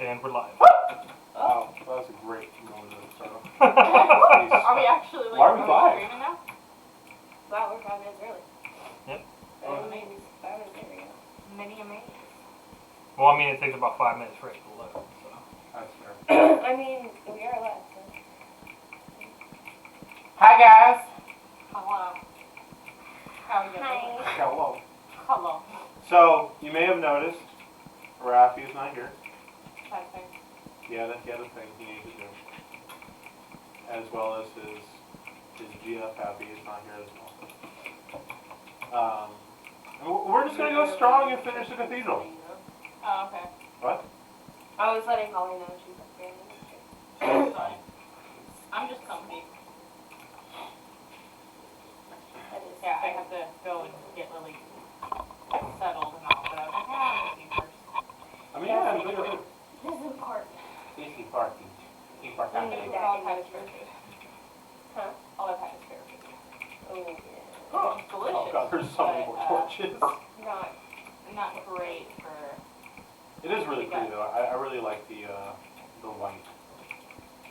And we're live. Oh, that was a great moment to start off. Are we actually like, Why are we live? streaming now? Wow, we're 5 minutes early. Yep. Maybe 5 minutes early. Many amazing. Well, I mean, it takes about 5 minutes for it to load, so. That's fair. I mean, we are live, so. Hi guys! Hello. How are you doing? Hi. Hello. Hello. So, you may have noticed, Rafi is not here. Perfect. He had a thing he needed to do. As well as his GF Happy is not here as well. We're just going to go strong and finish the Cathedral. Oh, okay. What? I was letting Holly know she's up there. Sorry. I'm just comfy. Yeah, I have to go and get really settled and all, but I was like, I'll see first. I mean, yeah, it's good. This is important. Easy parking. Easy parking. All I've had is fair food. Huh? All I've had is fair food. Oh, yeah. Oh, it's delicious. Oh god, there's so many more torches. Not great for... It is really pretty though. I really like the white.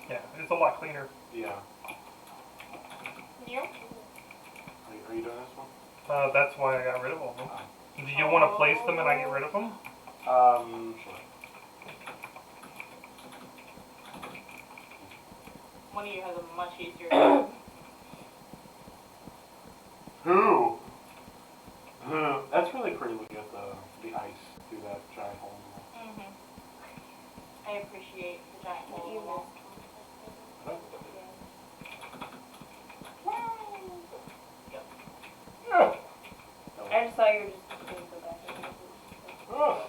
Yeah, it's a lot cleaner. Yeah. You? Are you doing this one? That's why I got rid of all of them. Do you want to place them and I get rid of them? Sure. One of you has a much easier job. Who? That's really pretty looking at the ice through that giant hole in the wall. I appreciate the giant hole in the wall. Yeah. I just thought you were just going to go back and Oh.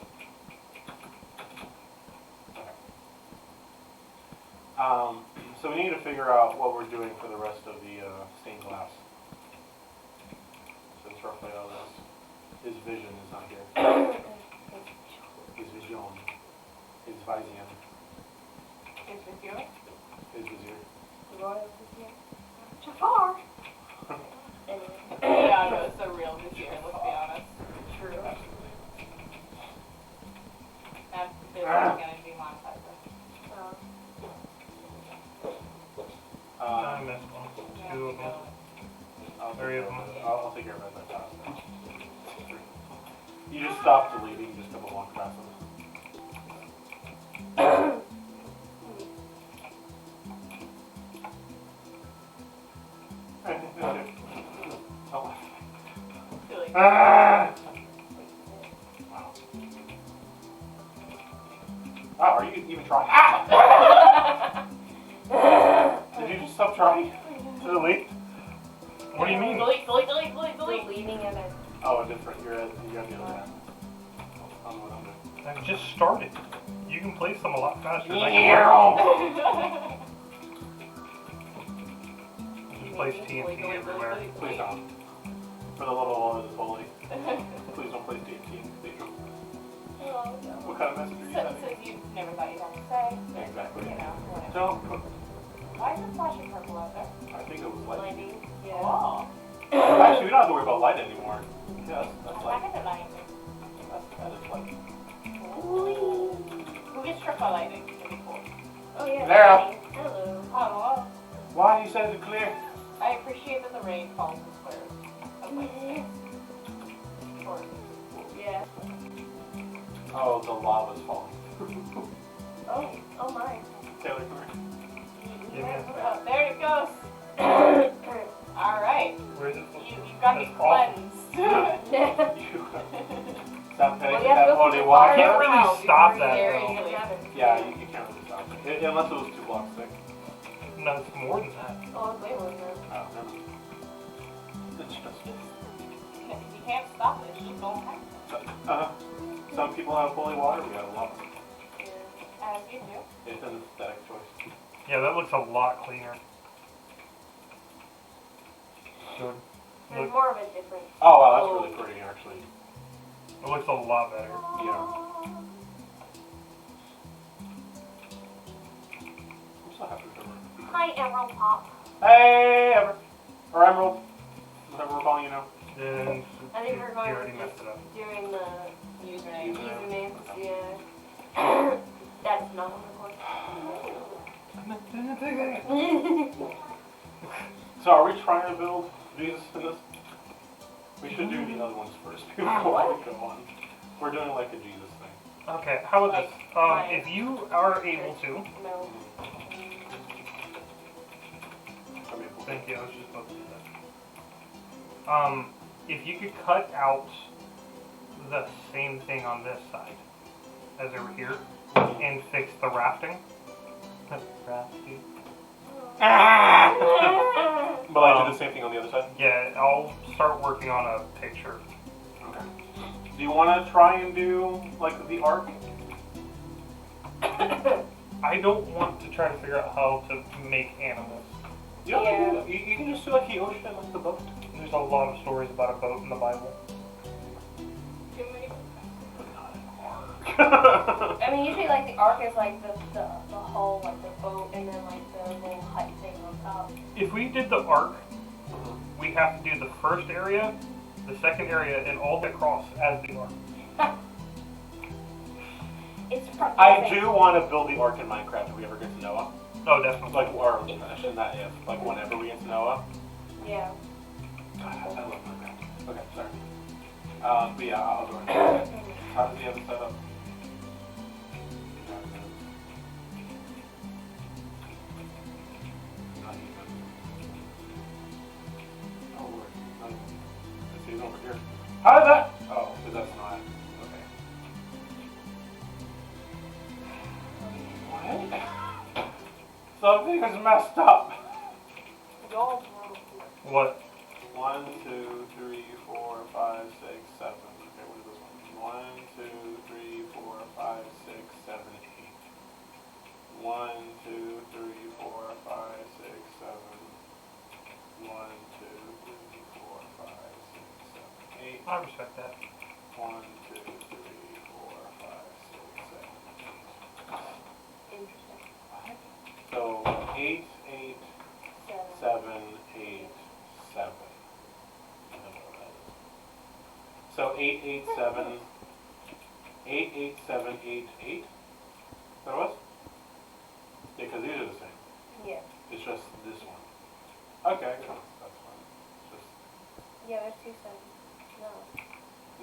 So we need to figure out what we're doing for the rest of the stained glass. Since Raphael his vision is not here. His vision. His vision. Is with you? His vizier. The royal is here. Jafar! Anyway. Yeah, no, it's the real vizier, let's be honest. True. That is going to demonetize us. I missed one. 2 of them. Three of them. I'll take care of that fast. You just stop deleting, just double walk past them. Wow, are you even trying? Did you just stop trying? Delete? What do you mean? Delete. Leaving it at... Oh, different. You're at the other end. I don't know what I'm doing. I just started. You can place them a lot faster than I can. Just place TNT everywhere. Please don't. For the little holy. Please don't place TNT in the cathedral. What kind of message are you So sending? you never thought you'd have to say. Exactly. You know, whatever. Don't. Why is it flashing purple out there? I think it was light. Lighting. Yeah. Oh. Actually, we don't have to worry about light anymore. Yeah, that's I'm light. not gonna lighting. That is light. Who gets struck by lightning? That'd be cool. Oh, yeah. Vera. Lighting. Hello. Hello. Why you said it clear? I appreciate that the rain falls in squares. Of like 6. Or Yeah. Oh, the lava's falling. Oh my. Taylor, come oh, there it goes. Alright. Where is it? You've got me That's awful. cleansed. here. Stop paying Well, for you have that to go holy through the water. I can't really stop that There though. you go. Yeah, you can't really stop it. Unless it was 2 blocks thick. No, it's more than that. Oh, it's way more than that. Oh, never mind. It's just... You can't stop it. You don't have to. Some people have holy water, we have lava. As you do. It's an aesthetic choice. Yeah, that looks a lot cleaner. Good. There's more of a difference. Oh wow, that's really pretty actually. It looks a lot better. Yeah. I'm so happy with Ember. Hi, Emerald Pop. Hey, Ember. Or Emerald. Whatever we're calling you now. And I think we're you going already with messed it up. doing the Username. usernames, yeah. That's not should do the other ones first before we go on. We're doing like a Jesus thing. Okay, how about this? Like, If you are able to, No. thank you, I was just about to do that. If you could cut out the same thing on this side as over here and fix the rafting. Rafting. But I do the same thing on the other side? Yeah, I'll start working on a picture. Okay. Do you want to try and do, like, the arc? I don't want to try to figure out how to make animals. You, don't have to do that. You can just do, like, the ocean and, like, the boat. There's a lot of stories about a boat in the Bible. But not an arc. I mean, usually like the ark is like the whole like the boat and then like the little hut thing on top. If we did the arc, we have to do the first area, the second area, and all the cross as the arc. It's I do want to build the ark in Minecraft if we ever get to Noah. Oh, definitely. Like, or, actually not if, like, whenever we get to Noah. Yeah. God, I love Minecraft. Okay, sorry. But yeah, I'll go ahead. How does he have it set up? Not even. Oh, Lord. Let's see, he's over here. How did that? Oh, because that's not. Okay. What? Something is messed up. Y'all's wrong here. What? 1, 2, 3, 4, 5, 6, 7. Okay, what is this one? 1, 2, 3, 4, 5, 6, 7, 8. 1, 2, 3, 4, 5, 6, 7. 1, 2, 3, 4, 5, 6, 7, 8. I respect that. 1, 2, 3, 4, 5, 6, 7, 8. Interesting. So 8, 8, 7. 7, 8, 7. I don't know what that is. So 8, 8, 7, 8, 8, 7, 8, 8. Is that what it was? Yeah, because these are the same. Yeah. It's just this one. Okay, that's fine. It's just, Yeah, there's 2 sevens. No.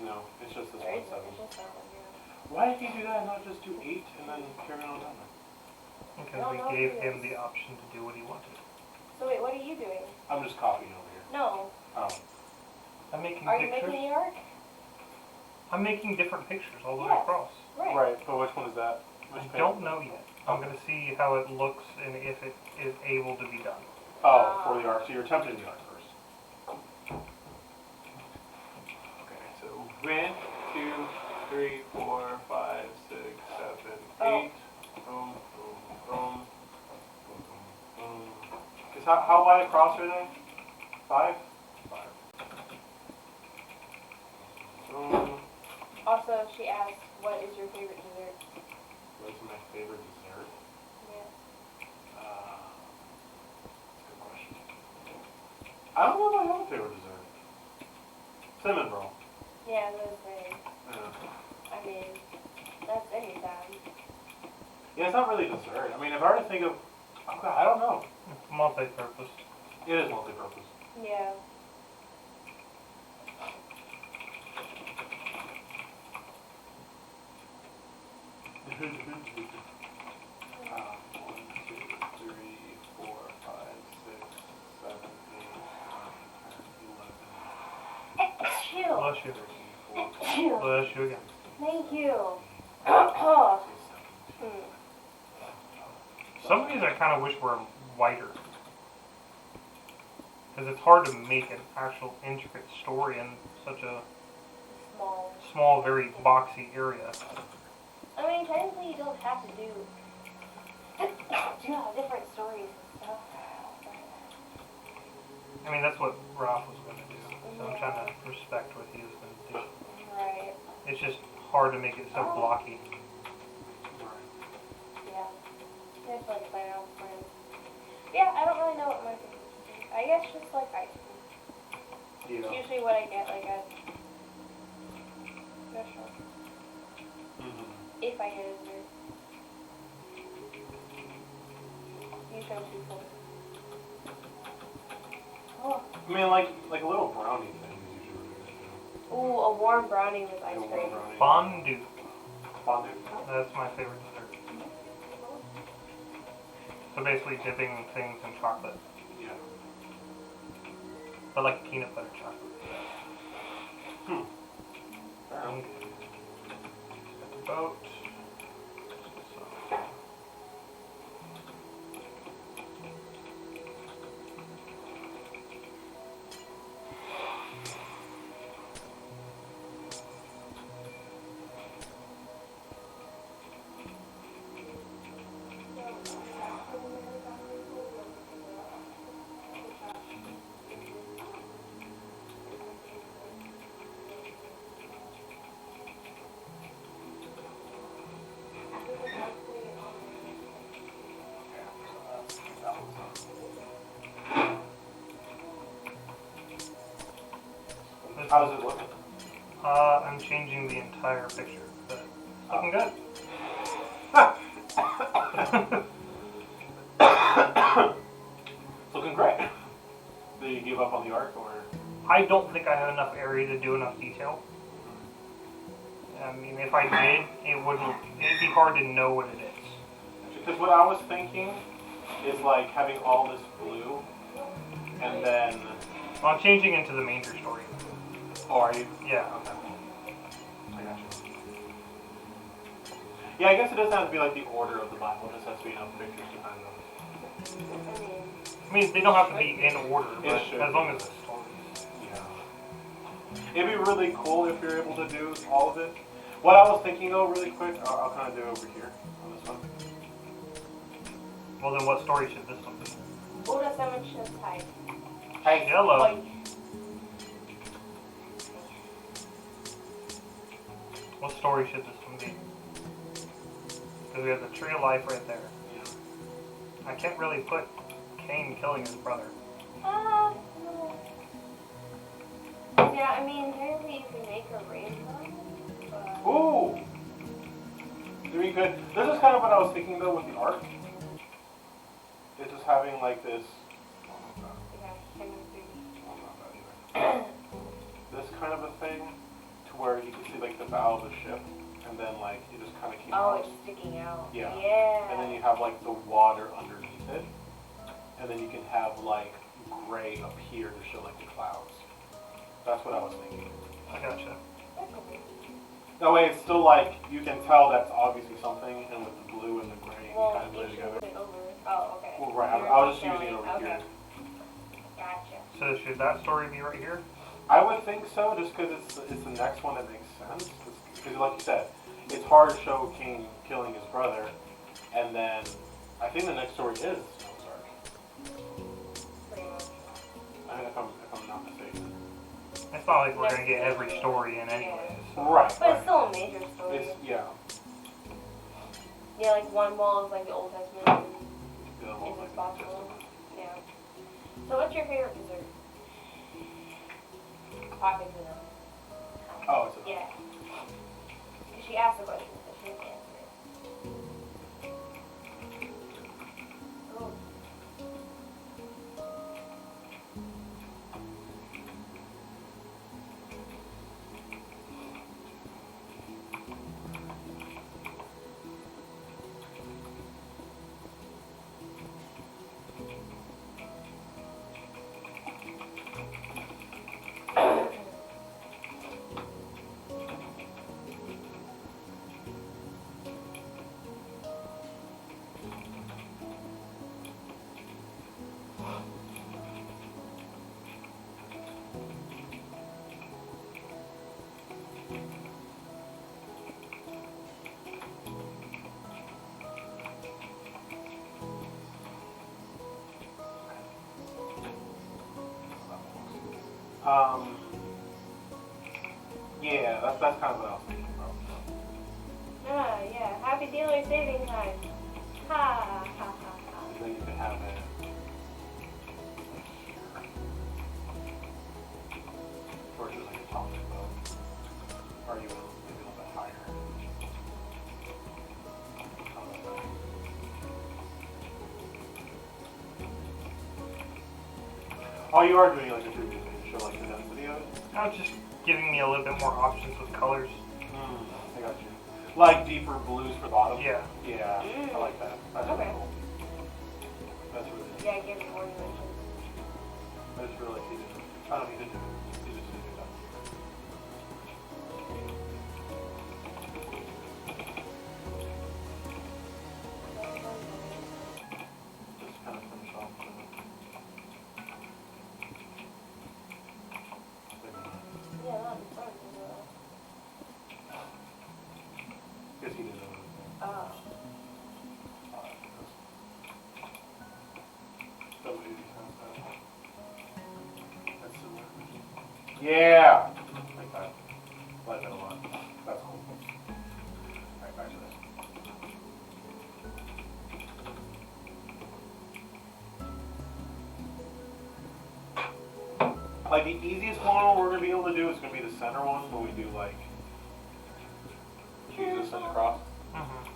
no, it's just this There one is 7. it's just that one, yeah. Why did he do that and not just do 8 and then carry on down there? Because No, we no, gave yes. him the option to do what he wanted. So wait, what are you doing? I'm just copying over here. No. Oh. I'm making Are you pictures. making the ark? I'm making different pictures all the way Yes. across. Right. Right, but which one is that? Which I page? don't know yet. I'm going to see how it looks and if it is able to be done. Oh, for the arc. So you're attempting the arc first. Okay, so 1, 2, 3, 4, 5, 6, 7, 8. Boom, boom, boom. Boom, boom, boom. Is how wide across are they? 5? 5. Boom. Also, she asked, what is your favorite dessert? What's my favorite dessert? Yeah. That's a good question. I don't know if I have a favorite dessert. Cinnamon roll. Yeah, those things. Yeah. I mean, that's any time. Yeah, it's not really dessert. I mean, if I were to think of, oh God, I don't know. Multi-purpose. It is multi-purpose. Yeah. One, two, three, 4, 5, 6, 7, 8, 9, 10, 11. Chill. Bless you. 13, 14, Chill. Bless you again. Thank you. 17. Some of these I kind of wish were wider. Because it's hard to make an actual intricate story in such a Small. small, very boxy area. I mean, technically you don't have to do different stories and stuff. I mean, that's what Ralph was going to do. So I'm trying to respect what he was going to do. Right. It's just hard to make it so blocky. Yeah. It's like play around with friends. Yeah, I don't really know what my favorite is. I guess just like ice cream. It's usually what I get like at restaurants. If I get a dessert. You show people. Oh. I mean, like a little brownie thing is usually really good. Ooh, a warm brownie with ice And cream. warm brownie. Fondue. Fondue. That's my favorite dessert. So basically dipping things in chocolate. Yeah. But like peanut butter chocolate. Fair enough. Set the boat. How does it look? I'm changing the entire picture, but it's looking good. It's looking great. Did you give up on the art, or? I don't think I have enough area to do enough detail. I mean, if I did, it'd be hard to know what it is. Because what I was thinking is like having all this blue, and then. Well, I'm changing into the manger story. Oh, are you? Yeah. Okay. I got you. Yeah, I guess it doesn't have to be like the order of the Bible. It just has to be enough pictures behind them. I mean, they don't have to be in order, but It should as long be. as the stories. Yeah. It'd be really cool if you're able to do all of it. What I was thinking though, really quick, I'll kind of do over here on this one. Well, then what story should this one be? Oder Sandwich Hey, Yellow. What story should this one be? Because we have the tree of life right there. Yeah. I can't really put Cain killing his brother. No. Yeah, I mean, technically you can make a rainbow, but... Ooh! Doing good. This is kind of what I was thinking though with the art. It's just having like this. Oh, not that. Yeah, can Oh, not that either. This kind of a thing, to where you can see like the bow of the ship, and then like it just kind of came Oh, out. it's sticking out. Yeah. Yeah. And then you have like the water underneath it, and then you can have like gray up here to show like the clouds. That's what I was thinking. I gotcha. That way it's still like, you can tell that's obviously something, and with the blue and the gray, you Well, kind of you put it should together. put it over. Oh, okay. Well, right, You're I was just showing- using it over okay. here. Gotcha. So should that story be right here? I would think so, just because it's the next one that makes sense. Because like you said, it's hard to show Cain killing his brother, and then I think the next story is Noah's Ark. Pretty much. I think if I'm not mistaken. It's not like we're gonna get every story in anyways. Right. But it's still a major story. It's, yeah. Yeah, like one wall is like the Old Testament. And The whole, it's like, possible. Testament. Yeah. So what's your favorite dessert? Talking to them. Oh, it's a, Yeah. She asked the question, but she didn't answer it. Oh. yeah, that's kind of what I was thinking about. Yeah. Happy daylight saving time. Ha ha ha ha. And then you could have it. Or just like a top boat. Or you would maybe a little bit higher. How about that? Oh, you are doing like a 3D thing to show like the density of it? I'll just giving me a little bit more options with colors. I got you. Like deeper blues for the bottom? Yeah. Yeah, I like that. That's really Okay. cool. That's really cool. Yeah, it gives it more dimensions. I just realized he didn't. I don't need to do it. He just didn't do that. Just kind of finish off with it. Yeah, not in front as well. Guess he didn't know. Oh. That's similar. Yeah! Like that. Like that a lot. That's cool. Alright, back to this. Like the easiest one we're gonna be able to do is gonna be the center one when we do like Jesus and the cross. Mm-hmm.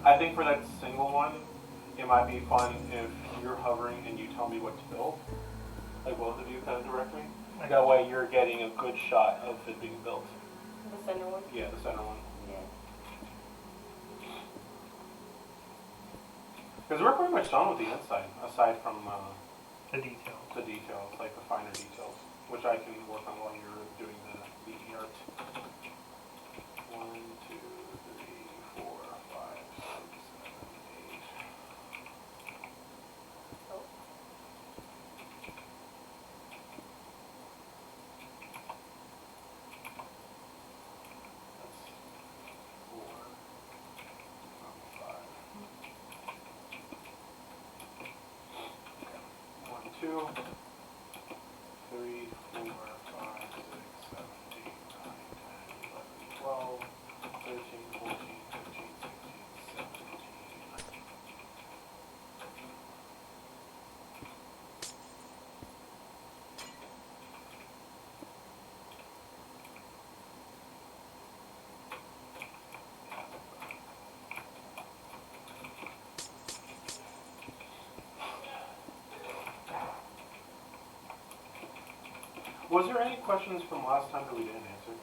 I think for that single one, it might be fun if you're hovering and you tell me what to build. Like both of you kind of direct me. That way you're getting a good shot of it being built. The center one? Yeah, the center one. Yeah. Because we're pretty much done with the inside, aside from The details. the details, like the finer details, which I can work on while you're doing the art. 1, 2, 3, 4, 5, 6, 7, 8. Oh. That's 4, 5. 1, 2, 3, 4, 5, 6, 7, 8, 9, 10, 11, 12, 13, 14, 15, 16, 17. Was there any questions from last time that we didn't answer?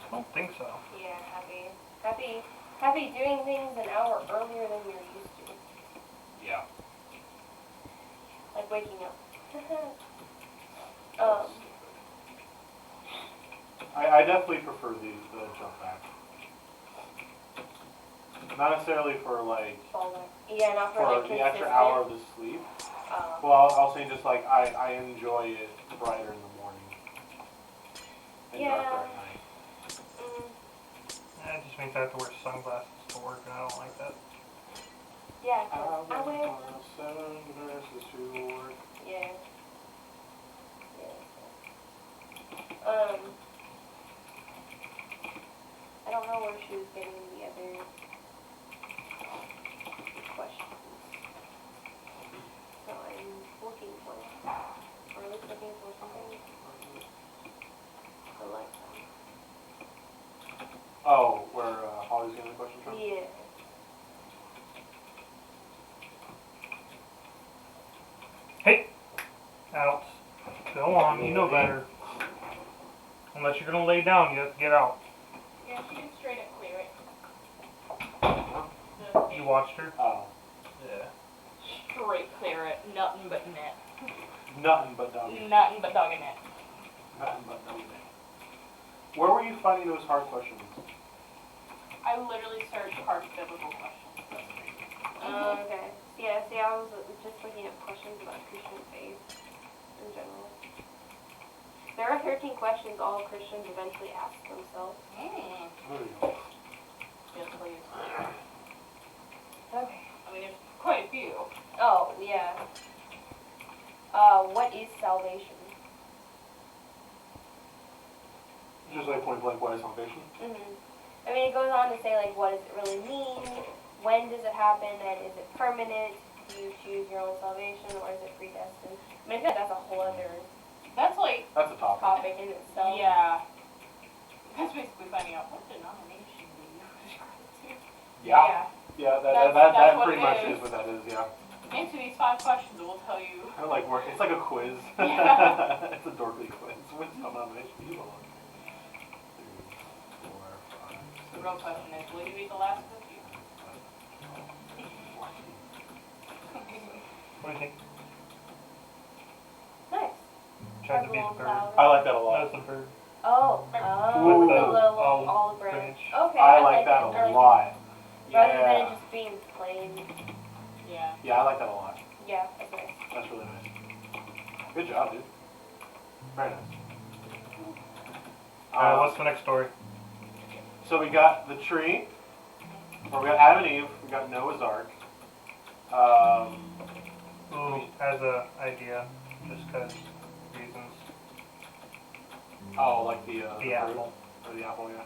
I don't think so. Yeah, happy doing things an hour earlier than you're used to. Yeah. Like waking up. I definitely prefer the jump back. Not necessarily for like Fall back. Yeah, not for for like the extra consistent. hour of the sleep. Well, I'll say just like I enjoy it brighter in the morning and Yeah. darker at night. It just means I have to wear sunglasses to work, and I don't like that. Yeah, 'cause I wear. Sunglasses to work. Yeah. I don't know where she was getting the other questions. So I'm looking for it. Or at least looking for something. I like them. Oh, where Holly's getting the question from? Yeah. Hey! Out. Go on, you know better. Unless you're gonna lay down, you have to get out. Yeah, she can straight up clear it. You watched her? Oh. Yeah. Straight clear it. Nothing but net. Nothing but dog. Nothing but dog and net. Nothing but dog. Where were you finding those hard questions? I literally searched hard biblical questions. Okay. Yeah, see, I was just looking at questions about Christian faith in general. There are 13 questions all Christians eventually ask themselves. There you go. Yes, please. Okay. I mean, there's quite a few. Oh, yeah. What is salvation? Just like point blank, what is salvation? I mean, it goes on to say, like, what does it really mean? When does it happen? And is it permanent? Do you choose your own salvation, or is it predestined? I mean, I feel like that's a whole other That's like, That's a topic. topic in itself. yeah. That's basically finding out what denomination do you subscribe to. Yeah. Yeah, that That's pretty what it much is. is what that is, yeah. Answer these 5 questions and we'll tell you. I like work. It's like a quiz. Yeah. It's a dorkly quiz. What's some nomination you want? 3, 4, 5, 6, The real question is, will you eat the last cookie? 14. What do you think? Nice. Trying Has to be a the little bird. flower. I like that a lot. That's the bird. Oh, With with the the little olive olive branch. branch. Okay, I like that it. a I like lot. it. Rather than it Yeah. just being plain. Yeah. Yeah, I like that a lot. Yeah, that's nice. That's really nice. Good job, dude. Very nice. What's the next story? So we got the tree, or we got Adam and Eve, we got Noah's Ark. Ooh, as a idea, just cause reasons. Oh, like the The apple. Or the apple, yeah.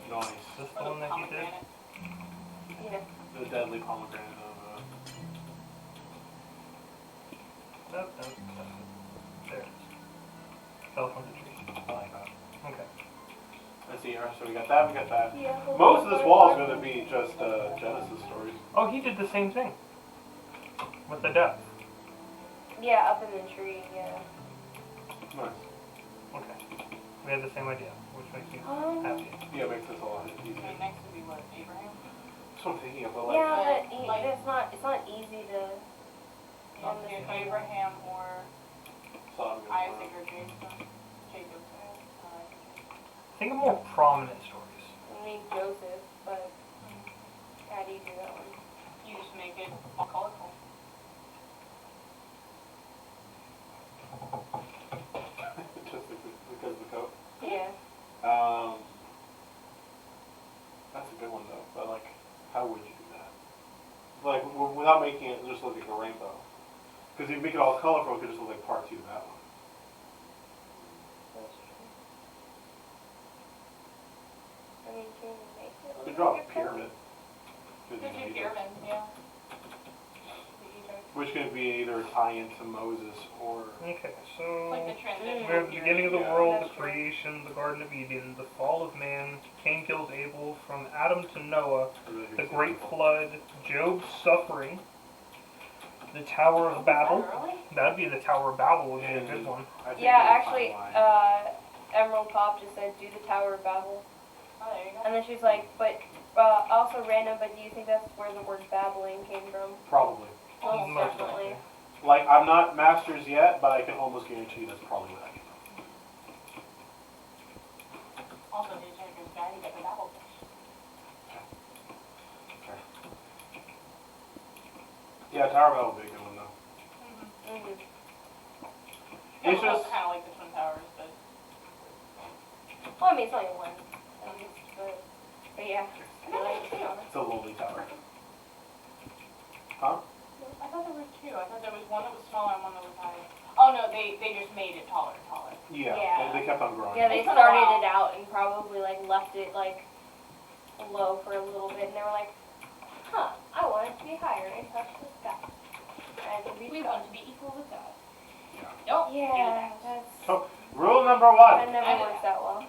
Nice. Is this the Or the one that you did? pomegranate. Yeah. The deadly pomegranate of Nope, nope, nope. There it is. Fell from the tree. I like that. Okay. Let's see, so we got that, we got that. Yeah. Most of this wall is going to be just Genesis stories. Oh, he did the same thing. With the depth. Yeah, up in the tree. Yeah. Nice. Okay. We had the same idea, which makes me Um, happy. Yeah, it makes this a lot Okay, easier. next would be what, Abraham? That's what I'm thinking of, but like, Yeah, but like- it's not easy to. On the Yeah, finger. Abraham or Sodom and Isaac Gomorrah. or Jacob. Jacob. Think of more prominent stories. I mean Joseph, but how do you do that one? You just make it all colorful. Just because of the coat. Yeah. That's a good one though. But like, how would you do that? Like, without making it just look like a rainbow. Because if you make it all colorful, it could just look like part 2 of that one. That's true. I mean, can you make it You look could draw like a pyramid. Could do pyramid, yeah. Which could be either tie into Moses or Okay, Like so the transition. we have the beginning of the Yeah. world, That's the true. creation, the Garden of Eden, the fall of man, Cain kills Abel, from Adam to Noah, the Great Flood, Job's suffering, the Tower of Babel. Early? That'd be the Tower of Babel would be a good one. I think Yeah, there's a actually, timeline. Emerald Pop just said do the Tower of Babel, Oh, there you go. and then she's like, but also random. But do you think that's where the word babbling came from? Probably. Most Most definitely. Like, I'm not masters yet, but I can almost guarantee that's probably what I came from. Also, did Jacob's guy to get the Bible fish? Okay. Yeah, Tower of Babel would be a good one though. Mhm. It's just- kind of like the Twin Towers, but Well, I mean, it's only one. But yeah. It's a lonely tower. Huh? I thought there were 2. I thought there was one that was smaller and one that was higher. Oh no, they just made it taller and taller. Yeah, Yeah. They kept on growing. Yeah, they It's been a started while. it out and probably like left it like low for a little bit, and they were like, "Huh, I want it to be higher and touch the sky." And reach We up. want to be equal with God. Yeah. Don't do Yeah, that. that's So, rule number that 1. never works out well.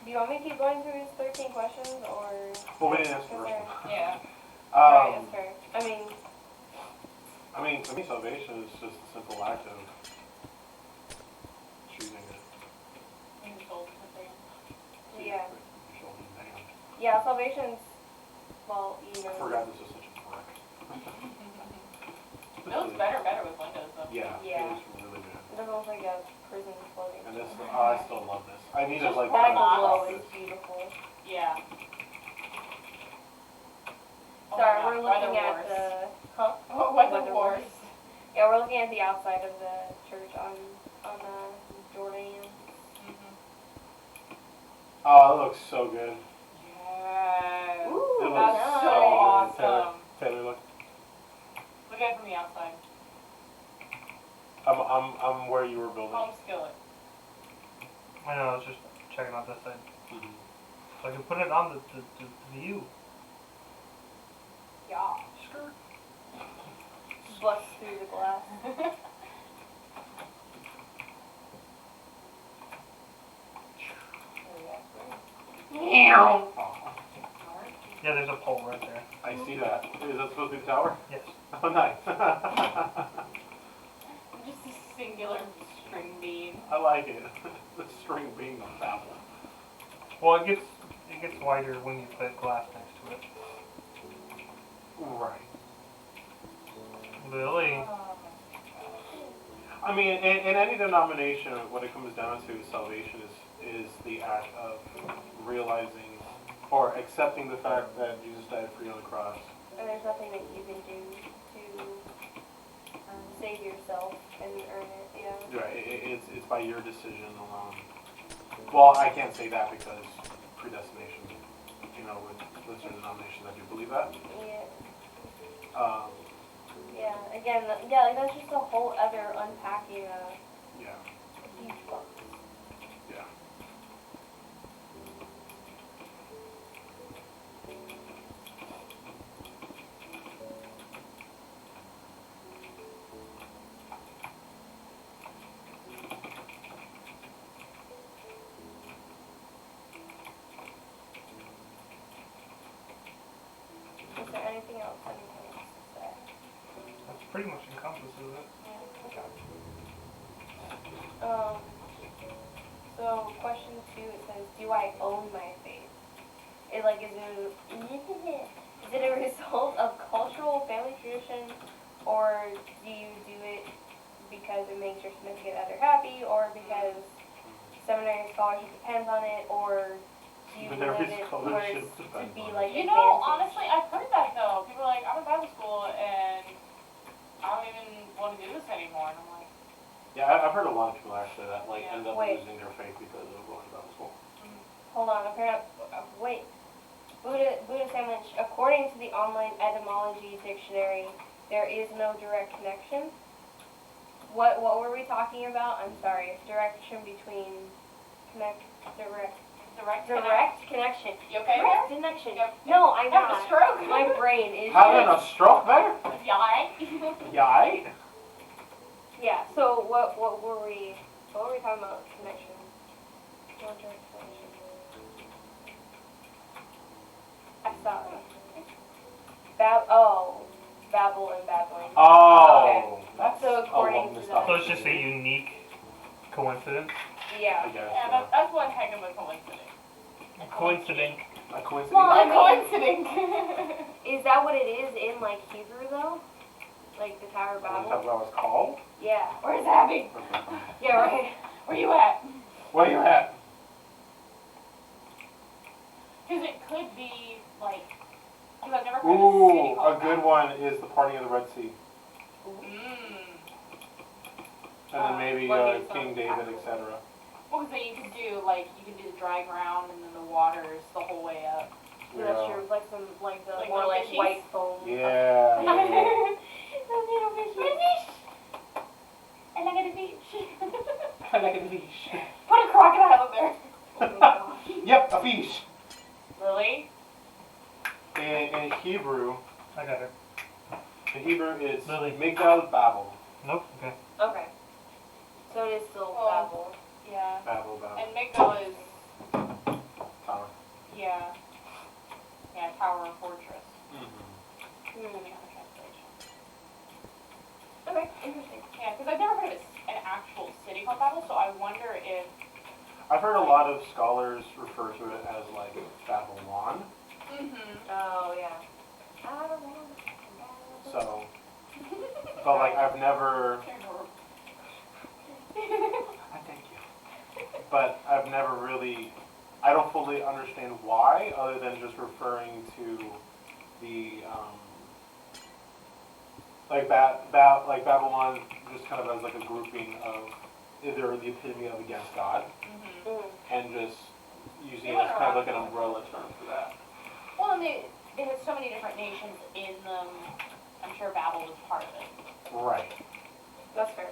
Do you want me to keep going through these 13 questions, or? Well, we didn't answer the is first there- one. Yeah. Right, Um, that's fair. I mean, for me, salvation is just a simple act of choosing it. And you sold it to them. Yeah. Show me, man. Yeah, salvation's, well, you know. I forgot this was such a prick. It looks better with windows though. Yeah, Yeah. it looks really good. It doesn't look like a prison floating. And this, I still love this. I need to like That kind of glow crop is this. beautiful. Yeah. Oh my Sorry, God, we're looking Weather at Wars. the, huh? Weather Weather Wars. Wars. Yeah, we're looking at the outside of the church on Jordan. Mhm. Oh, it looks so good. Yes. Ooh, It looks That's so good. awesome. Taylor, look. Look at it from the outside. I'm where you were building. Home skillet. I know, I was just checking out this side. Mhm. So I can put it on the view. Yeah. Skirt. Bust through the glass. Oh, Yeah, there's a pole right there. I see that. Is that supposed to be the tower? Yes. Oh, nice. Just a singular string bean. I like it. The string being on Babel. Well, it gets wider when you put glass next to it. Right. Lily. I mean, in any denomination, what it comes down to is salvation is the act of realizing or accepting the fact that Jesus died for you on the cross. And there's nothing that you can do to save yourself and earn it, yeah. Right. It's by your decision alone. Well, I can't say that because predestination. You know, with certain denominations, I do believe that. Yeah. Yeah. Again, yeah, like that's just a whole other unpacking Yeah. huge box. Yeah. Is there anything else anyone wants to say? That's pretty much encompasses it. Yeah, okay. So question 2, it says, do I own my faith? Is it a result of cultural family tradition, or do you do it because it makes your significant other happy, or because seminary scholarship depends on it, or do you But every live it for scholarship it to depends be on like You know, advantage? honestly, I've heard that though. People are like, I'm in Bible school and I don't even want to do this anymore. And I'm like, Yeah, I've heard a lot of people actually that like Yeah. end up Wait. losing their faith because of going to Bible school. Hold on, wait. Buddha sandwich. According to the online etymology dictionary, there is no direct connection. What were we talking about? I'm sorry. Direction between direct connection. You okay Direct there? connection. Yep. No, I'm Having a not. stroke. My brain is Having a just, stroke there? Yeah, alright? Yeah. yeah. So what were we talking about? Connection. No direct connection. I saw it. Babble and babbling. Oh, that's So according a to long that- So it's just a unique coincidence. I Yeah. guess. Yeah, that's one heck of a coincidence. Coincidence. A coincidence. Well, I A mean- coincidence. Is that what it is in like Hebrew though? Like the Tower of What Babel? that was called? Yeah. Where's Abby? Yeah, right. Where you at? Where you at? Because it could be like, because I've never heard of a city Ooh, called a good that. one is the parting of the Red Sea. And then maybe what means King on David, Babel? etc. Well, because then you could do like, you can do the dry ground and then the waters the whole way up. Yeah, that's true. Like some like the Like more little like fishies? white foam. Yeah. Those little fishes. I like it a beach. I like a fish. Put a crocodile in there. Oh my gosh. Yep, a fish. Lily? In Hebrew, I got it. in Hebrew it's Lily. Migdal Babel. Nope. Okay. Okay. So it is still Well, Babel. Yeah. Babel. And Migdal is, Tower. yeah. Yeah, tower and fortress. Mm-hmm. In the other translation. Okay, interesting. Yeah, because I've never heard of an actual city called Babel, so I wonder if. I've heard a lot of scholars refer to it as like Babylon. Oh yeah. I don't know. So, but like I've never. Thank you. But I've never really. I don't fully understand why, other than just referring to the like like Babylon, just kind of as like a grouping of either the epitome of against God, and just using it as kind of like an umbrella term for that. Well, and they had so many different nations in them. I'm sure Babel was part of it. Right. That's fair.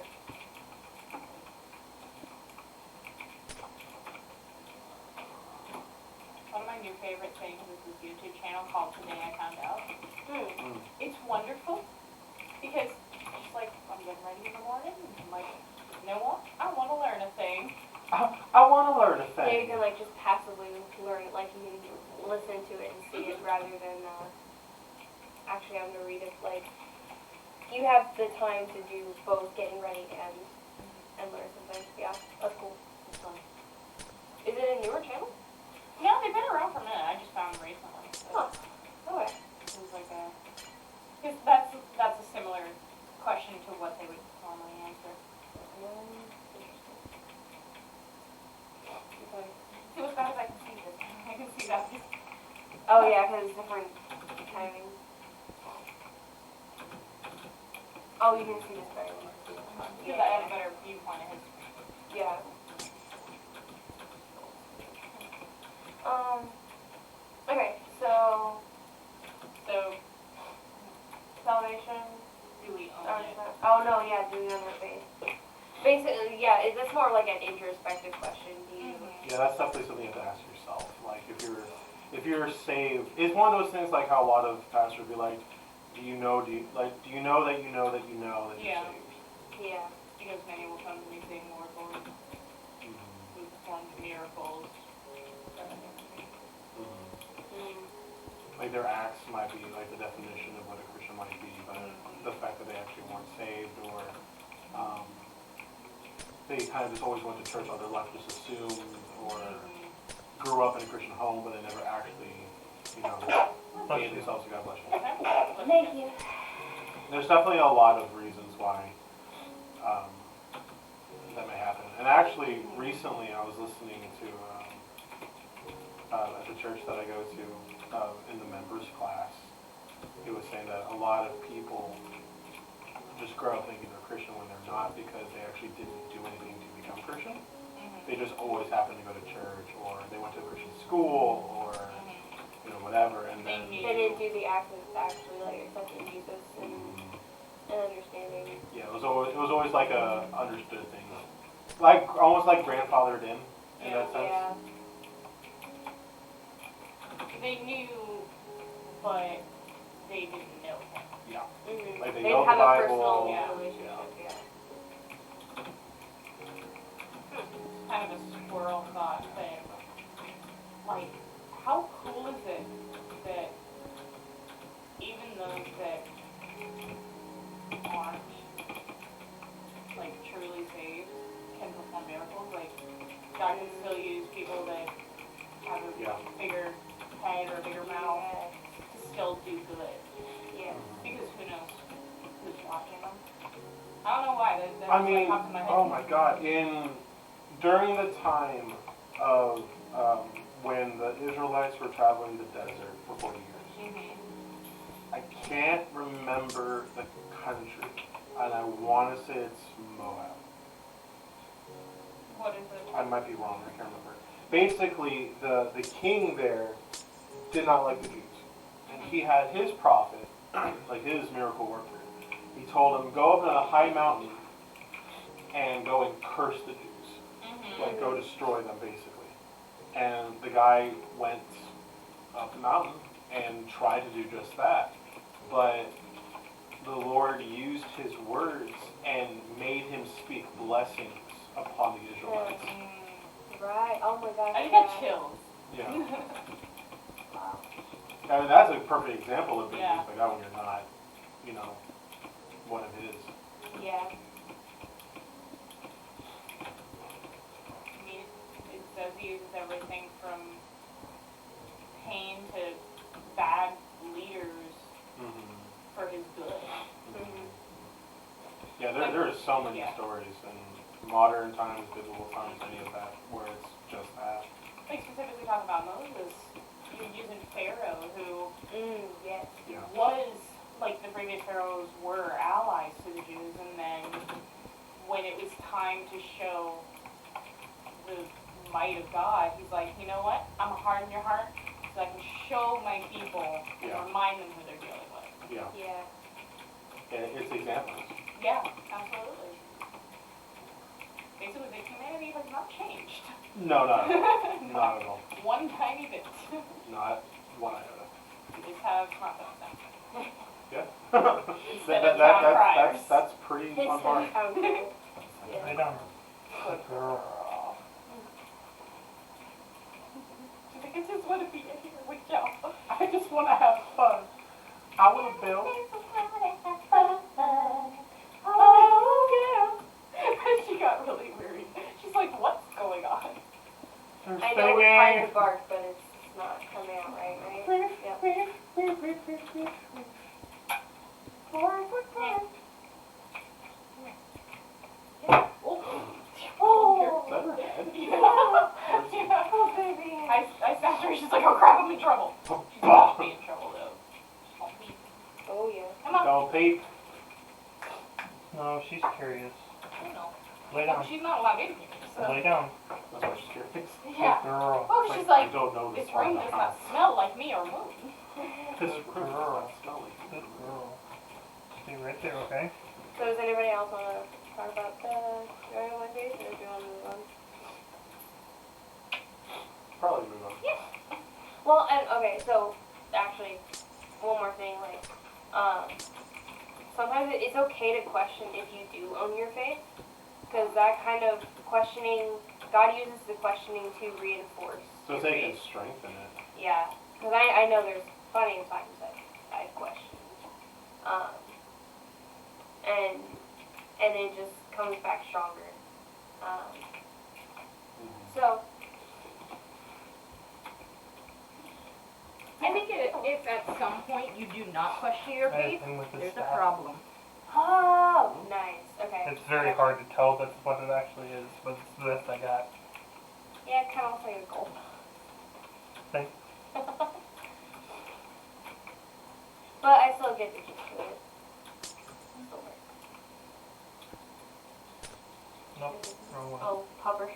One of my new favorite things is this YouTube channel called Today I Found Out. Mm. It's wonderful because it's like I'm getting ready in the morning and I'm like, you know what? I want to learn a thing. I want to learn a Yeah, you thing. can like just passively learn it, like you can listen to it and see it rather than, actually I'm gonna read it, like, you have the time to do both getting ready and learn something. Yeah, that's cool. It's fun. Is it a newer channel? No, they've been around for a minute. I just found them recently. Huh. Okay. It was like a, cause that's a similar question to what they would normally answer. Interesting. Okay. See what's bad is I can see this. I can see that. Oh yeah, because it's different timing. Oh, you can see this better. Because I have a better viewpoint of his. Yeah. Okay, so salvation. Do we own it? Oh no, yeah, do we own our faith? Basically, yeah, that's more like an introspective question. Do you? Yeah, that's definitely something you have to ask yourself. Like, if you're saved, it's one of those things like how a lot of pastors would be like, do you know that you know that you're Yeah. saved? Yeah. Because many will come to me saying, Lord, Lord, Mm-hmm. we performed miracles. Like their acts might be like the definition of what a Christian might be, but the fact that they actually weren't saved, or they kind of just always went to church all their life, just assumed, or grew up in a Christian home, but they never actually, gave themselves to God. Bless you. Thank you. There's definitely a lot of reasons why that may happen. And actually, recently I was listening to at the church that I go to in the members class. He was saying that a lot of people just grow up thinking they're Christian when they're not, because they actually didn't do anything to become Christian. They just always happened to go to church, or they went to a Christian school, or whatever, and then They didn't do the act of actually like accepting Jesus and understanding. yeah, it was always like a understood thing, like almost like grandfathered in that sense. Yeah. They knew, but they didn't know him. Yeah. Mm-hmm. Like they They know have the a Bible. personal Yeah. relationship. Yeah. Kind of a squirrel thought thing. Like, how cool is it that even those that aren't, like, truly saved can perform miracles? Like, God can still use people that have a Yeah. bigger head or a bigger mouth to still do good. Yeah. Because who knows who's watching them? I don't know why. That I just, mean, popped in my head. oh my God! During the time of when the Israelites were traveling the desert for 40 years, I can't remember the country, and I want to say it's Moab. What is it? I might be wrong. I can't remember. Basically, the king there did not like the Jews, and he had his prophet, like his miracle worker. He told him, go up on a high mountain and go and curse the Jews, like go destroy them, basically. And the guy went up the mountain and tried to do just that, but the Lord used his words and made him speak blessings upon the Israelites. Right. Oh my gosh. I just got chills. Yeah. Wow. I mean, that's a perfect example of being Yeah. used by God when you're not, one of his. Yeah. I mean, it says he uses everything from pain to bad leaders for his good. Yeah, there are so many Yeah. stories in modern times, biblical times, any of that, where it's just that. Like specifically talking about Moses, you're using Pharaoh, who Yes. Yeah. was, like the previous pharaohs were allies to the Jews, and then when it was time to show the might of God, he's like, you know what, I'm gonna harden your heart so I can show my people and Yeah. remind them who they're dealing with. Yeah. Yeah. Yeah, it's examples. Yeah, absolutely. Basically, the humanity has not changed. No, not at all. Not at all. One tiny bit. Not one iota. We just have smartphones now. Yeah. Instead of town criers. That's pretty It's on par. Yeah. I don't. Good girl. She's like, I just want to be in here with show. I just want to have fun. I want to build. Oh, yeah. She got really worried. She's like, what's going on? They're I know we're trying singing. to bark, but it's not coming out right? Yep. Oh, Is that her head? yeah. Oh, baby. I snapped her. She's like, oh crap, I'm in trouble. She's not be in trouble though. Oh, Pete. Oh, yeah. Come on. Don't peep. No, she's curious. I don't know. Lay Well, down. she's not allowed in here. So. Lay down. That's why she's curious. Yeah. Good girl. Oh, she's I like, don't know this this room one. does not smell like me or moon. This room does not smell like Good girl. Stay right there, okay? So does anybody else want to talk about the drawing on my face, or do you want to move on? Probably move on. Well, and okay, so actually, one more thing, like, sometimes it's okay to question if you do own your faith, because that kind of questioning, God uses the questioning to reinforce So your they can faith. strengthen it. Yeah, because I know there's plenty of times that I questioned, and it just comes back stronger. So. I think if at some point you do not question your faith, Anything with the there's a staff. problem. Oh, nice. Okay. It's very hard to tell that's what it actually is, but it's the best I got. Yeah, it kind of looks like a gold. Thank- But I still get the gist of it. Nope, wrong one. Oh, pupper.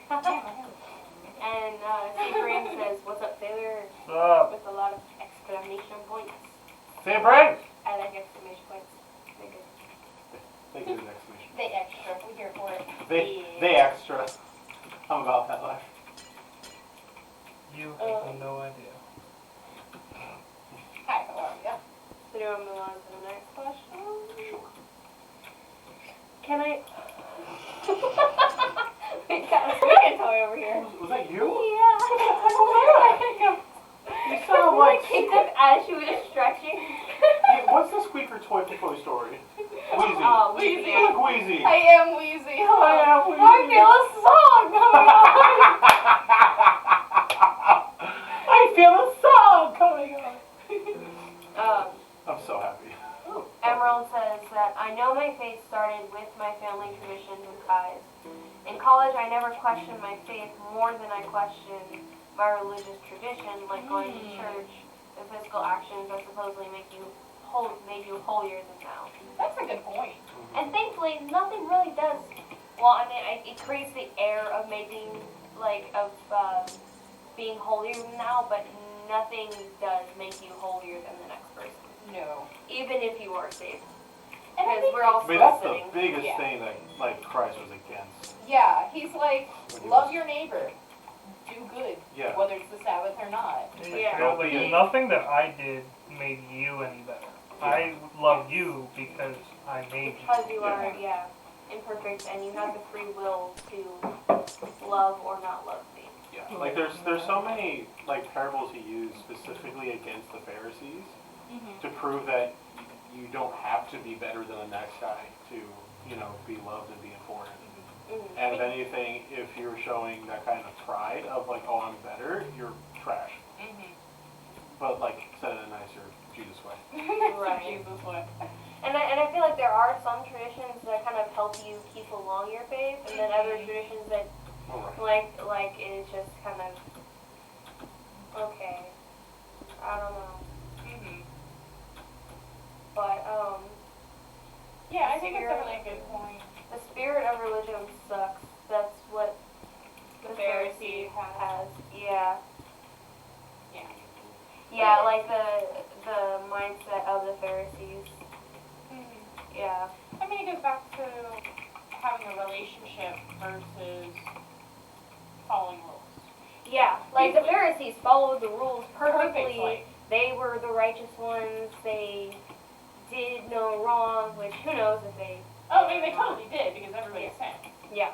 And Seabrain says, "What's up, Taylor?" What's up? With a lot of exclamation points. Say a break! I like exclamation points. They're good. They give an exclamation. They extra. We're here for it. They extra. I'm about that life. You have no idea. Hi, how are you? So do you want to move on to the next question? Sure. Can I? We got a squeaking toy over here. Was that you? Yeah. You sound like. Kicked up as she was stretching. Hey, what's the squeaker toy for Toy Story? Wheezy. Oh, Wheezy. Wheezy. Look, Wheezy. I am Wheezy. Hello. I am Wheezy. I feel a song coming on. I feel a song coming on. I'm so happy. Emerald says that I know my faith started with my family traditions and ties. In college, I never questioned my faith more than I questioned my religious tradition, like going to church, the physical actions that supposedly made you holier than thou. That's a good point. And thankfully, nothing really does. Well, I mean, it creates the air of making, being holier than thou, but nothing does make you holier than the next person, No. even if you are saved. And I Because think we're all I mean, still that's the sitting. biggest Yeah. thing that, like, Christ was against. Yeah, he's like, When he love was- your neighbor. Do good. Yeah. Whether it's the Sabbath or not. Yeah. Don't Like, be- nothing that I did made you any better. I love you because I made you. Because you are, imperfect, and you have the free will to love or not love me. Yeah. Like, there's so many, like, parables he used specifically against the Pharisees to prove that you don't have to be better than the next guy to, you know, be loved and be important. Mm-hmm. And if anything, if you're showing that kind of pride of like, oh, I'm better, you're trash. But like, said in a nicer Jesus way. Right. Jesus way. And I feel like there are some traditions that kind of help you keep along your faith, and then other traditions that, Alright. like it's just kind of, okay, I don't know. But, Yeah, I think it's definitely a good point. the spirit of religion sucks. That's what The Pharisee has. Yeah. Yeah. Yeah, like the mindset of the Pharisees. Yeah. I mean, it goes back to having a relationship versus following rules. Yeah, like the Pharisees followed the rules perfectly. Perfectly. They were the righteous ones. They did no wrong, which who knows if they. Oh, I mean, they totally did because everybody sinned. Yeah.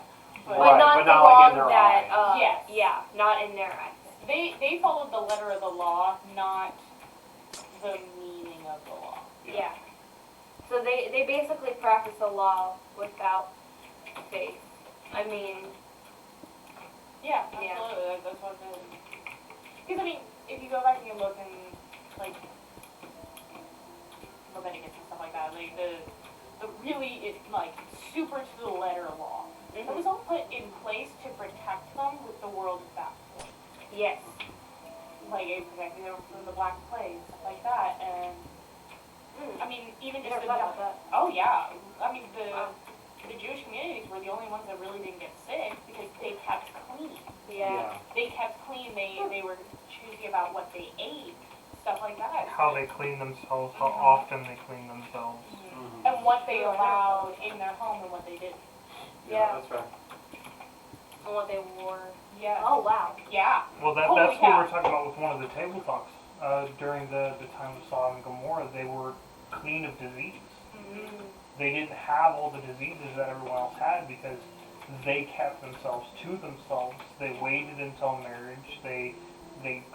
But, But not but the not like in wrong their that. eyes. Yes. Yeah, not in their eyes. They followed the letter of the law, not the meaning of the law. Yeah. So they basically practice the law without faith. I mean, Yeah, Yeah. absolutely. That's what it is. Because I mean, if you go back and you look and like Leviticus and stuff like that, like the really it like super to the letter law. It was all put in place to protect them with the world at that point. yes. Like it protected them from the Black Plague and stuff like that. And I mean, even just Never the thought about that. oh yeah, I mean Wow. the Jewish communities were the only ones that really didn't get sick because they kept clean. Yeah. They kept clean. They were choosy about what they ate, stuff like that. How they clean themselves, how often they clean themselves. Mm-hmm. And what they allowed in their home and what they didn't. Yeah. That's right. And what they wore. Yeah. Oh wow. Yeah. Well, Holy that's what cow. we were talking about with one of the table talks. During the time of Sodom and Gomorrah, they were clean of disease. They didn't have all the diseases that everyone else had because they kept themselves to themselves. They waited until marriage. They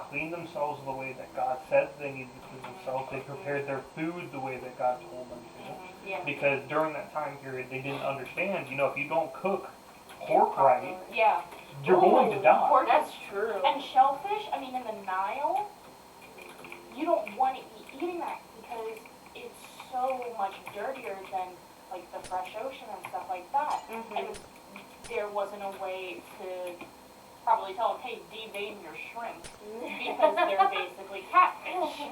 cleaned themselves the way that God said they needed to clean themselves. They prepared their food the way that God told them to. Yeah. Because during that time period, they didn't understand, if you don't cook pork right, Yeah. you're going to die. Pork That's true. and shellfish. I mean, in the Nile, you don't want to be eating that because it's so much dirtier than like the fresh ocean and stuff like that. And there wasn't a way to probably tell them, hey, de-vein your shrimp because they're basically catfish.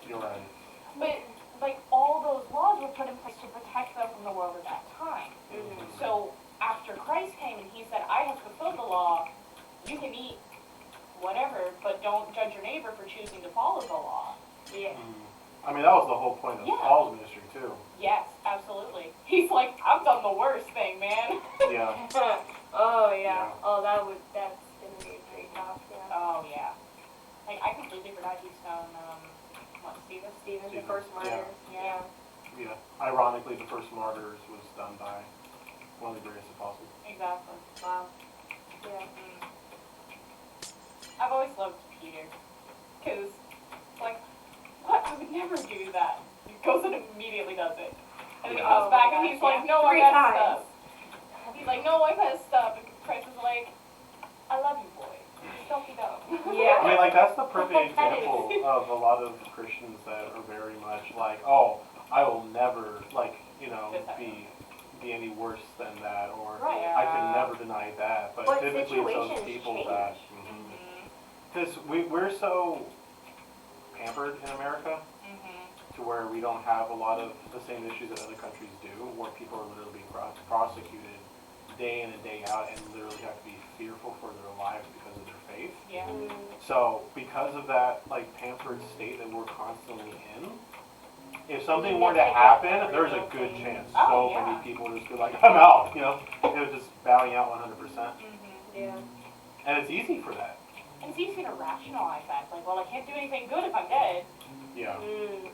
You're right. But like all those laws were put in place to protect them from the world at that time. So after Christ came and he said, I have fulfilled the law, you can eat whatever, but don't judge your neighbor for choosing to follow the law. Yeah. I mean, that was the whole point of Yeah. Paul's ministry too. Yes, absolutely. He's like, I've done the worst thing, man. Yeah. Oh yeah. Yeah. Oh, that's gonna be a great talk. Yeah. Oh yeah. Like I completely forgot he's done what, Stephen? Stephen, the Stephen, first martyr. Yeah. Yeah. Ironically, the first martyrs was done by one of the greatest apostles. Exactly. Wow. Yeah. I've always loved Peter. Cause like, what? I would never do that. He goes and immediately does it. And then he Yeah. comes back and he's like, no, I 3 messed times. up. He's like, no, I messed up. And Christ is like, I love you, boy. Just don't be dumb. I mean, like, that's the perfect example of a lot of Christians that are very much like, oh, I will never, like, be any worse than that, or Right. I can never deny that. But But typically it's those situations people change. that, because we're so pampered in America to where we don't have a lot of the same issues that other countries do, where people are literally being prosecuted day in and day out and literally have to be fearful for their lives because of their faith. Yeah. So because of that, like, pampered state that we're constantly in, if something You were to never get happen, every there's a little good thing. chance Oh, so yeah. many people just be like, I'm out, it was just bowing out 100%. Yeah. And it's easy for that. And it's easy to rationalize that. It's like, well, I can't do anything good if I'm dead. Yeah. Mm.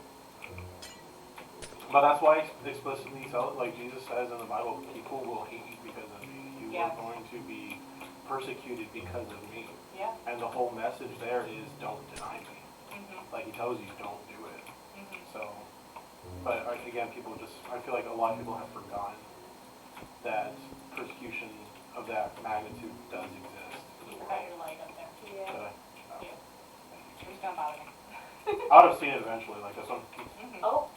But that's why explicitly tell it, like Jesus says in the Bible, people will hate you because of me. You Yeah. are going to be persecuted because of me. Yeah. And the whole message there is don't deny me. Like he tells you, don't do it. So, but again, I feel like a lot of people have forgotten that persecution of that magnitude does exist in the Keep world. your light up there. Yeah. But, Who's gonna bother me? I would have seen it eventually, like this one. Oh.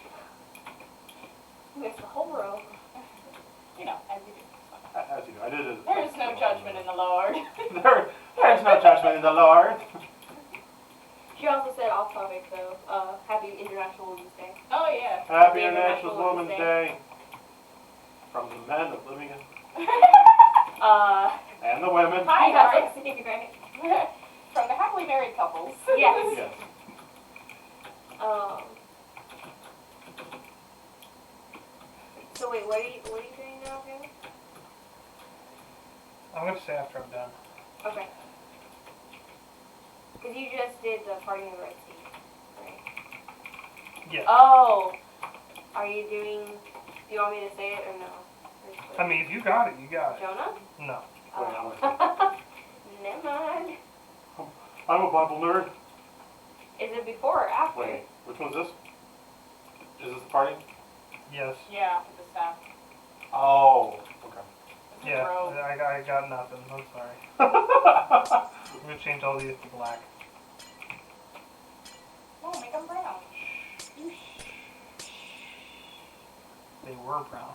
Missed the whole row. You know, as you do. As you do, I did it. There is no judgment in the Lord. There's no judgment in the Lord. She also said off topic though, Happy International Women's Day. Oh yeah. Happy International Women's Day. From the men of living and the women. Hi, yeah, guys. right? From the happily married couples. Yes. Yes. So wait, what are you doing now, Taylor? I'm going to say after I'm done. Okay. Because you just did the party in the Red Sea, right? Yeah. Oh. Are you doing, do you want me to say it or no? I mean, if you got it, you got it. Jonah? No. Wait, Oh. Never mind. I'm a Bible nerd. Is it before or after? Wait, which one's this? Is this the party? Yes. Yeah, with the staff. Oh, okay. It's a Yeah, robe. I got nothing. I'm sorry. I'm gonna change all these to black. No, make them brown. They were brown.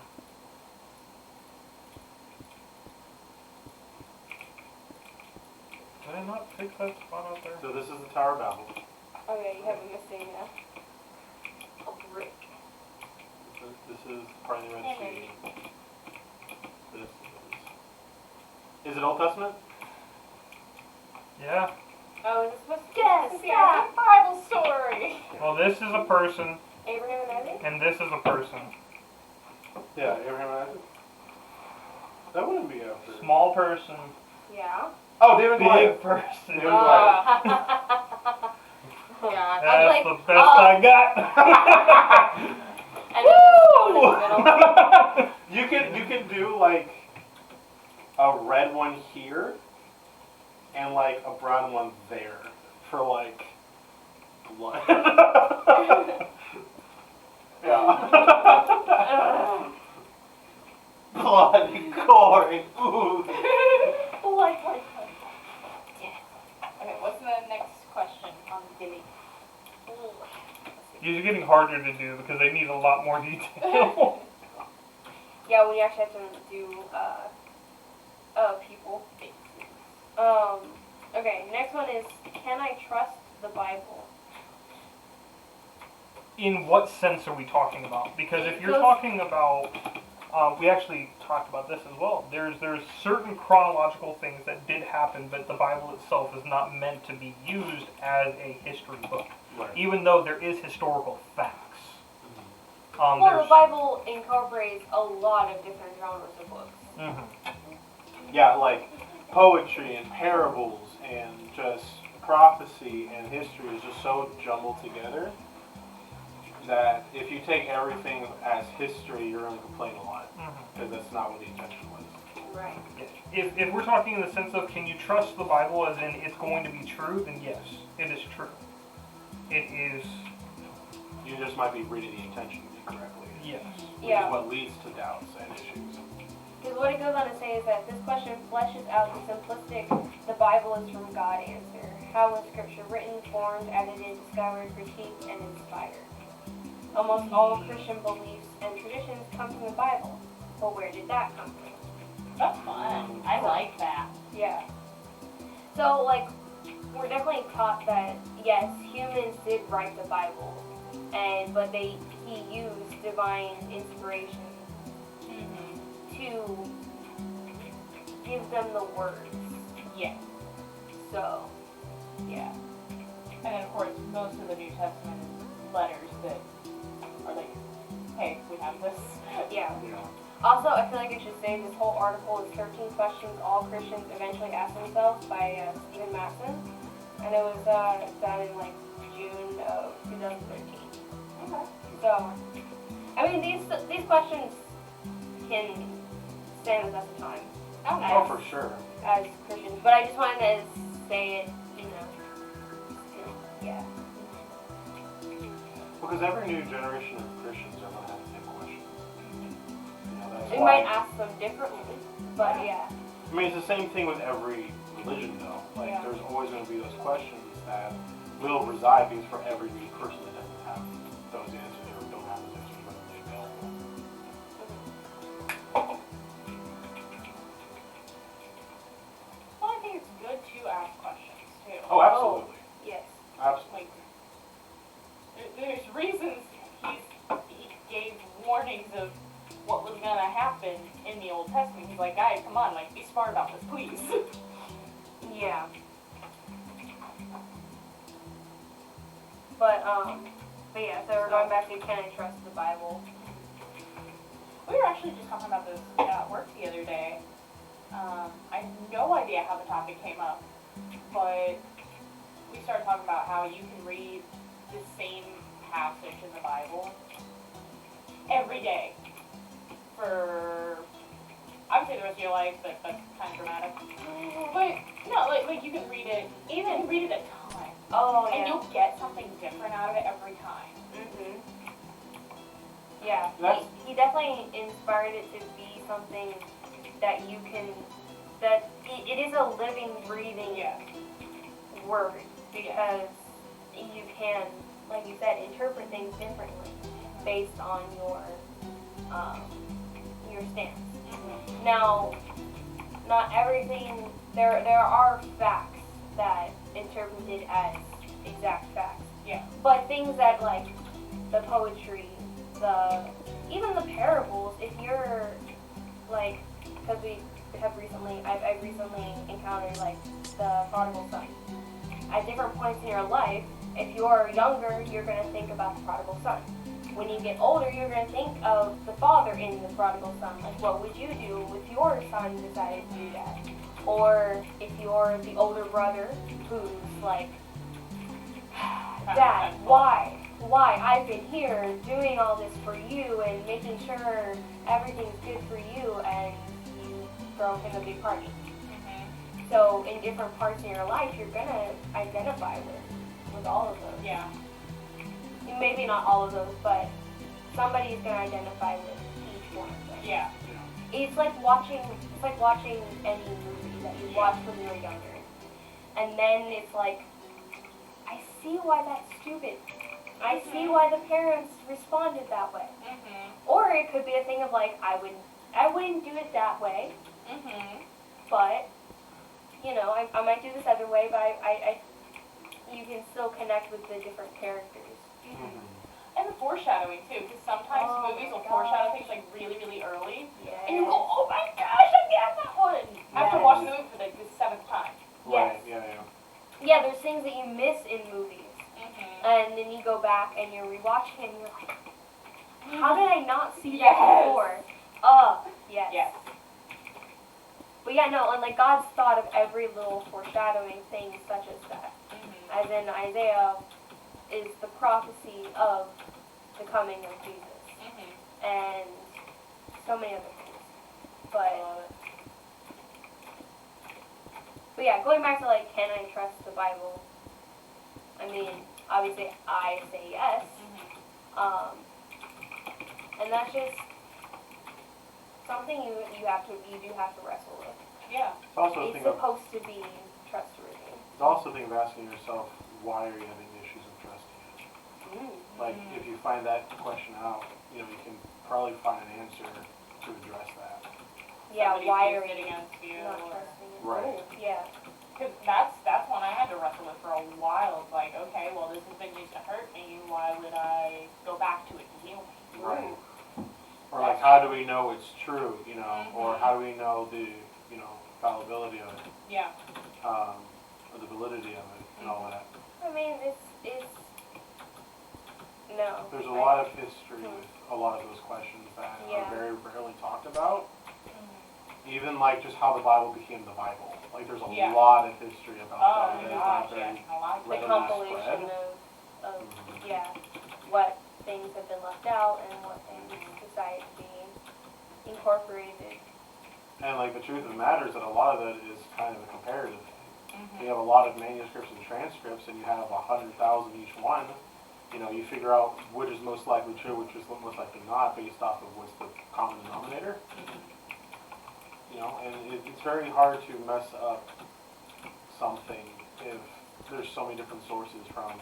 Did I not fix that spot out there? So this is the Tower of Babel. Oh yeah, you have a missing a brick. This is part of the Red Sea. This is it Old Testament? Yeah. Oh, is it supposed to? Yes, yeah, it's a Bible story. Well, this is a person, Abraham and Isaac? and this is a person. Yeah, Abraham and Isaac. That wouldn't be after. Small person, Yeah. Oh, David and big Goliath. person. David and Goliath. Yeah, That's like, the best I got. And then the stone in the middle. You can do like a red one here and like a brown one there for like blood. Yeah. Blood and gore and ooze. like. Okay, what's the next question on Gilly? These are getting harder to do because they need a lot more detail. Yeah, we actually have to do people. Okay, next one is, can I trust the Bible? In what sense are we talking about? Because if you're Those- talking about, we actually talked about this as well. There's certain chronological things that did happen, but the Bible itself is not meant to be used as a history book, Right. even though there is historical facts. Well, the There's- Bible incorporates a lot of different genres of books. Mhm. Yeah, like poetry and parables and just prophecy and history is just so jumbled together that if you take everything as history, you're going to complain a lot Mhm. because that's not what the intention was. Right. If we're talking in the sense of can you trust the Bible as in it's going to be true, then yes, it is true. It is, You just might be reading the intention incorrectly, yes. which Yeah. is what leads to doubts and issues. Because what it goes on to say is that this question fleshes out the simplistic, the Bible is from God answer. How was Scripture written, formed, edited, discovered, critiqued, and inspired? Almost all Christian beliefs and traditions come from the Bible. But where did that come from? That's fun. I like that. Yeah. So, like, we're definitely taught that, yes, humans did write the Bible, but he used divine inspiration to give them the words. Yeah. So, yeah. And then, of course, most of the New Testament is letters that are like, hey, we have this. Yeah. Yeah. Also, I feel like I should say this whole article is 13 questions all Christians eventually ask themselves by Stephen Masson. And it was done in like June of 2013. Okay. So, I mean, these questions can stand the test of time Oh, Oh, nice. for sure. as Christians. But I just wanted to say it, yeah. Because every new generation of Christians are going to have the same questions. You know, that's We why. might ask them differently, but yeah. I mean, it's the same thing with every religion, though. Like, Yeah. there's always going to be those questions that will reside because for every new person that doesn't have those answers or don't have those answers readily available. Well, I think it's good to ask questions, too. Oh, absolutely. Yes. Absolutely. Like, there's reasons he gave warnings of what was going to happen in the Old Testament. He's like, guys, come on, like, be smart about this, please. Yeah. But yeah, so we're going back to can I trust the Bible? We were actually just talking about this at work the other day. I have no idea how the topic came up, but we started talking about how you can read the same passage in the Bible every day for I would say the rest of your life, but that's kind of dramatic. But no, like you can read it, even read it a ton, Oh, and yeah. you'll get something different out of it every time. Mhm. Yeah, That's- he definitely inspired it to be something that you can, that it is a living, breathing Yeah. word, because you can, like you said, interpret things differently based on your stance. Now, not everything, there are facts that interpreted as exact facts. Yeah. But things that, like the poetry, even the parables, if you're like, because I've recently encountered like the prodigal son. At different points in your life, if you're younger, you're going to think about the prodigal son. When you get older, you're going to think of the father in the prodigal son. Like, what would you do if your son decided to do that? Or if you're the older brother who's like, Dad, why? I've been here doing all this for you and making sure everything's good for you, and you throw him a big party. So in different parts in your life, you're gonna identify with all of those. Yeah. Maybe not all of those, but somebody's gonna identify with each one of them. Yeah. It's like watching any movie that you watched when you were younger, and then it's like, I see why that's stupid. I see why the parents responded that way. Or it could be a thing of like, I wouldn't do it that way, but I might do this other way, but you can still connect with the different characters. And the foreshadowing too, because sometimes Oh movies my will foreshadow gosh. things like really, really early, Yes. and you go, oh my gosh, I get that one! After Yes. watching the movie for like the 7th time. Right, Yes. yeah. Yeah, there's things that you miss in movies, and then you go back and you're rewatching it and you're like, how did I not see that Yes. before? Yes. Yes. But yeah, no, and like God's thought of every little foreshadowing thing such as that. As in Isaiah is the prophecy of the coming of Jesus. And so many other things. But yeah, going back to like, can I trust the Bible? I mean, obviously I say yes. And that's just something you do have to wrestle with. Yeah. It's also a It's thing of supposed to be trustworthy. It's also a thing of asking yourself, why are you having issues of trusting it? Like, if you find that question out, you can probably find an answer to address that. Yeah, Somebody why used are it you against you? not trusting it? Right. Yeah. Because that's one I had to wrestle with for a while. It's like, okay, well, this has been used to hurt me. Why would I go back to it to heal me? Right. Or like, how do we know it's true, or how do we know the, fallibility of it, Yeah. or the validity of it, and all that. I mean, it's no. There's a lot of history with a lot of those questions that Yeah. are very rarely talked about. Even like just how the Bible became the Bible. Like there's a Yeah. lot of history about Oh that. my That is gosh, not very yeah. A lot of The readily compilation spread. of what things have been left out and what things decided to be incorporated. And like the truth of the matter is that a lot of that is kind of a comparative thing. You have a lot of manuscripts and transcripts, and you have 100,000 each one. You figure out which is most likely true, which is most likely not, based off of what's the common denominator. And it's very hard to mess up something if there's so many different sources from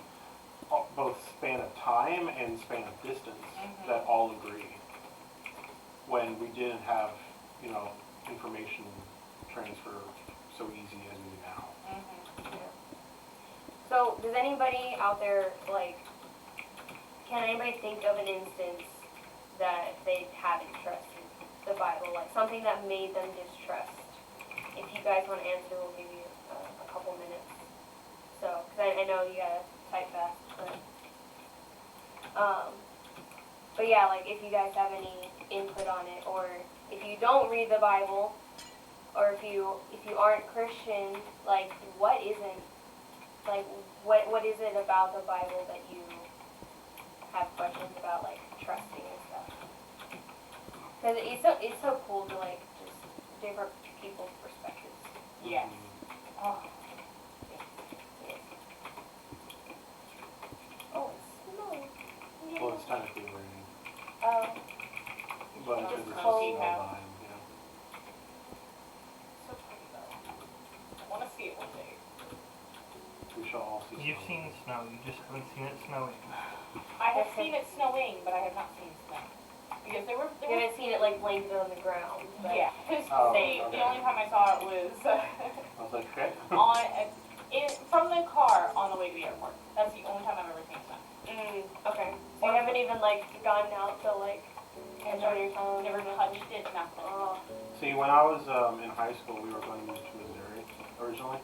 both span of time and span of distance that all agree. When we didn't have, information transfer so easy as we do now. So, does anybody out there, can anybody think of an instance that they haven't trusted the Bible? Like, something that made them distrust? If you guys want to answer, we'll give you a couple minutes. So, because I know you gotta type fast, but yeah, like, if you guys have any input on it, or if you don't read the Bible, or if you aren't Christian, like, what is it about the Bible that you have questions about, like, trusting and stuff? Because it's so cool to, like, just different people's perspectives. Yes. Mhm. Oh, Oh, it's snowing. Well, it's technically raining, Oh, but Just it's just cold. snowing, yeah. so pretty though. I want to see it one day. We shall all see You've snow. seen snow, you just haven't seen it snowing. I have seen it snowing, but I have not seen snow. Because there you were haven't seen it like blanketed on the ground. But yeah, because Oh, the okay. only time I saw it was I was like, okay. from the car on the way to the airport. That's the only time I've ever seen snow. Okay. So you haven't even like gone out to like enjoy your time. Never touched it, nothing. Oh. See, when I was in high school, we were going to move to Missouri originally,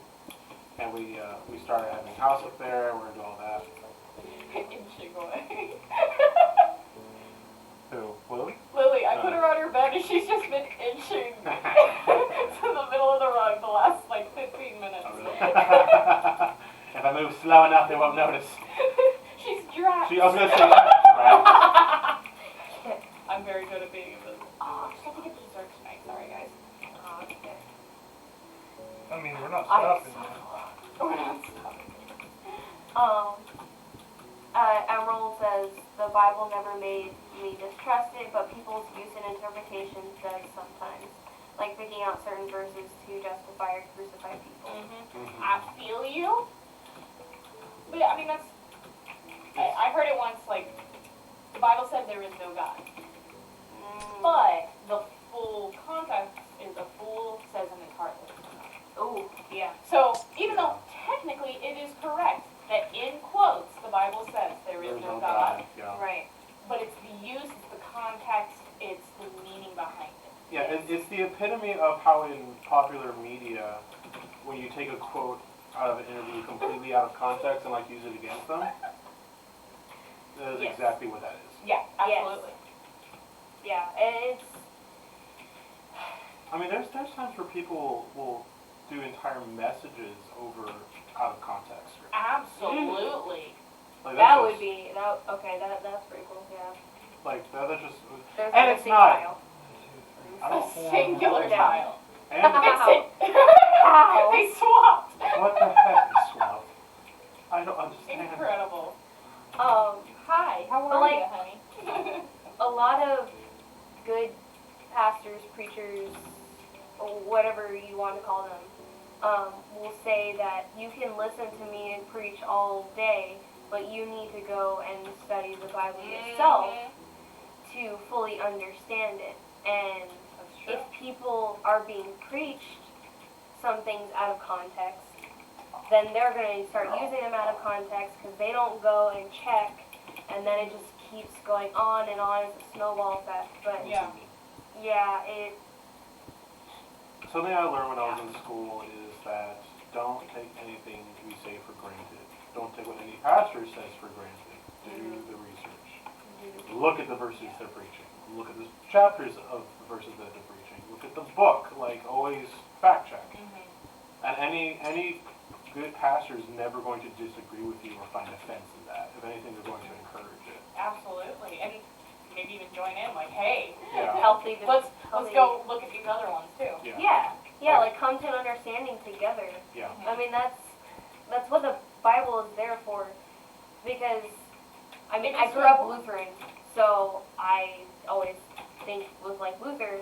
and we started having a house up there, and we were doing all that. Inching away. Who? Lily? Lily, I put her on her bed and she's just been inching to the middle of the rug the last like 15 minutes. Oh, really? If I move slow enough, they won't notice. She's dragged. I was gonna say, right? I'm very good at being invisible. Oh, I just have to get dessert tonight. Sorry, guys. Oh, okay. I mean, we're not I'm stopping so yet. We're not stopping. Emerald says the Bible never made me distrust it, but people's use and interpretation does sometimes, like picking out certain verses to justify or crucify people. Mhm. I feel you. But I mean, I heard it once, like, the Bible said there is no God. But the full context is a fool says in his heart there is no God. Oh, Yeah. So even though technically it is correct that in quotes the Bible says there is There's no God, Yeah. right. but it's the use, it's the context, it's the meaning behind it. Yeah, it's the epitome of how in popular media, when you take a quote out of an interview completely out of context and like use it against them, that is Yes. exactly what that is. Yeah, absolutely. Yeah, and it's I mean, there's times where people will do entire messages over out of context. Absolutely. Like, that that's would just, be that's pretty cool. Yeah. like that's just, There's and a it's big not. tile. I A don't. singular Yeah. tile. And How? They swapped. what the heck is swap? I don't understand. Incredible. Hi. How But are like you, honey? a lot of good pastors, preachers, or whatever you want to call them, will say that you can listen to me and preach all day, but you need to go and study the Bible yourself to fully understand it. And That's true. if people are being preached some things out of context, then they're going to start using them out of context because they don't go and check, and then it just keeps going on and on. It's a snowball effect. But Yeah. yeah, it. Something I learned when I was in school is that don't take anything we say for granted. Don't take what any pastor says for granted. Do the research. Look at the verses they're preaching. Look at the chapters of the verses that they're preaching. Look at the book. Like, always fact check. And any good pastor is never going to disagree with you or find offense in that. If anything, they're going to encourage it. Absolutely. And maybe even join in, like, hey, Yeah. Healthy. let's go look at these other ones too. Yeah, like come to an understanding together. Yeah. I mean, that's what the Bible is there for. Because, I mean, I grew up Lutheran, so I always think with like Luther,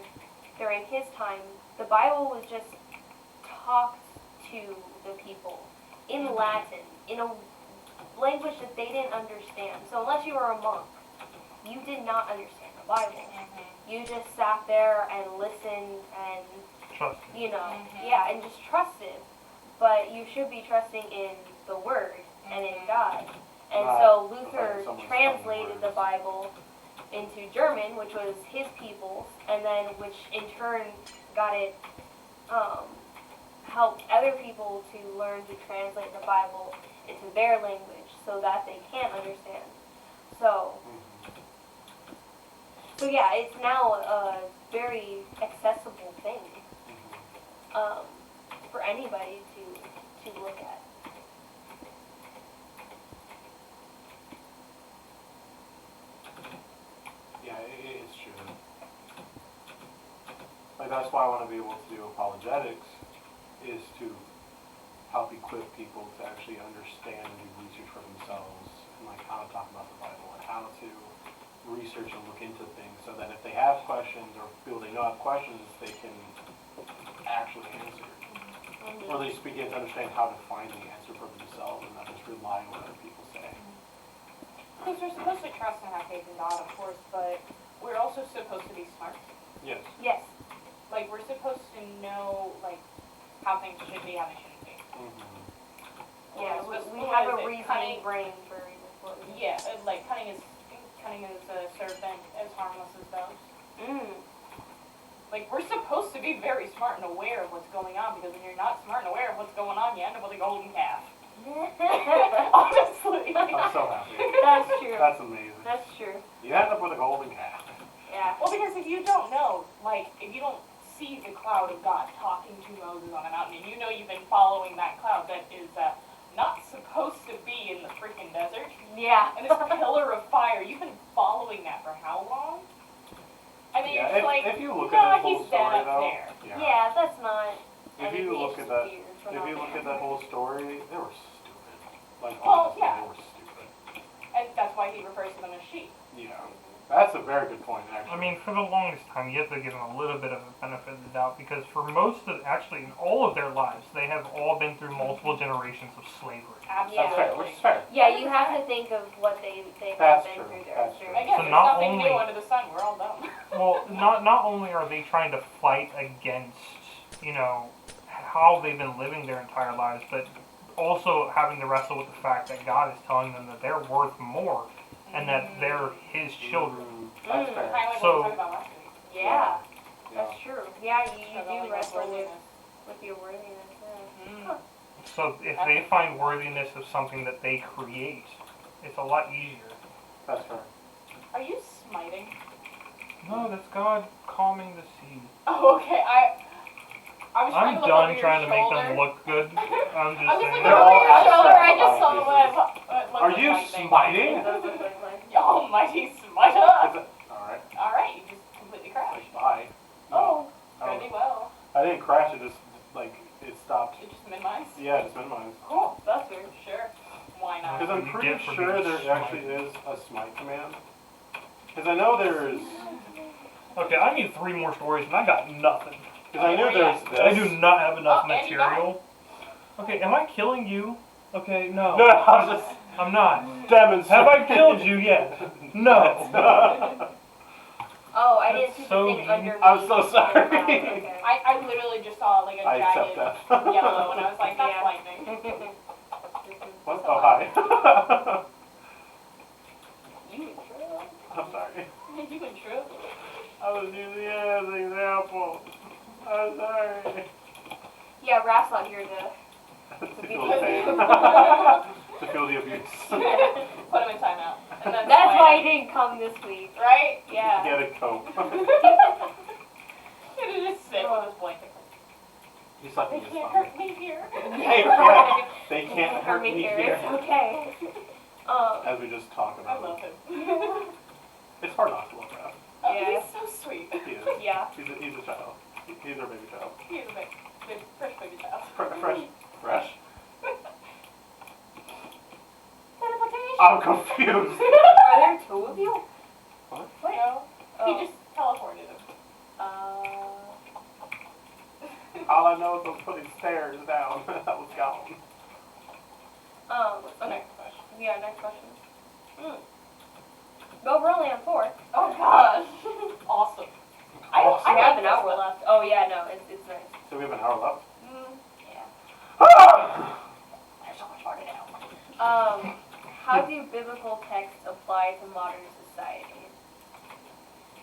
during his time, the Bible was just talked to the people in Latin, in a language that they didn't understand. So unless you were a monk, you did not understand the Bible. You just sat there and listened and, Trust me. you know, yeah, and just trusted. But you should be trusting in the Word and in God. And so Luther translated the Bible into German, which was his people's, and then which in turn got it, helped other people to learn to translate the Bible into their language so that they can understand. So yeah, it's now a very accessible thing for anybody to look at. Yeah, it's true. Like Like, that's why I want to be able to do apologetics, is to help equip people to actually understand and do research for themselves, and like how to talk about the Bible, and how to research and look into things, so that if they have questions or building up questions, they can actually answer. Or at least begin to understand how to find the answer for themselves and not just rely on what other people say. Because we're supposed to trust and have faith in God, of course, but we're also supposed to be smart. Yes. Yes. Like, we're supposed to know, like, how things should be, how they shouldn't be. Yeah, We're supposed- we what have is a it? reasoning Cunning- brain for a reason for it. Yeah, like, cunning is a serpent, as harmless as doves. Like, we're supposed to be very smart and aware of what's going on, because when you're not smart and aware of what's going on, you end up with a golden calf. Honestly. I'm so happy. That's true. That's amazing. That's true. You end up with a golden calf. Yeah. Well, because if you don't know, like, if you don't see the cloud of God talking to Moses on a mountain, and you know you've been following that cloud that is not supposed to be in the freaking desert, Yeah. and this pillar of fire, you've been following that for how long? I mean, Yeah, it's like, if you look no, at that whole he's dead story, up though, there. Yeah, that's not. If you anything. look It's at that, just weird for if not you look being at that there. whole story, they were stupid. Like, Well, honestly, yeah. they were stupid. And that's why he refers to them as sheep. Yeah, that's a very good point, actually. I mean, for the longest time, you have to give them a little bit of a benefit of the doubt, because for most of, actually, in all of their lives, they have all been through multiple generations of slavery. Absolutely. That's fair, which is fair. Yeah, you have to think of what they have That's been true, through their that's true. I experience. guess So there's not nothing only- new under the sun. We're all dumb. Well, not only are they trying to fight against, you know, how they've been living their entire lives, but also having to wrestle with the fact that God is telling them that they're worth more and that they're His children. That's fair. Kind of like what So- we talked about last week. Yeah, Yeah. that's true. Yeah, you Struggling do with wrestle worthiness. with your worthiness. Yeah. Mm. So if they find worthiness of something that they create, it's a lot easier. That's fair. Are you smiting? No, that's God calming the sea. Oh, okay. I was trying I'm to look done over your trying to make shoulder. them look good. I'm I just was saying. looking They're over all your shoulder. I abstract just saw ideas. what Are looked you like thing. smiting? It does look like You almighty smiter. Alright. Alright, you just completely crashed. Like, bye. Oh, Oh. pretty well. I didn't crash, it just, like, it stopped. You just minimized? Yeah, it's minimized. Cool, that's weird. Sure. Why not? Because I'm You pretty get for sure being there actually is a smite command. Because I know there's... Okay, I need 3 more stories and I got nothing. Because I know there's this. I do not have enough Oh, and you material. Okay, am I killing you? Okay, no. No, I was just I'm not. demonstrating. Have I killed you yet? No. Oh, I didn't see the So thing mean. underneath. I'm so sorry. Okay. I literally just saw like a I accept jagged that. yellow and I was like, that's Yeah. lightning. What? Oh, hi. You intro? I'm sorry. You intro? I was using it as an example. I'm sorry. Yeah, Raph's not here to. To feel the pain. To feel the abuse. Put him in timeout. And That's why he didn't come this week. Right? Yeah. Get a cope. He had to just sit with his blanket. He's like, They his can't stomach. hurt me here. Hey, yeah, they can't hurt me here. here. It's okay. As we just talk I about love it. him. It's hard not to love that. Oh, Yeah. he's so sweet. He is. Yeah. He's a child. He's our baby child. He's a big fresh baby child. Fresh. Teleportation. I'm confused. Are there 2 of you? What? No, he Oh. just teleported him. All I know is I'm putting stairs down. That was gone. What's the next question? Yeah, next question. Well, we're only on 4. Oh gosh. Awesome. I like have an this hour one. left. Oh, yeah, no, it's nice. So we have an hour left. Yeah. There's so much more to know. How do biblical texts apply to modern society?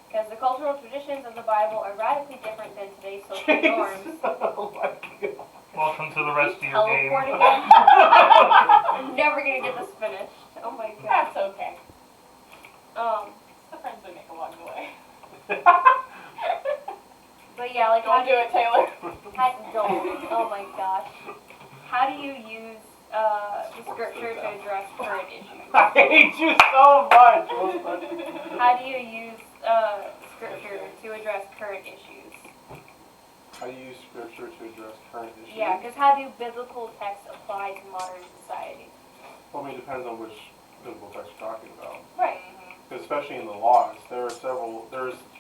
Because the cultural traditions of the Bible are radically different than today's social norms. Oh my God. Welcome to the rest of your game. Teleport again? I'm never gonna get this finished. Oh my god. That's okay. It's the friends we make along the way. But yeah, like how Don't do it, Taylor. don't. Oh my gosh. How do you use the scripture to address current issues? I hate you so much. How do you use scripture to address current issues? How do you use scripture to address current issues? Yeah, because how do biblical texts apply to modern society? Well, I mean, it depends on which biblical text you're talking about. Right. Because especially in the laws, there's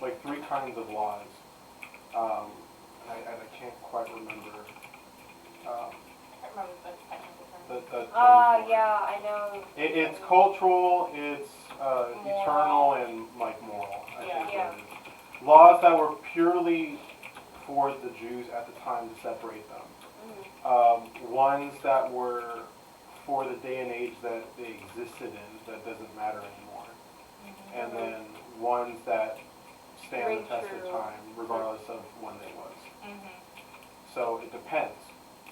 like 3 kinds of laws. I can't quite remember. I can't remember the technical term. The term for it. Yeah, I know. It's cultural, it's eternal, and like moral. I think Yeah. that is. Laws that were purely for the Jews at the time to separate them. Ones that were for the day and age that they existed in that doesn't matter anymore. And then ones that stand Very the test true. of time regardless of when they was. So it depends.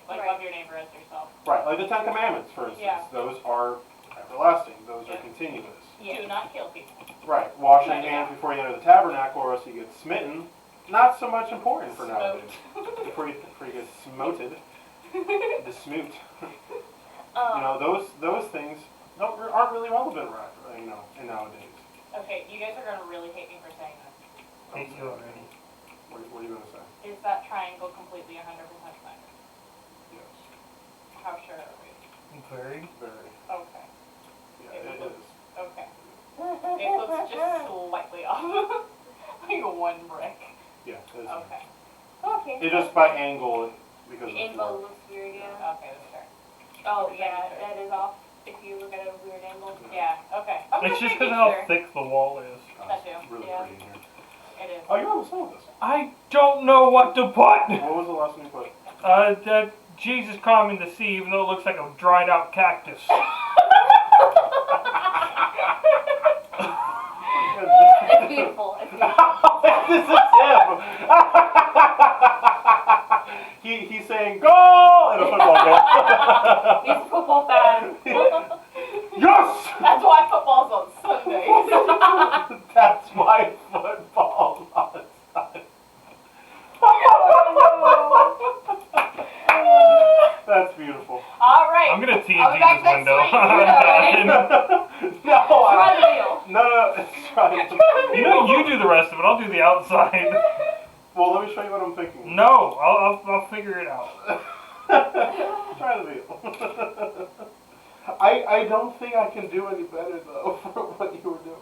Like Right. love your neighbor as yourself. Right, like the 10 Commandments, for instance. Yeah. Those are everlasting. Those are Yeah. continuous. Do not kill people. Right, wash your Right, hands yeah. before you enter the tabernacle or else you get smitten. Not so much important for nowadays. Smoked. Before you get smoted. The smoot. You know, those things aren't really relevant right, you know, in nowadays. Okay, you guys are gonna really hate me for saying this. Hate you already. What are you going to say? Is that triangle completely 100% fine? Yes. How sure are we? Very. Very. Okay. Yeah, It it looks- is. Okay. It looks just slightly off. Like 1 brick. Yeah, it is. Okay. Okay. It just by angle because The of angle floor. looks weird, yeah. Okay, that's fair. Oh, yeah, that is off if you look at a weird angle. Yeah, okay. I'm It's just making because of how sure. thick the wall is. That It's too. really Yeah. pretty in here. It is. Oh, you're on the phone with us. I don't know what to put. What was the last one you put? That Jesus calming the sea, even though it looks like a dried out cactus. It's beautiful. It's beautiful. This is him. He's saying goal in a football game. He's a football fan. Yes! That's why football's on Sundays. That's my football on Sunday. That's beautiful. All right. I'm gonna I'll be TNT back this next window. week. I'm done. No, Try the deal. no, it's fine. You know, you do the rest of it. I'll do the outside. Well, let me show you what I'm thinking. No, I'll figure it out. Try the deal. I don't think I can do any better though for what you were doing.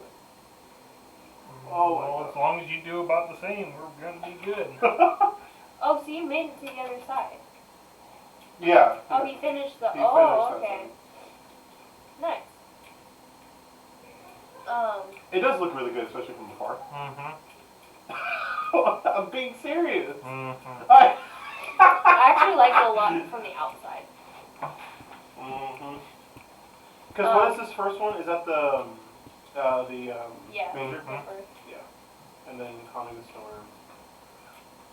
Oh my Well, God. as long as you do about the same, we're gonna be good. Oh, so you made it to the other side. Yeah. Oh, he finished the. He Oh, finished that okay. side. Nice. It does look really good, especially from afar. Mm-hmm. I'm being serious. Mm-hmm. I actually like it a lot from the outside. Because what is this first one? Is that the Yeah. manger? Mhm. First. And then calming the storm.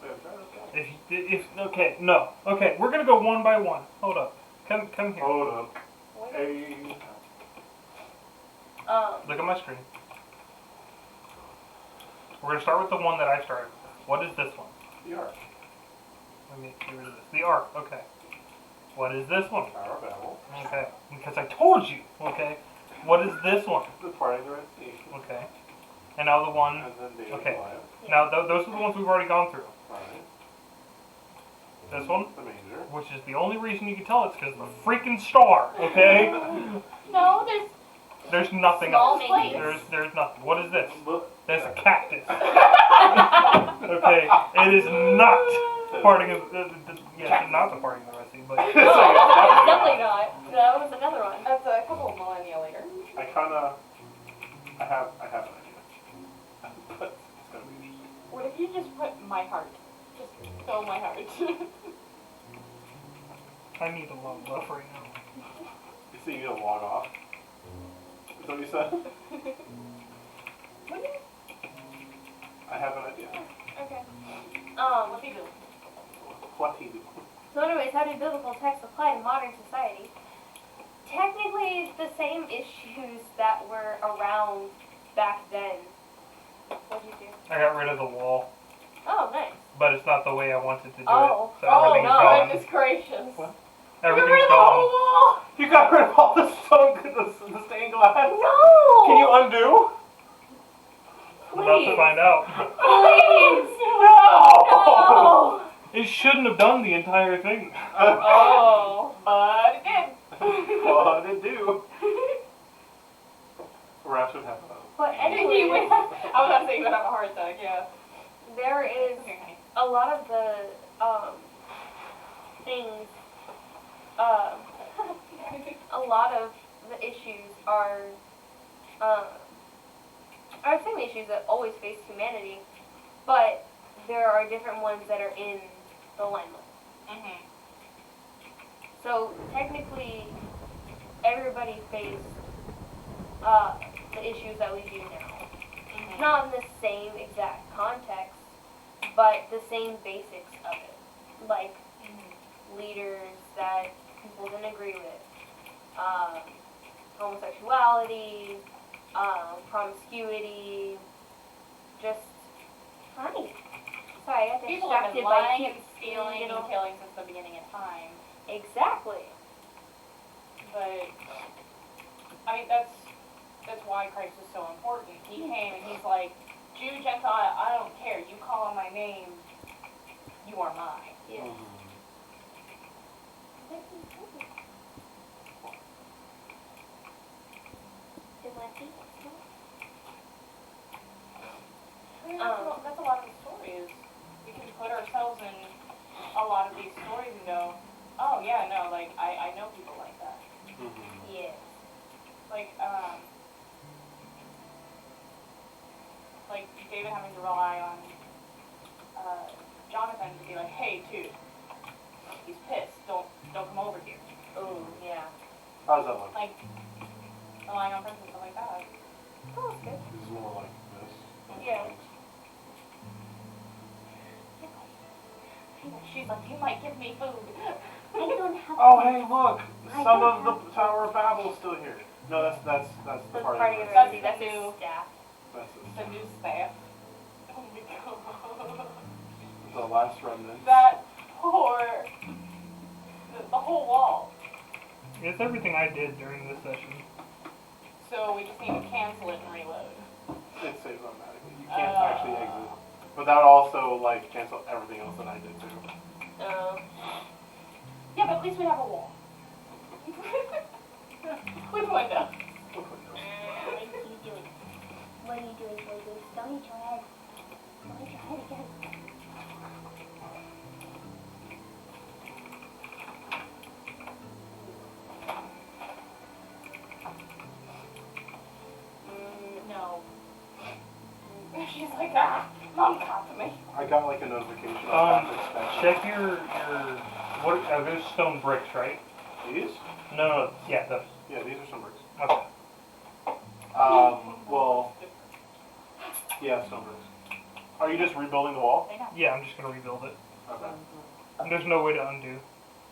Wait, I'm trying to If okay, no, okay, we're gonna go one by one. Hold up, come here. Hold up. Wait. Hey. Look at my screen. We're gonna start with the one that I started with. What is this one? The ark. Let me get rid of this. The ark. Okay. What is this one? Tower of Babel. Okay. Because I told you. Okay. What is this one? The party of the Red Sea. Okay. And now the one. And then David Okay. Goliath. Now those are the ones we've already gone through. Right. This one, The manger. which is the only reason you can tell it's because of the freaking star. Okay. No, there's There's nothing Small else. manger. There's nothing. What is this? Look. That's a cactus. Okay. It is not parting of yes, not the parting of the Red Sea, but No, it's definitely not. That was another one. that's a couple millennia later. I have an idea. But it's gonna be. What if you just put my heart? Just fill my heart. I need a lot of love right now. You see, you need to log off. Is that what you said? I have an idea. Okay. Um. What's he doing? What he do? So, anyways, how do biblical texts apply to modern society? Technically, the same issues that were around back then. What'd you do? I got rid of the wall, Oh, nice. but it's not the way I wanted to do Oh. it. So Oh, everything's no, gone. goodness gracious. What? Everything's gone. wall. You got rid of all the stone, the stained glass. No! Can you undo? I'm about to Please. find out. Please! No! No! It shouldn't have done the entire thing. Oh, but it did. What did it do? Rats would have But I anyway, was about to say you would have a heart attack, yeah. there is Okay, honey. a lot of the things. A lot of the issues are. I would say the issues that always face humanity, but there are different ones that are in the limelight. Mhm. So technically, everybody faced the issues that we do now. Mhm. Not in the same exact context, but the same basics of it. Like leaders that people didn't agree with, homosexuality, promiscuity, just honey. Sorry, I got People have distracted been by lying cute, and stealing you know. and killing since the beginning of time. Exactly. But I mean that's why Christ is so important. He came and he's like, Jew, Gentile, I don't care. You call on my name, you are mine. Yes. I mean, that's a lot of the stories. We can put ourselves in a lot of these stories and go, oh yeah, no, like I know people like that. Yes. Like David having to rely on Jonathan to be like, hey, dude, he's pissed. Don't come over here. Oh, yeah. How does that look? Like relying on friends and stuff like that. Oh, that's good. This is more like this. Yeah. She's like, you might give me food. I don't have. Oh, hey, look! I Some don't of the Tower of Babel is still here. No, that's the That's party. part of the That's recipe. the That's new- his staff. That's The new staff. Oh my god. the last remnant. That poor, the whole wall. It's everything I did during this session. So we just need to cancel it and reload. It saves automatically. You can't actually exit. But that would also like cancel everything else that I did too. Yeah, but at least we have a wall. With a window. What are you doing, baby? Don't eat your head. Don't eat your head again. No. She's like, ah, mom got to me. I got like a notification on that expansion. Check your what are those stone bricks, right? These? No, yeah, those. Yeah, these are some bricks. Okay. Well, yeah, stone bricks. Are you just rebuilding the wall? I know. Yeah, I'm just gonna rebuild it. Okay. And there's no way to undo.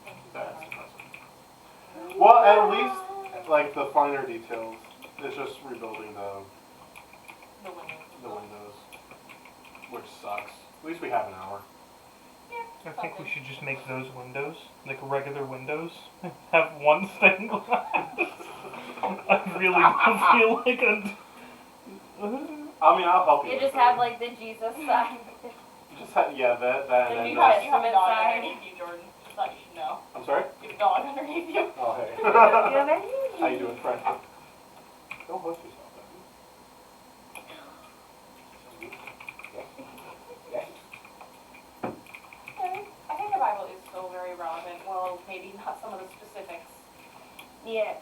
Thank you so That's much. impressive. Well, at least, like, the finer details, it's just rebuilding The window. the windows, which sucks. At least we have an hour. I think we should just make those windows, like regular windows, have one stained glass. I really don't feel like I mean, I'll help you. You with just it. have like the Jesus sign. Just have, yeah, that, The and New then You have a dog Side. underneath you, Jordan. Just thought you should know. I'm sorry? You have a dog underneath you. Oh, hey. You have any? How you doing, friend? Don't push yourself, I think the Bible is still very relevant. Well, maybe not some of the specifics, Yes.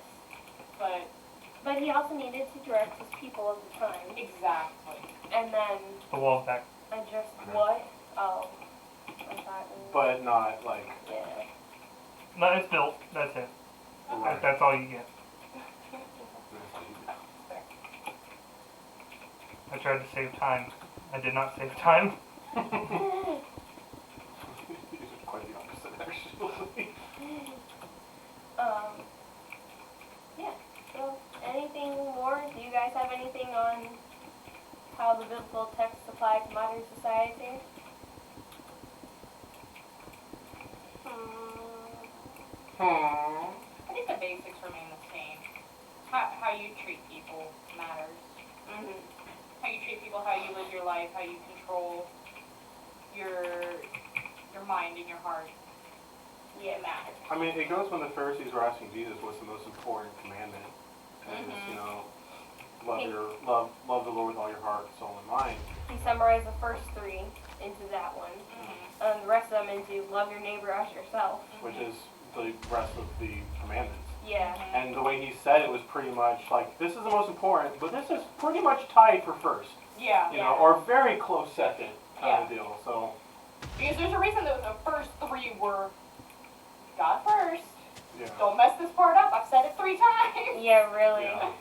but But he also needed to direct his people of the time. exactly. And then the wall's back. adjust what? Oh. I thought it was, but not like. yeah. No, it's built. That's it. Right. That's all you get. I tried to save time. I did not save time. These are quite the opposite, actually. Yeah. So, anything more? Do you guys have anything on how the biblical text apply to modern society? I think the basics remain the same. How you treat people matters. Mm-hmm. How you treat people, how you live your life, how you control your your mind and your heart. Yeah. It matters. I mean, it goes when the Pharisees were asking Jesus what's the most important commandment. And it's, you know, love the Lord with all your heart, soul, and mind. He summarized the first three into that one. Mm-hmm. The rest of them into love your neighbor as yourself. Which is the rest of the commandments. Yeah. And the way he said it was pretty much like, this is the most important, but this is pretty much tied for first. Yeah. You know, or very close second kind of deal. So. Because there's a reason that the first three were God first. Yeah. Don't mess this part up. I've said it 3 times. Yeah, really. Yeah.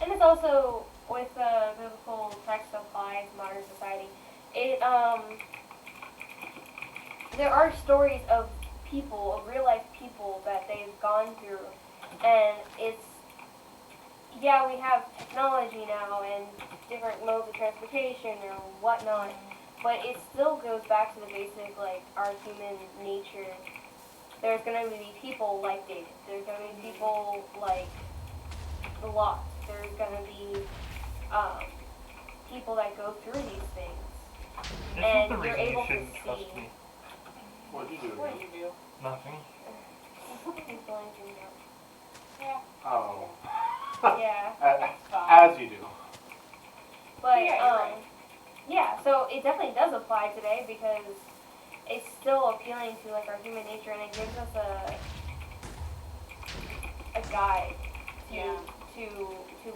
And it's also with biblical text applies modern society. It there are stories of people, of real life people that they've gone through, and it's we have technology now and different modes of transportation or whatnot, but it still goes back to the basic, like, our human nature. There's going to be people like David. There's going to be people like Lot. There's going to be people that go through these things. This And is the you're reason able you to shouldn't trust see- me. What'd you do? What again? do you do? Nothing. He's blowing things up. Yeah. Oh. Yeah. That's fine. As you do. But Yeah, you're right. yeah, so it definitely does apply today because it's still appealing to like our human nature, and it gives us a guide to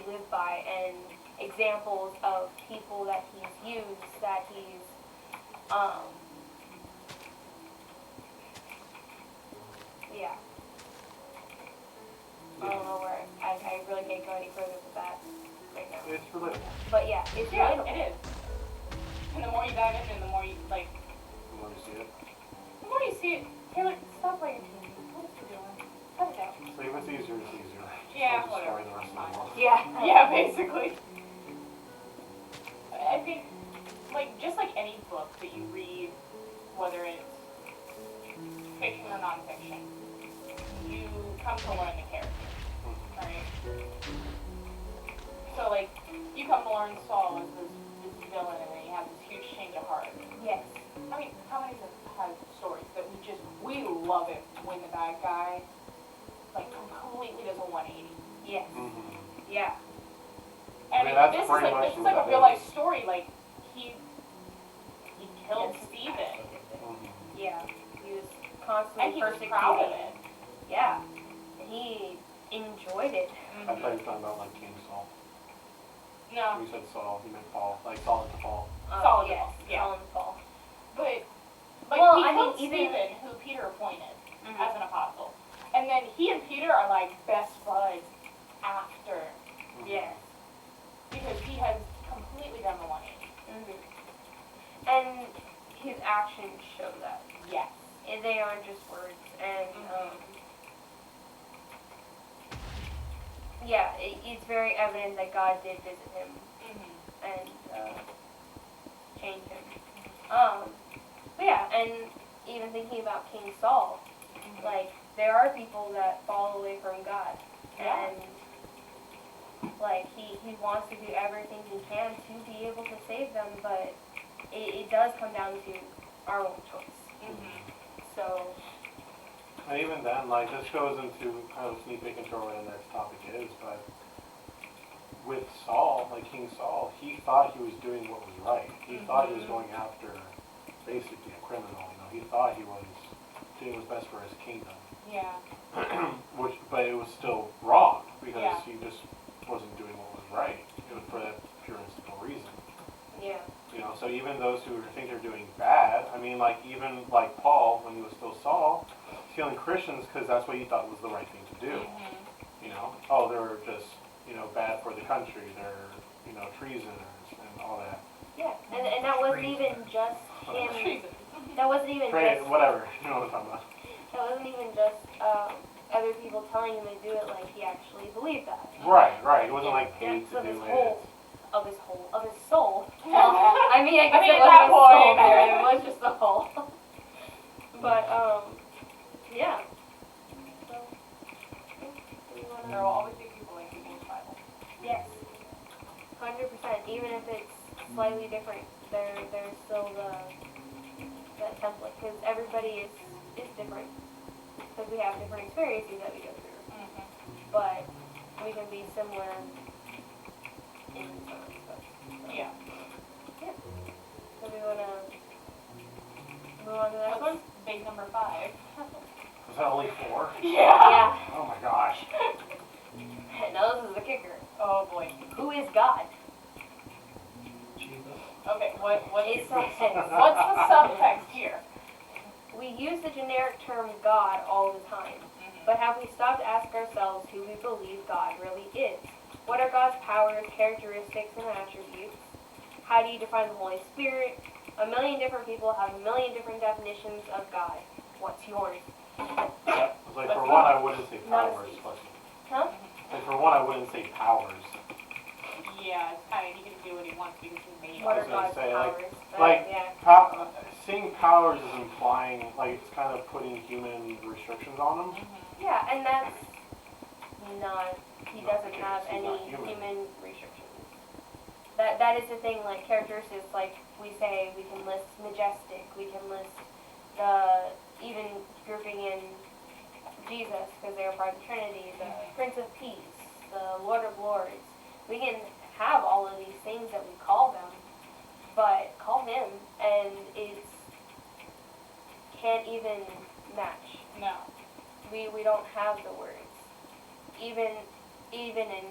live by, and examples of people that he's used, that he's yeah. I don't know where I really can't go any further with that right now. It's relatable. But yeah, it's Yeah, relatable. it is. And the more you dive in, and the more you, like, You want to see it? the more you see it, Taylor, stop playing TV. What is he doing? Cut it out. So if it's easier, it's easier. Yeah, Don't whatever. destroy the rest of the world. Yeah. Yeah, basically. I think, like, just like any book that you read, whether it's fiction or nonfiction, you come to learn the character, right? So, like, you come to learn Saul as this villain, and then you have this huge change of heart. Yes. I mean, how many of us have stories that we love it when the bad guy, like, completely does a 180? Yes. Mm-hmm. Yeah. And I mean, that's this is pretty like, much this is what like a that real is. life story, like, he killed Yes. Stephen, Mm-hmm. Yeah. He was and constantly he was persecuted. proud of it. Yeah. And he enjoyed it. I thought you were talking about like King Saul. No, When you said Saul, you meant Paul. Like Saul to Paul. Saul yes. and Paul, yeah. Saul and Paul. but, like, Well, he I killed mean, even- Stephen, who Peter appointed Mhm. as an apostle. And then he and Peter are, like, best buds after, Yes. because he has completely done the 180. Mm-hmm. And his actions show that. Yes. And they aren't just words. And yeah, it's very evident that God did visit him Mm-hmm. and change him. But yeah, and even thinking about King Saul, like, there are people that fall away from God, Yeah. and like he wants to do everything he can to be able to save them, but it does come down to our own choice. Mm-hmm. So And even then, like, this goes into kind of sneak peek into where the next topic is, but with Saul, like King Saul, he thought he was doing what was right. He thought he was going after basically a criminal, you know. He thought he was doing what's best for his kingdom. Yeah. But it was still wrong, because Yeah. he just wasn't doing what was right. It was for that pure and simple reason. yeah, You know, so even those who think they're doing bad, I mean, like, even like Paul, when he was still Saul, killing Christians because that's what he thought was the right thing to do. Mm-hmm. You know, oh, they're just, you know, bad for the country, they're, you know, treasoners and all that. yeah, and that wasn't even just him. Treason. That wasn't even just Whatever, you know what I'm talking about. that wasn't even just other people telling him to do it. Like, he actually believed that. Right. It wasn't In like paid depths to of his do whole- it. Of his soul. I mean, I guess mean, it at that wasn't his soul point. there. It was just the whole. But yeah. So, do you wanna- There will always be people like people in the Bible. Yes. 100%. Even if it's slightly different. They're still the template because everybody is different because we have different experiences that we go through. Mhm. But we can be similar in some aspects. So, Yeah. So we wanna move on to the next one? Big number 5. Was that only 4? Yeah. Yeah. Oh my gosh. Now this is the kicker. Oh boy. Who is God? Jesus. Okay, what's It's the subtext here? We use the generic term God all the time, but have we stopped to ask ourselves who we believe God really is? What are God's powers, characteristics, and attributes? How do you define the Holy Spirit? A million different people have a million different definitions of God. What's yours? Yeah. It's like for one, I wouldn't say Not a powers. speech. But, Huh? like for one, I wouldn't say powers. Yeah, it's kind of, he can do what he wants because he made What was are it. gonna God's say, powers? like- Yeah. Saying powers is implying, like, it's kind of putting human restrictions on them. Mhm. Yeah, and that's not, he Not doesn't the have case, he's any not human. human restrictions. That is the thing, like characteristics, like we say, we can list majestic, we can list even grouping in Jesus, because they're part of the Trinity, the Prince of Peace, the Lord of Lords. We can have all of these things that we call them, but call him, and it's can't even match. No. We don't have the words. Even in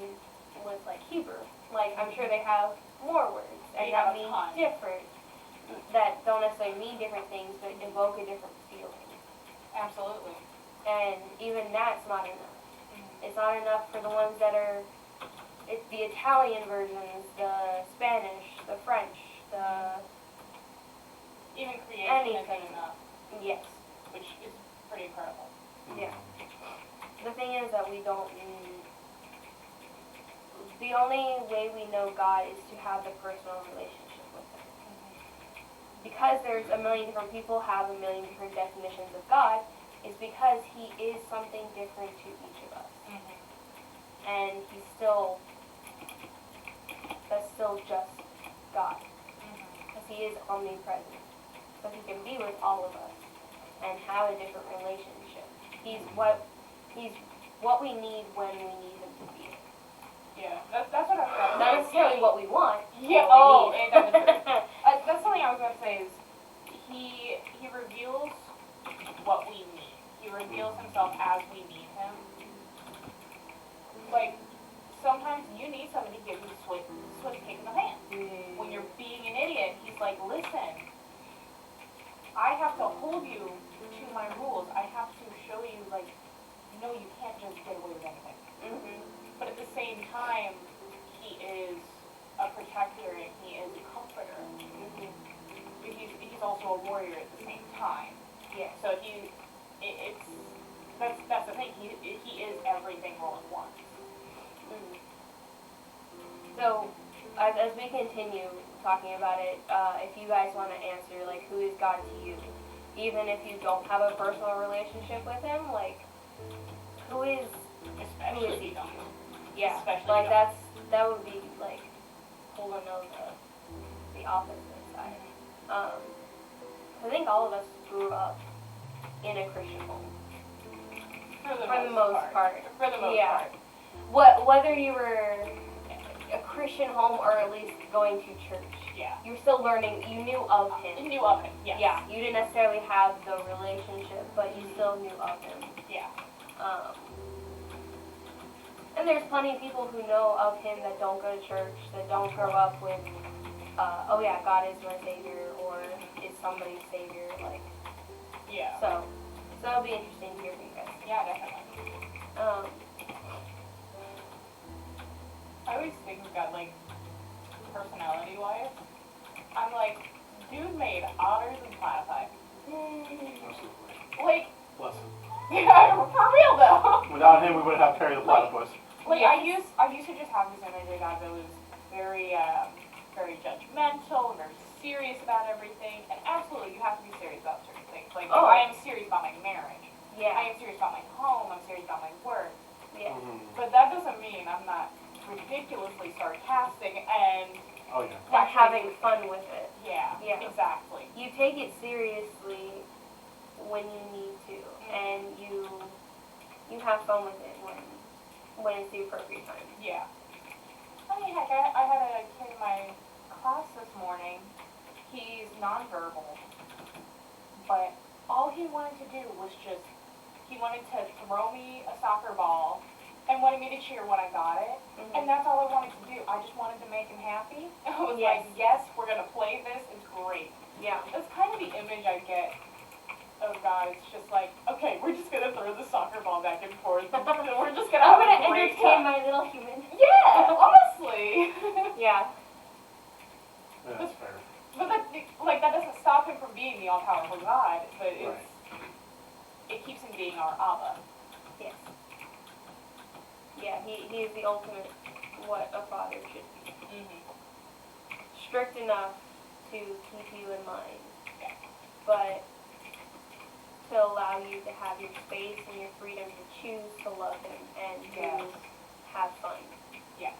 with like Hebrew, like I'm sure they have more words They and have that a mean ton. different. That don't necessarily mean different things, but evoke a different feeling. Absolutely. And even that's not enough. Mhm. It's not enough for the ones that are the Italian versions, the Spanish, the French, the Even creation Anything. isn't enough, yes. which is pretty incredible. Yeah. The thing is that we don't. The only way we know God is to have the personal relationship with Him. Because there's a million different people have a million different definitions of God, is because He is something different to each of us, and He's still. That's still just God, because He is omnipresent, so He can be with all of us and have a different relationship. He's what we need when we need Him to be. Yeah, that's what I was about to Not say. necessarily what we want. Yeah, what oh, we and need. that's something I was going to say is he reveals what we need. He reveals himself as we need him. Like, sometimes you need somebody to give you a swift kick in the pants. When you're being an idiot, he's like, listen, I have to hold you to my rules. I have to show you, like, no, you can't just get away with anything. But at the same time, he is a protector and he is a comforter. But he's also a warrior at the same time. Yeah. So that's the thing. He is everything all at once. So, as we continue talking about it, if you guys want to answer, like, who is God to you? Even if you don't have a personal relationship with Him, like, who is Especially if you don't. yeah, Especially like if that would be like cool to know the opposite side. I think all of us grew up in a Christian home. For the For the most most part. part. For the most Yeah. part. Whether you were a Christian home or at least going to church, Yeah. you're still learning. You knew of You Him. knew of him, yes. Yeah, you didn't necessarily have the relationship, but you still knew of Him. Yeah. And there's plenty of people who know of Him that don't go to church, that don't grow up with, oh yeah, God is my Savior, or is somebody's Savior, like, Yeah. so it'll be interesting to hear from you guys. Yeah, definitely. I always think of God, like, personality-wise. I'm like, dude made otters and platypi. Absolutely. Like, Bless him. yeah, for real though. Without him, we wouldn't have Perry the Platypus. Like, Yes. I used to just have this image of God that was very, very judgmental, very serious about everything. And absolutely, you have to be serious about certain things. Like, Oh. I am serious about my marriage. Yeah, I am serious about my home. I'm serious about my work. yeah. But that doesn't mean I'm not ridiculously sarcastic and Oh yeah. actually having fun with it. Yeah, Yeah. exactly. You take it seriously when you need to, and you have fun with it when it's the appropriate time. Yeah. I mean, heck, I had a kid in my class this morning. He's nonverbal, but all he wanted to do was he wanted to throw me a soccer ball and wanted me to cheer when I got it. Mhm. And that's all I wanted to do. I just wanted to make him happy. I was Yes. like, yes, we're going to play this. It's great. Yeah. That's kind of the image I get of God. It's just like, okay, we're just going to throw the soccer ball back and forth. And we're just going to I'm have gonna a great entertain time. my little human. Yeah, honestly. Yeah. Yeah, that's fair. But that doesn't stop him from being the all-powerful God, but it keeps him being our Abba. Yes. Yeah, he is the ultimate what a father should be. Mm-hmm. Strict enough to keep you in mind, Yeah. but to allow you to have your space and your freedom to choose to love him and Yes. to have fun. Yes.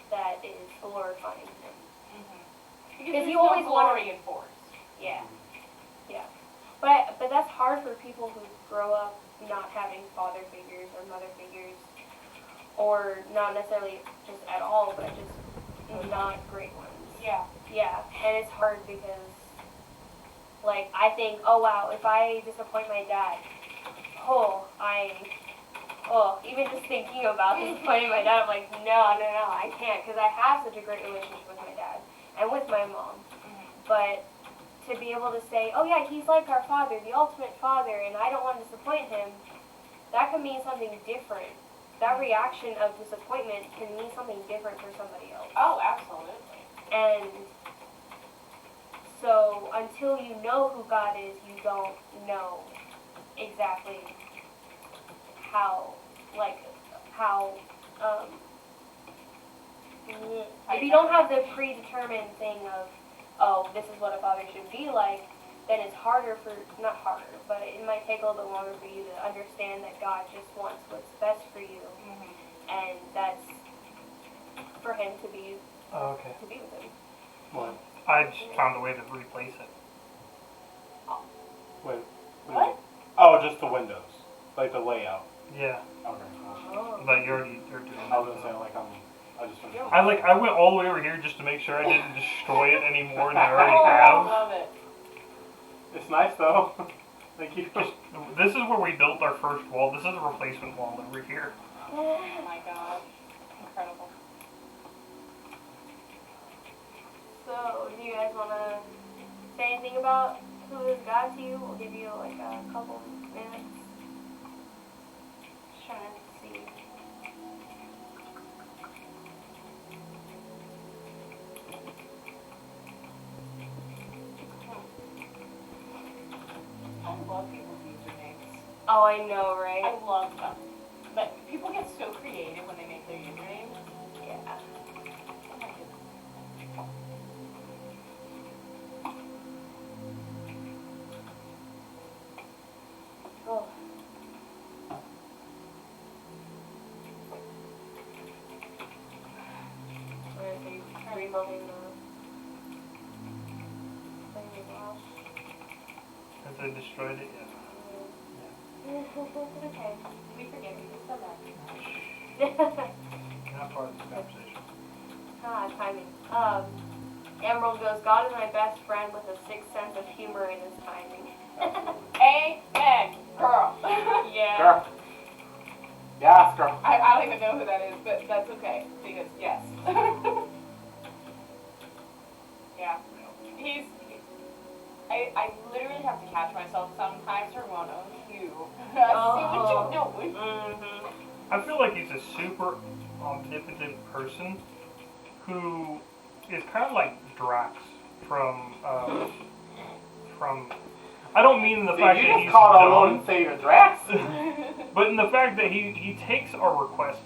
That is glorifying him. Mm-hmm. Because there's you always no wanna- glory in force. Yeah. Yeah. But that's hard for people who grow up not having father figures or mother figures, or not necessarily just at all, but just not great ones. Yeah. Yeah, and it's hard because, like, I think, oh wow, if I disappoint my dad, even just thinking about disappointing my dad, I'm like, no, I can't, because I have such a great relationship with my dad and with my mom. Mm-hmm. But to be able to say, oh yeah, he's like our father, the ultimate father, and I don't want to disappoint him, that can mean something different. That reaction of disappointment can mean something different for somebody else. Oh, absolutely. And so until you know who God is, you don't know exactly how if you don't have the predetermined thing of, oh, this is what a father should be like, then it's not harder, but it might take a little bit longer for you to understand that God just wants what's best for you, Mm-hmm. and that's for him to be Okay. with him. What? I just found a way to replace it. Wait. What? Oh, just the windows. Like the layout. Yeah, Okay. Oh. but you're doing I was that. gonna say, like, I just finished. I went all the way over here just to make sure I didn't destroy it anymore than I Oh, already I have. love it. It's nice though. Thank you. This is where we built our first wall. This is a replacement wall over here. Oh my god. Incredible. So, do you guys want to say anything about who is God to you? We'll give you like a couple minutes. Just trying to see. I love people's usernames. Oh, I know, I right? love them. But people get so creative when they make their usernames. Yeah. Oh my goodness. Oh. Rebuilding the thing as well. Since I destroyed it, yeah. Okay. We forgive you. We still love you. You're not part of this conversation. Timing. Emerald goes, God is my best friend with a sixth sense of humor in his timing. Amen, girl. Yeah. Girl. Yes, girl. I don't even know who that is, but that's okay, because yes. Yeah. I literally have to catch myself sometimes, Ramona, you. See what you're doing. Mm-hmm. I feel like he's a super omnipotent person who is kind of like Drax from. I don't mean in the fact you that just he's called our dumb, Lord and Savior Drax. but in the fact that he takes our requests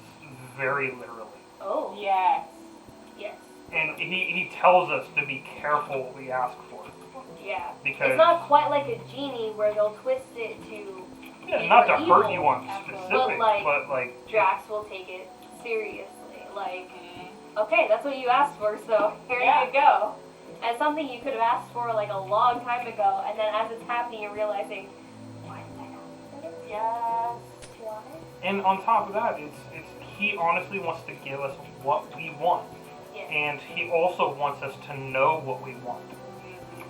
very literally, Oh. Yes. Yes. and he tells us to be careful what we ask for. Yeah. Because It's not quite like a genie where they'll twist it to not to evil, hurt you on absolutely. specific, But, but Drax will take it seriously. Like, Mm-hmm. okay, that's what you asked for, so here Yeah. you go. as something you could have asked for like a long time ago, and then as it's happening, you're realizing, why did I ask this? Yes. Why? And on top of that, it's he honestly wants to give us what we want, Yeah. and he also wants us to know what we want.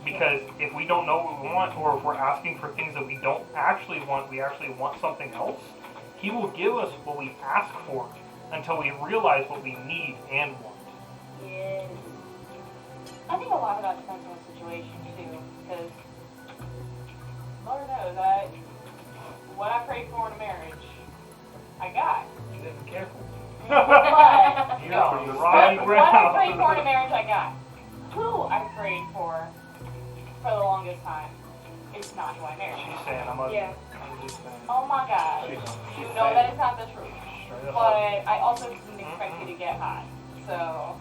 Because if we don't know what we want, or if we're asking for things that we don't actually want, we actually want something else, he will give us what we ask for until we realize what we need and want. Yes. I think a lot of that depends on the situation too, because Lord knows what I prayed for in a marriage, I got. You gotta be careful. But You're on No, rocky what I prayed for in a ground. marriage, I got. Who I prayed for the longest time, it's not who I married. She's saying I'm Yeah. I'm just saying. Oh my God. She's You know that is not the truth. straight up. But I also didn't expect you to get high. So.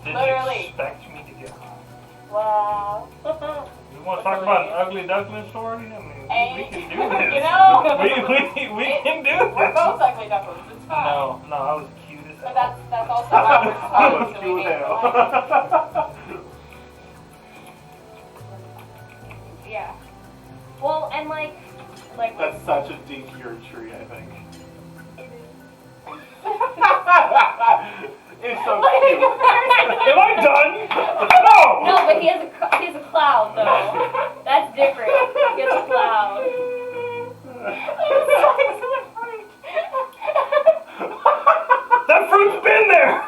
Did Literally. you expect me to get high? Wow. You want to talk about an ugly duckling story? I mean, we And, can do this. you know, we can do we're this. both ugly ducklings. It's fine. No, I was cute as But hell. that's also why we're I was twins, so we cute make as it like. Yeah. Well, and like That's such a dinkier tree, I think. It's so cute. Am I done? No! no, but he has a cloud though. That's different. He has a cloud. That fruit's been there!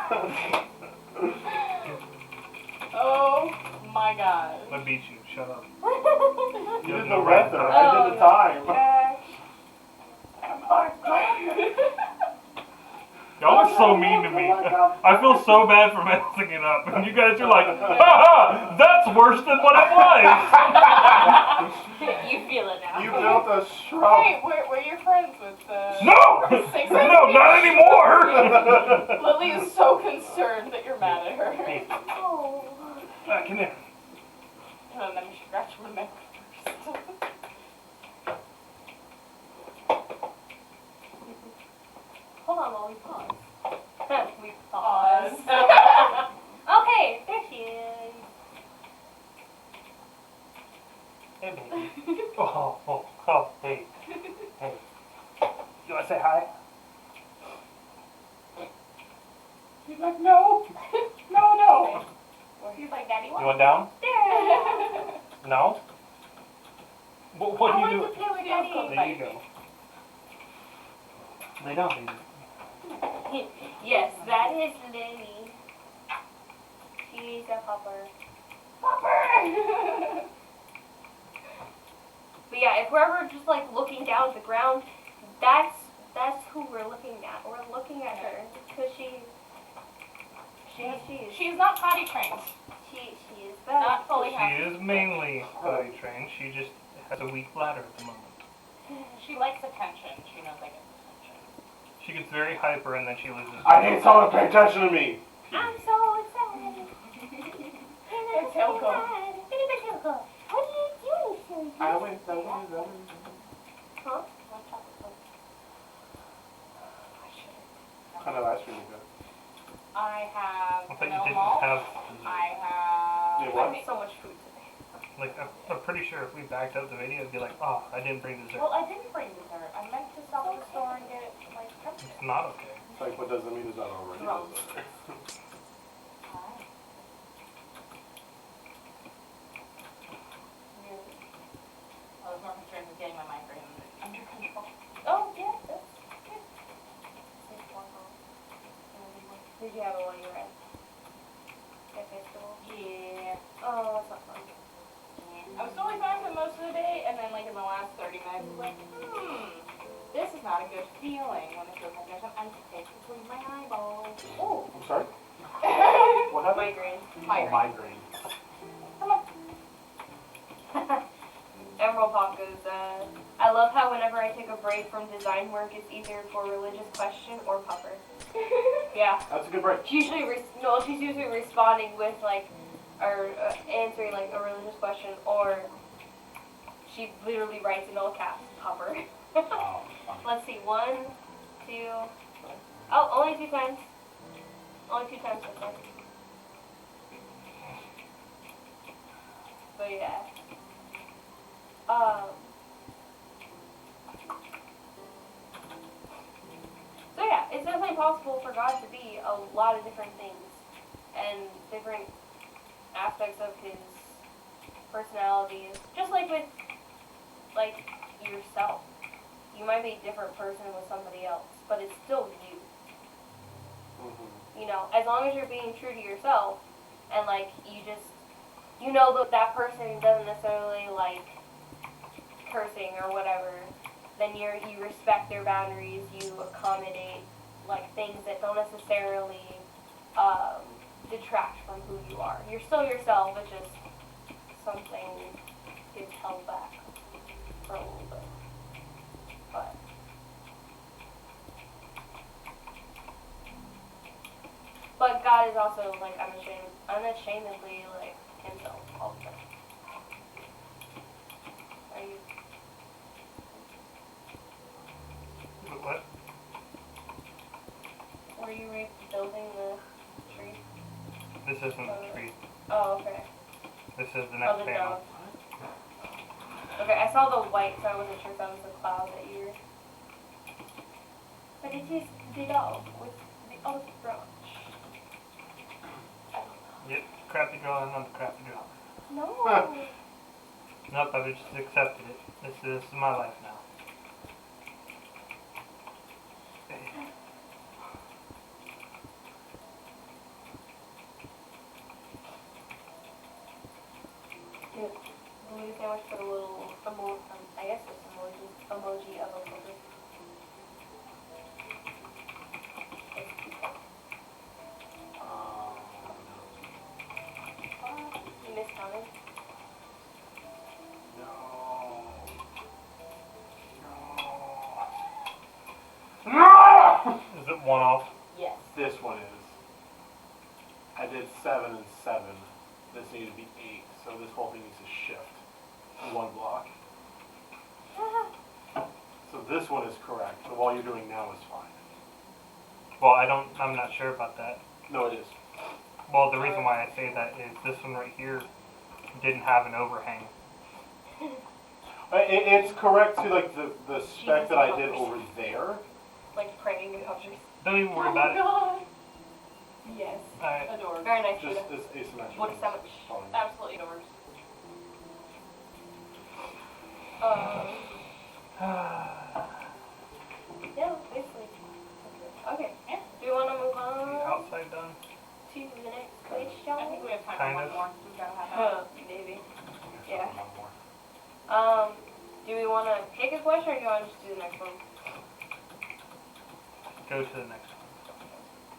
Oh my God. I beat you. Shut up. You did the weather. I did the time. Y'all are so mean to me. I feel so bad for messing it up. And you guys are like, ha, that's worse than what it was. You feel it now. You built a shrub. Hey, we're your friends with No! Six No, not anymore! Lily is so concerned that you're mad at her. Hey, Oh. come here. And then she scratched my neck first. Hold on while we pause. We Pause. Okay, there she is. Hey, baby. Oh, hey. Hey. You want to say hi? She's like, no. No. She's like, Daddy, You what? want down? There. No? What I do want you to do? play with Feels Daddy. good. There you go. Lay down, baby. Yes, that is Lily. She's a pupper. But yeah, if we're ever just like looking down at the ground, that's who we're looking at. We're looking at her because she is She's not potty trained. she is Not fully She happy. is mainly potty trained. She just has a weak bladder at the moment. She likes attention. She knows I get attention. She gets very hyper and then she loses. I need someone to pay attention to me. I'm so excited. It's Hilco. What are you doing, Susie? I went. Huh? Kind of ice cream is good. I have I thought you no didn't malt. have. I have. Yeah, what? I have so much food today. Like, I'm pretty sure if we backed up the video, it'd be like, oh, I didn't bring dessert. Well, I didn't bring dessert. I meant to stop at the store and get like It's cupcakes. not okay. It's like, what doesn't mean is not already. Drums. dessert. Alright. I was more concerned with getting my migraine under control. Oh, yeah, that's good. Did you have it while you were at festival? Yeah. Oh, that's not fun. I was totally fine for most of the day, and then like in the last 30 minutes, I was like, this is not a good feeling when it feels like there's an ice pick between my eyeballs. Oh, I'm sorry? What happened? migraine. Oh, migraine. Emerald Pop goes, I love how whenever I take a break from design work, it's either for religious question or pupper. Yeah. That's a good break. She's usually, she's usually responding with like, or answering like a religious question, or she literally writes in all caps, pupper. Oh, fun. Let's see, 1, 2, oh, only 2 times. Only 2 times so far. But yeah. So yeah, it's definitely possible for God to be a lot of different things and different aspects of his personality. Just like with like yourself. You might be a different person with somebody else, but it's still you. Mm-hmm. You know, as long as you're being true to yourself and like you know that that person doesn't necessarily like cursing or whatever, then you respect their boundaries, you accommodate like things that don't necessarily detract from who you are. You're still yourself, it's just something gets held back for a little bit. But God is also like unashamedly like himself all the time. Are you? What? Were you rebuilding the tree? This isn't the tree. Oh, okay. This is the Oh, next the panel. dove. Okay, I saw the white, so I wasn't sure if that was the cloud that you were. But it is the dove with the olive branch. Yep, Cathedral and not the Cathedral. No. Nope, I've just accepted it. This is my life now. Blue sandwich put a little I guess it's emoji of a filter. You miscounted? No! Is it one off? Yes. This one is. I did 7 and 7. This needed to be 8, so this whole thing needs to shift one block. So this one is correct. So what you're doing now is fine. Well, I'm not sure about that. No, it is. Well, the reason why I say that is this one right here didn't have an overhang. It's correct to like the spec that I did over there. Like praying in public. Don't even worry about it. God. Yes. Alright. Adored. Very nice. Just Buddha. this asymmetrical. What sandwich? Fine. Absolutely adored. Yeah, basically. Okay. Yeah. Do you want to move The on outside done. to the next I place, think shall we have time Kind for of. one more. We've got to have that. Maybe. Just Yeah. one more. Do we want to pick a question or do you want to just do the next one? Go to the next one.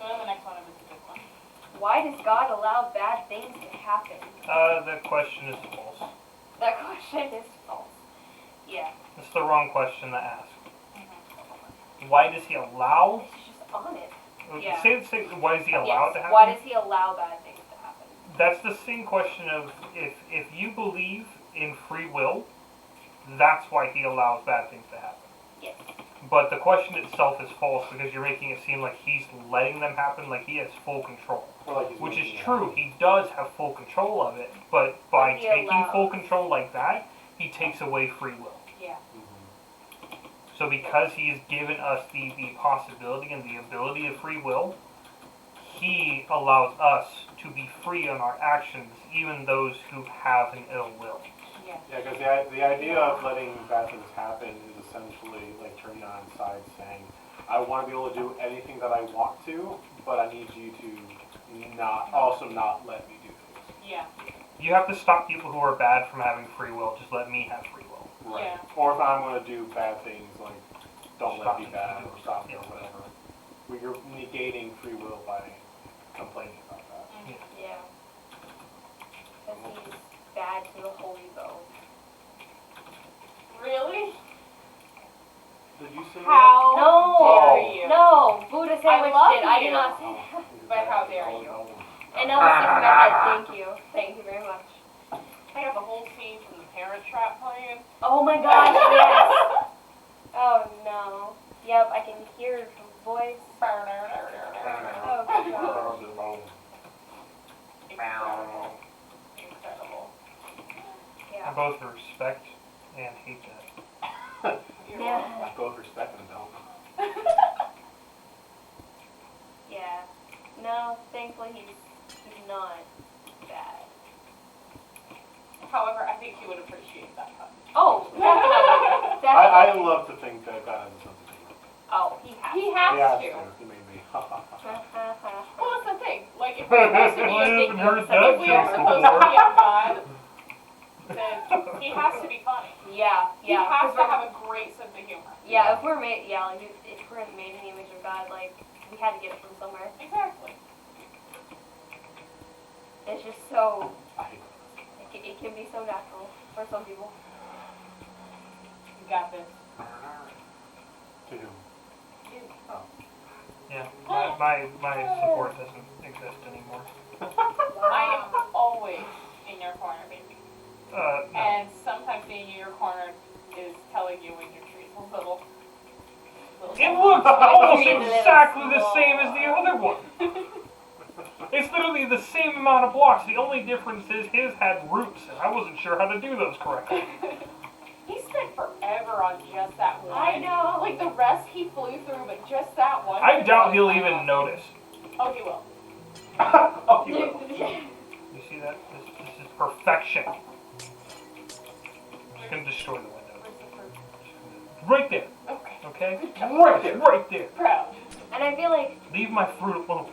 Go to the next one if it's a good one. Why does God allow bad things to happen? The question is false. That question is false. Yeah. It's the wrong question to ask. Mm-hmm. Why does he allow? It's just on it. Yeah. Say, why does he allow it to happen? Why does he allow bad things to happen? That's the same question of if you believe in free will, that's why he allows bad things to happen. Yes. But the question itself is false because you're making it seem like he's letting them happen, like he has full control. Or like he's Which is making it true, happen. he does have full control of it, but by he taking allows. full control like that, he takes away free will. Yeah. Mhm. So because he's given us the possibility and the ability of free will, he allows us to be free on our actions, even those who have an ill will. Yeah. Yeah, because the idea of letting bad things happen is essentially like turning on its side, saying, I want to be able to do anything that I want to, but I need you to not let me do things. Yeah. You have to stop people who are bad from having free will. Just let me have free will. Right. Yeah. Or if I'm going to do bad things, like don't let Stop me be me bad from or stop me doing or it. whatever. Well, you're negating free will by complaining about that. Yeah. Because he's bad to the Holy Ghost. Really? Did you say How No. dare you? No, Buddha sandwich love did. I did you. not that? say that. But how dare you? And that was super bad. Thank you. Thank you very much. I got the whole scene from the Parent Trap playing. Oh my gosh, yes. Oh no. Yep, I can hear her voice. Oh god. Incredible. Incredible. I both respect and hate that. You're Yeah. welcome. I both respect and don't. Yeah. No, thankfully he's not bad. However, I think he would appreciate that cut. Oh, definitely. I Definitely. love to think that God has a sense of humor. Oh, he has. He has He to. He made me. Well, that's the thing. Like, if we're supposed to be I a haven't heard if that we are joke supposed to before. be a god, then he has to be funny. Yeah, He yeah. has 'cause to we're- have a great sense of humor. Yeah, if we're made, like if we're made in the image of God, like we had to get it from somewhere. Exactly. It's just so I hate it can be so natural for some people. You got this. to whom? Yeah, my support doesn't exist anymore. I am always in your corner, baby. No. And sometimes being in your corner is telling you when your tree's a little It looks almost Trees are exactly the small. same as the other one. It's literally the same amount of blocks. The only difference is his had roots, and I wasn't sure how to do those correctly. He spent forever on just that one. I know. Like the rest he flew through, but just that one. I doubt he'll even notice. Oh, he will. Oh, you will. You see that? This is perfection. Just gonna destroy the window. Right there, Okay. okay? Right there. Right there. Proud. And I feel like Leave my fruit alone.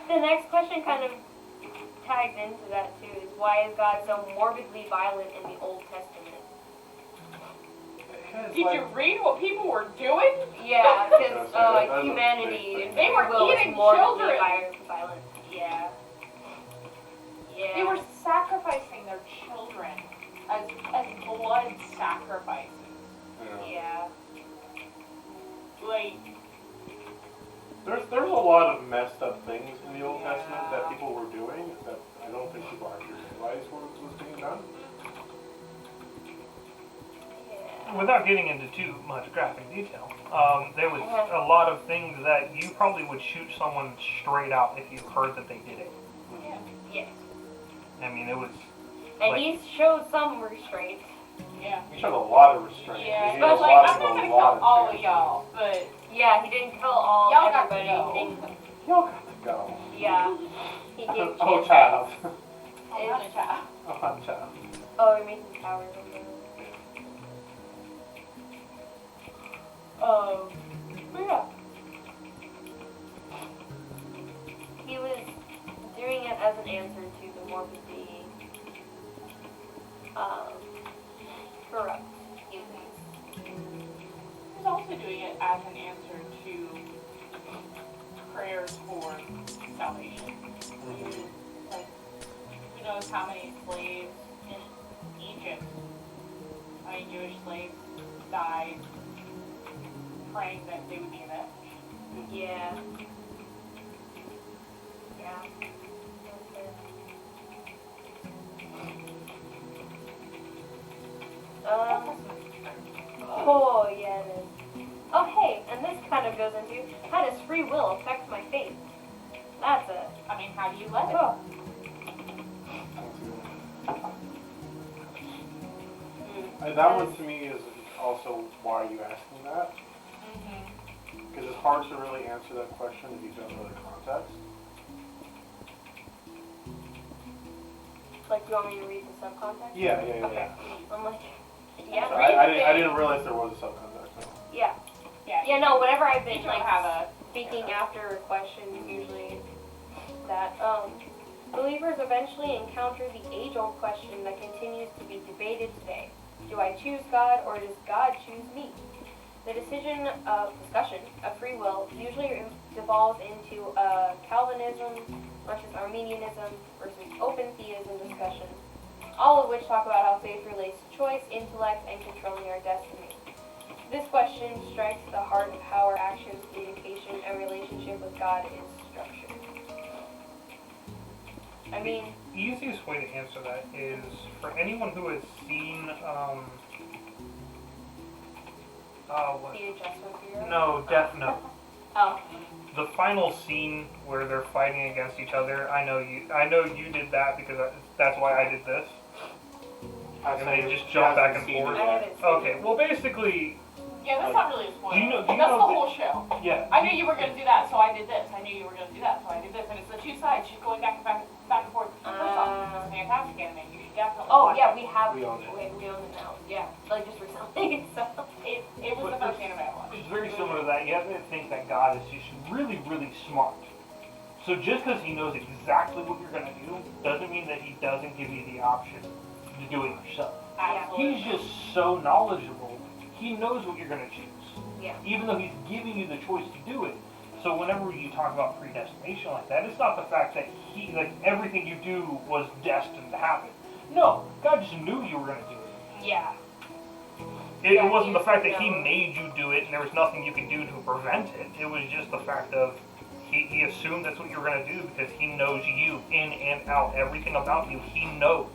the next question kind of tags into that too. Is why is God so morbidly violent in the Old Testament? Did you read what people were doing? Yeah, because That's a humanity big and thing. They were free will is eating morbidly children. violent. Yeah. Yeah. They were sacrificing their children as blood sacrifices. Yeah. Like, There's a lot of messed up things in the Old Testament that people were doing that I don't think people actually realized was being done. Yeah. Without getting into too much graphic detail, there was a lot of things that you probably would shoot someone straight out if you heard that they did it. yeah. Yes. I mean, it was And like, he showed some restraint. Yeah. He showed a lot of restraint. Yeah, He gave but a like, lot I'm of- not a gonna lot kill of all of chances. y'all, but Yeah, he didn't kill all y'all got to everybody. go. He didn't, Y'all got to go. yeah. He gave Oh, chances. child. I'm not a child. Oh, child. Oh, you're making towers. But yeah. He was doing it as an answer to the morbidly corrupt humans. He's also doing it as an answer to prayers for salvation. Like, who knows how many slaves in Egypt, I mean Jewish slaves, died praying that they would be avenged. Yeah. Yeah. Oh, yeah, it is. Oh, hey, and this kind of goes into how does free will affect my faith? That's a. I mean, how do you let it? Oh. That one to me is also why are you asking that? Because it's hard to really answer that question if you don't know the context. Like, you want me to read the subcontext? Yeah. Okay. I'm like, yeah, So read I the didn't thing. realize there was a subcontext. So. Yeah. Yeah. Yeah, no, whenever I've You been, don't like, have a. speaking after a question, usually that, believers eventually encounter the age-old question that continues to be debated today. Do I choose God or does God choose me? The discussion of free will usually devolves into a Calvinism versus Arminianism versus open theism discussion, all of which talk about how faith relates to choice, intellect, and controlling our destiny. This question strikes the heart of how our actions, communication, and relationship with God is structured. I mean, the easiest way to answer that is for anyone who has seen, what? the adjustment bureau. No, Death Note. Oh. the final scene where they're fighting against each other, I know you did that because that's why I did this. And they just jump back and forth. I haven't seen Okay, it. well basically, Yeah, that's not really a spoiler. do you know that's the that- whole show. yeah. I knew you were gonna do that, so I did this. I knew you were gonna do that, so I did this. And it's the two sides. She's going back and forth. First off, it's a fantastic anime. You should definitely Oh watch yeah, it. we have. We own it. We own it now. Yeah, like just recently. So. It was the first anime I watched. It's very similar to that. You have to think that God is just really, really smart. So just because he knows exactly what you're going to do doesn't mean that he doesn't give you the option to do it yourself. Absolutely. He's just so knowledgeable. He knows what you're going to choose. Yeah. Even though he's giving you the choice to do it. So whenever you talk about predestination like that, it's not the fact that everything you do was destined to happen. No, God just knew you were going to do it. Yeah. It Yeah, wasn't the he fact that he knows. made you do it and there was nothing you could do to prevent it. It was just the fact of he assumed that's what you were going to do because he knows you in and out. Everything about you, he knows.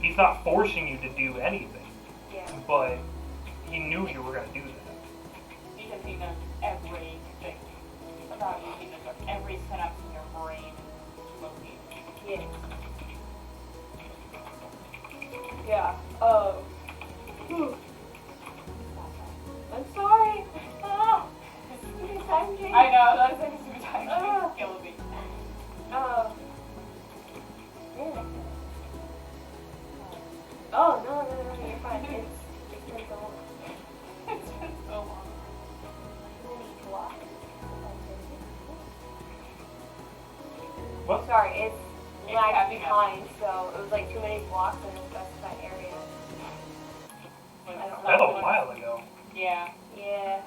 He's not forcing you to do anything, Yeah. but he knew you were going to do that. Because he knows everything about you. He knows every synapse in your brain and location. Yeah. Yeah. Whew. I'm sorry. Ah. Time change. I know, that's like a super time. Ah. Killing me. Oh. Yeah. Oh no, you're fine. It's been so long. It's been so long. What? Sorry, it's It's lagged catching up. behind, so it was like too many blocks in a specified area. But I don't it's That not was a one- while ago. Yeah. Yeah.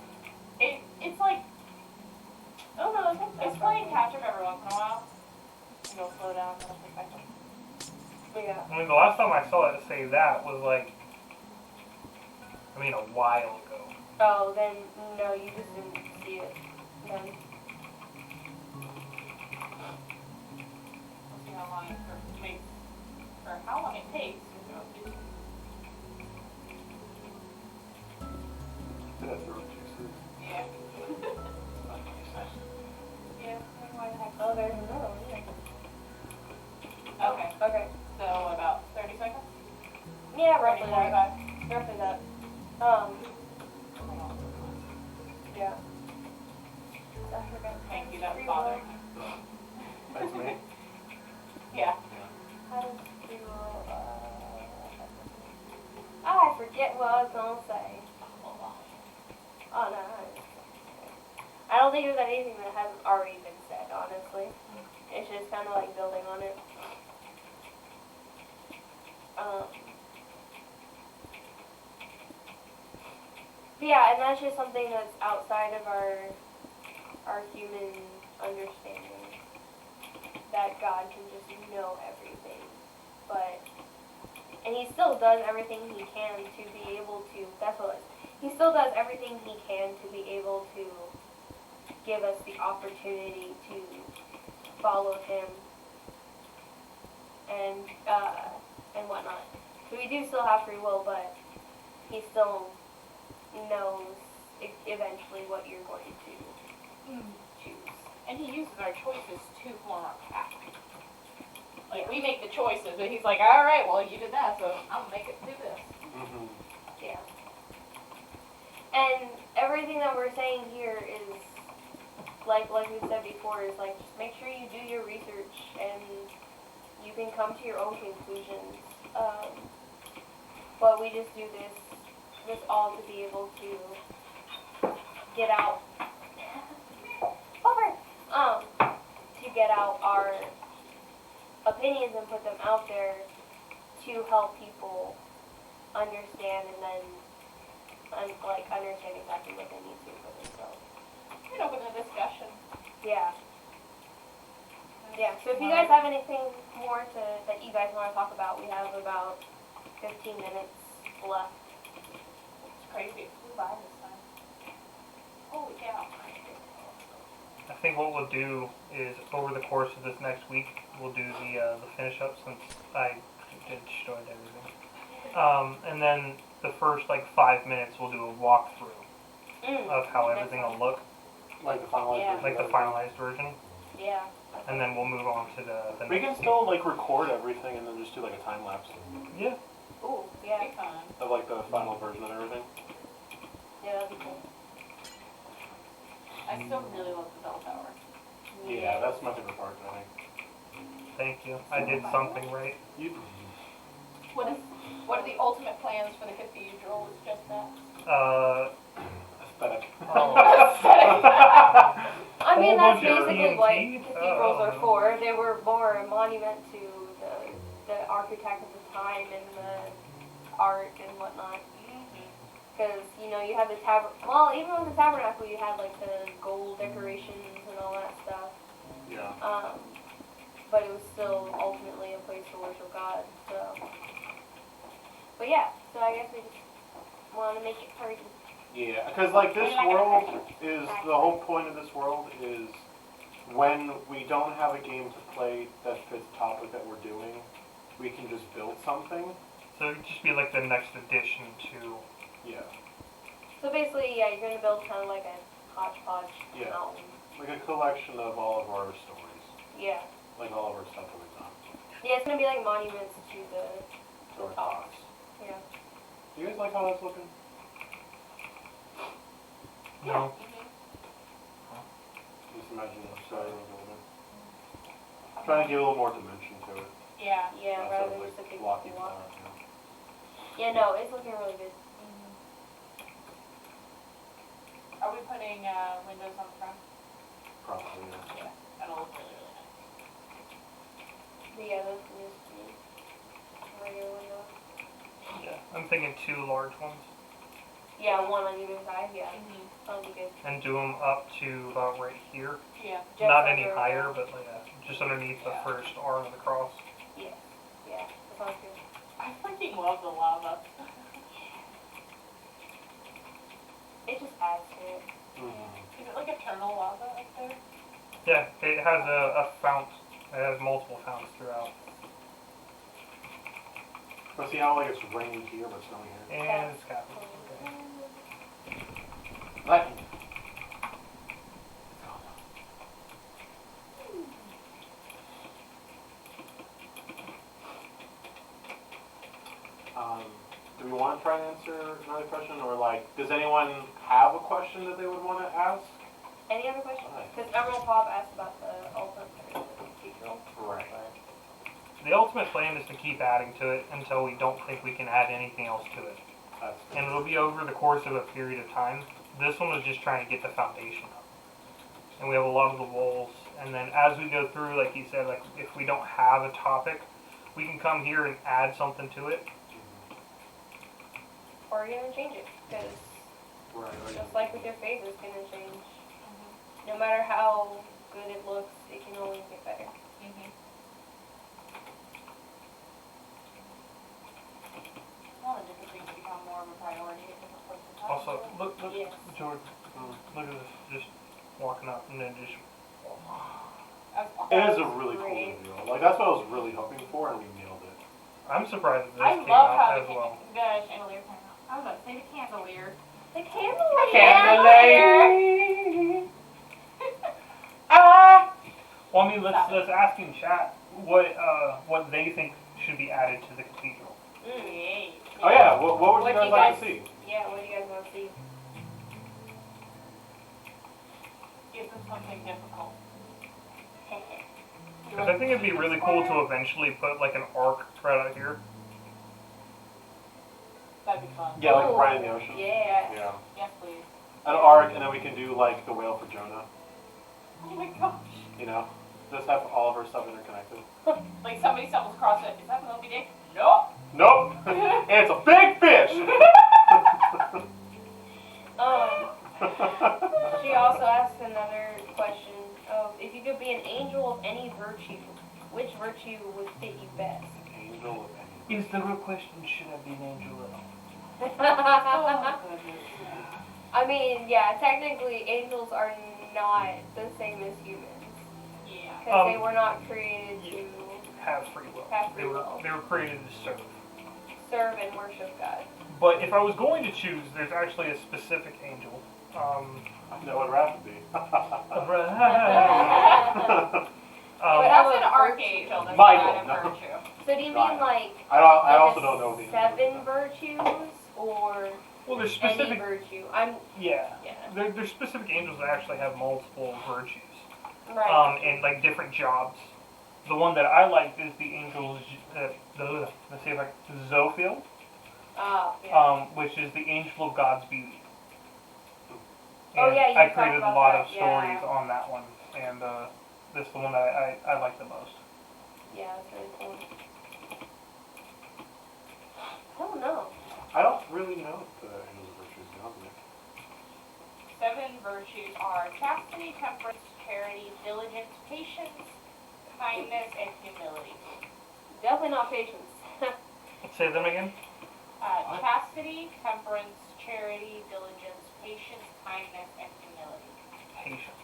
It's like, I don't know, it's playing catch up every once in a while. You go slow down, kind of perspective. Yeah. I mean, the last time I saw it say that was like, a while ago. Oh, then no, you just didn't see it. Then. We'll see how long it takes, or how long it takes to go through. That's the root juices. Yeah. Yeah, why the heck? Oh, there's another one. Yeah. Okay, Okay. so about 30 seconds? Yeah, 30, roughly that. 45? Roughly that. Yeah. I forgot. Thank you, that was bothering me. Thanks, mate. Yeah. How to do, I forget what I was gonna say. Oh no. I don't think there's anything that hasn't already been said, honestly. It's just kind of like building on it. But yeah, and that's just something that's outside of our human understanding. That God can just know everything. And he still does everything he can to be able to, that's what it is. He still does everything he can to be able to give us the opportunity to follow him and whatnot. So we do still have free will, but he still knows eventually what you're going to choose. And he uses our choices to form our path. Like, we make the choices, but he's like, alright, well, you did that, so I'm gonna make it do this. Mm-hmm. Yeah. And everything that we're saying here is, like we said before, is like, just make sure you do your research and you can come to your own conclusions. But we just do this all to be able to get out, to get out our opinions and put them out there to help people understand and then understand exactly what they need to for themselves. You know, with a discussion. Yeah. Yeah. So if you guys have anything more that you guys want to talk about, we have about 15 minutes left. It's crazy. It flew by this time. Holy cow. I think what we'll do is over the course of this next week, we'll do the finish up since I destroyed everything. And then the first 5 minutes, we'll do a walkthrough of how everything will look. Like the finalized Yeah. version. like the of everything. finalized version, Yeah. and then we'll move on to the We next. can still like record everything and then just do like a time lapse Yeah. Ooh, yeah. Big fun. of like the final version of everything. Yeah, that'd be cool. I still really love the bell tower. Yeah, that's my favorite part. I think. Thank you. I did something right. You. What are the ultimate plans for the cathedral? It's just that. Aesthetic. Oh. I mean, Whole that's bunch of basically what TNT? cathedrals are Oh. for. They were more a monument to the architect of the time and the art and whatnot. Because, you know, you have the well, even with the tabernacle, you had, like, the gold decorations and all that stuff. Yeah. But it was still ultimately a place to worship God, so. But yeah, so I guess we just want to make it pretty. Yeah, because like this world is the whole point of this world is when we don't have a game to play that fits the topic that we're doing, we can just build something. So it'd just be like the next addition to. Yeah. So basically, yeah, you're going to build kind of like a hodgepodge Yeah. mountain. Like a collection of all of our stories. Yeah. Like all of our stuff that we've done. Yeah, it's going to be like monuments to the To our tops. thoughts. Yeah. Do you guys like how that's looking? No. Just imagine the side of the building. Trying to give a little more dimension to it. Yeah. Yeah, Not rather sort of than just a big blocky block. flower, you know. Yeah, no, it's looking really good. Are we putting windows on the front? Probably, yeah. Yeah. That'll look really, really nice. But yeah, those can just be regular windows. Yeah. I'm thinking 2 large ones, Yeah, one on either side, yeah. That'll be good. and do them up to about right here. Yeah. Just Not any under- higher, but like just underneath the Yeah. first arm of the cross. Yeah, yeah, that sounds good. I freaking love the lava. It just adds to it. Mm-hmm. Is it like eternal lava up there? Yeah, it has a fount. It has multiple founts throughout. But see how like it's raining here but snowing here? And scaffolds. Okay. Lightning. Do we want to try and answer another question, or like, does anyone have a question that they would want to ask? Any other questions? Right. Because Emerald Pop asked about the ultimate cathedral. Right. The ultimate plan is to keep adding to it until we don't think we can add anything else to it. That's And it'll be over the course of a period of time. This one was just trying to get the foundation up. And we have a lot of the walls. And then as we go through, like you said, like if we don't have a topic, we can come here and add something to it. Or you're going to change it. Because right. just like with your face, it's going to change. No matter how good it looks, it can only get better. All the different things become more of a priority at different points in time. Also, look, Yes. George, look at this. Just walking up and then just. It is a really cool reveal. Like that's what I was really hoping for, and we nailed it. I'm surprised that this I came love out how as well. the chandelier came out. I was about to say the candelier. The candelier! Candelier! Well, I mean, let's ask in chat what they think should be added to the cathedral. Yay. Oh yeah, what would What you do guys you like guys- to see? Yeah, what do you guys want to see? Give them something difficult. Because I think it'd be really cool to eventually put like an arc right out here. That'd be fun. Yeah, like Ooh, right in the ocean. Yeah. Yeah. Yes, please. An arc, and then we can do like the whale for Jonah. Oh my gosh. You know, just have all of our stuff interconnected. Like somebody stumbles across it. Is that Moby Dick? Nope. Nope. And it's a big fish. She also asked another question of if you could be an angel of any virtue, which virtue would fit you best? Angel of any. Is the real question, should I be an angel at all? Oh, goodness. I mean, yeah, technically angels are not the same as humans. Yeah. Because they were not created to Have free will. Have free They were will. they were created to serve. serve and worship God. But if I was going to choose, there's actually a specific angel. I know what wrath would be. But that's an archangel, that's Michael, not a no. virtue. So do you mean Right. like I like also the don't know the 7 virtues or well, there's any specific. virtue? Yeah. Yeah. There's specific angels that actually have multiple virtues. Right. And like different jobs. The one that I like is the angel, let's see if I Zophiel, Yeah. which is the angel of God's beauty. Oh, And yeah, you I talked created a about lot that, of stories yeah. on that one, and this is the one that I like the most. Yeah, that's really cool. I don't know. I don't really know the angels of virtues, to be honest with you. 7 virtues are chastity, temperance, charity, diligence, patience, kindness, and humility. Definitely not patience. Say them again. Chastity, temperance, charity, diligence, patience, kindness, and humility. Patience.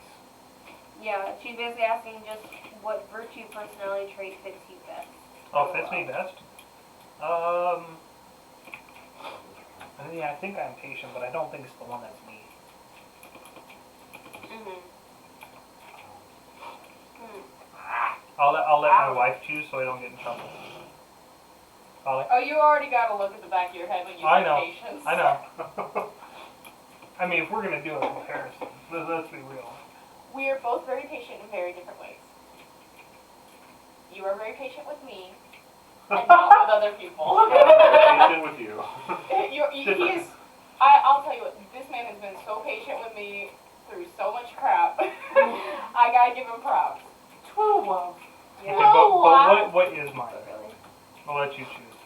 Yeah, she's basically asking just what virtue personality trait fits you best. Oh, fits me best. Yeah, I think I'm patient, but I don't think it's the one that's me. I'll let my wife choose so I don't get in trouble. Holly? Oh, you already got to look at the back of your head when you I say know. patience. I know. I mean, if we're gonna do a comparison, let's be real. We are both very patient in very different ways. You are very patient with me, and not with other people. Patient with you. He is. I'll tell you what. This man has been so patient with me through so much crap. I gotta give him props. True love. Yeah. Okay, but what is mine? Really? I'll let you choose.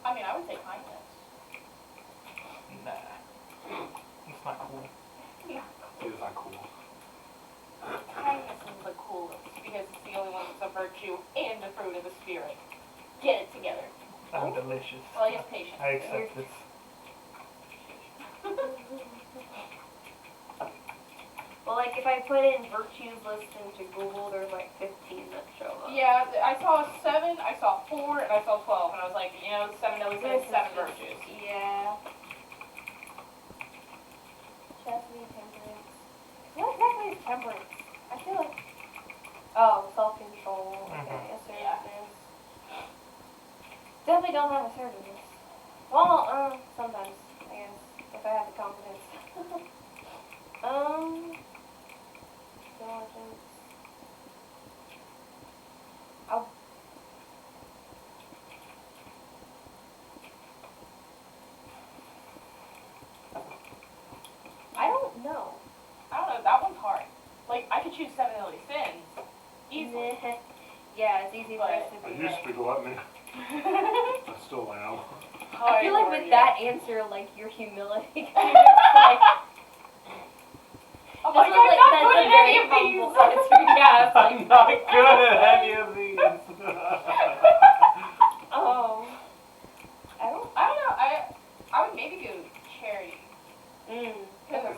I mean, I would say kindness. Nah. It's not cool. It's not cool. Kindness is the coolest because it's the only one that's a virtue and a fruit of the spirit. Get it together. I'm delicious. Well, yes, patience. I accept this. Well, like if I put in virtues list into Google, there's like 15 that show up. Yeah, I saw 7, I saw 4, and I saw 12, and I was like, 7 always This says is 7 just- virtues. Yeah. Chastity, temperance. What exactly is temperance? I feel like. Oh, self-control. Okay, assertiveness. Definitely don't have assertiveness. Well, sometimes, I guess, if I have the confidence. Diligence. I don't know. I don't know, that one's hard. Like, I could choose 7 deadly sins. Easily. Yeah, it's easy for us to I be used to like. be gluttony. I still am. I feel like with yeah. that answer, like your humility, like, I'm like, I'm not good at any of these. Yeah, it's I'm like, not good at any of these. I I don't know, I would maybe go charity. don't. Because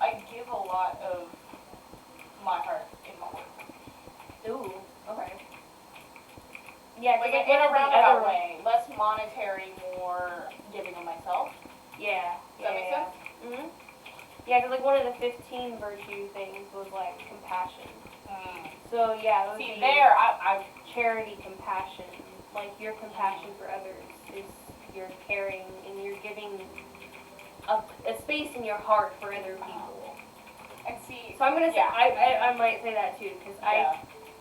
I give a lot of my heart in my work. Ooh, okay. Yeah, Like, because in a one of the roundabout other way. Less monetary, more giving of myself. Yeah. Does that make sense? Mhm. Yeah, because like one of the 15 virtue things was like compassion. So yeah, it would See, be there, I charity, compassion. Like your compassion for others is you're caring and you're giving a space in your heart for other people. and see. So I'm gonna say Yeah. I might say that too because Yeah.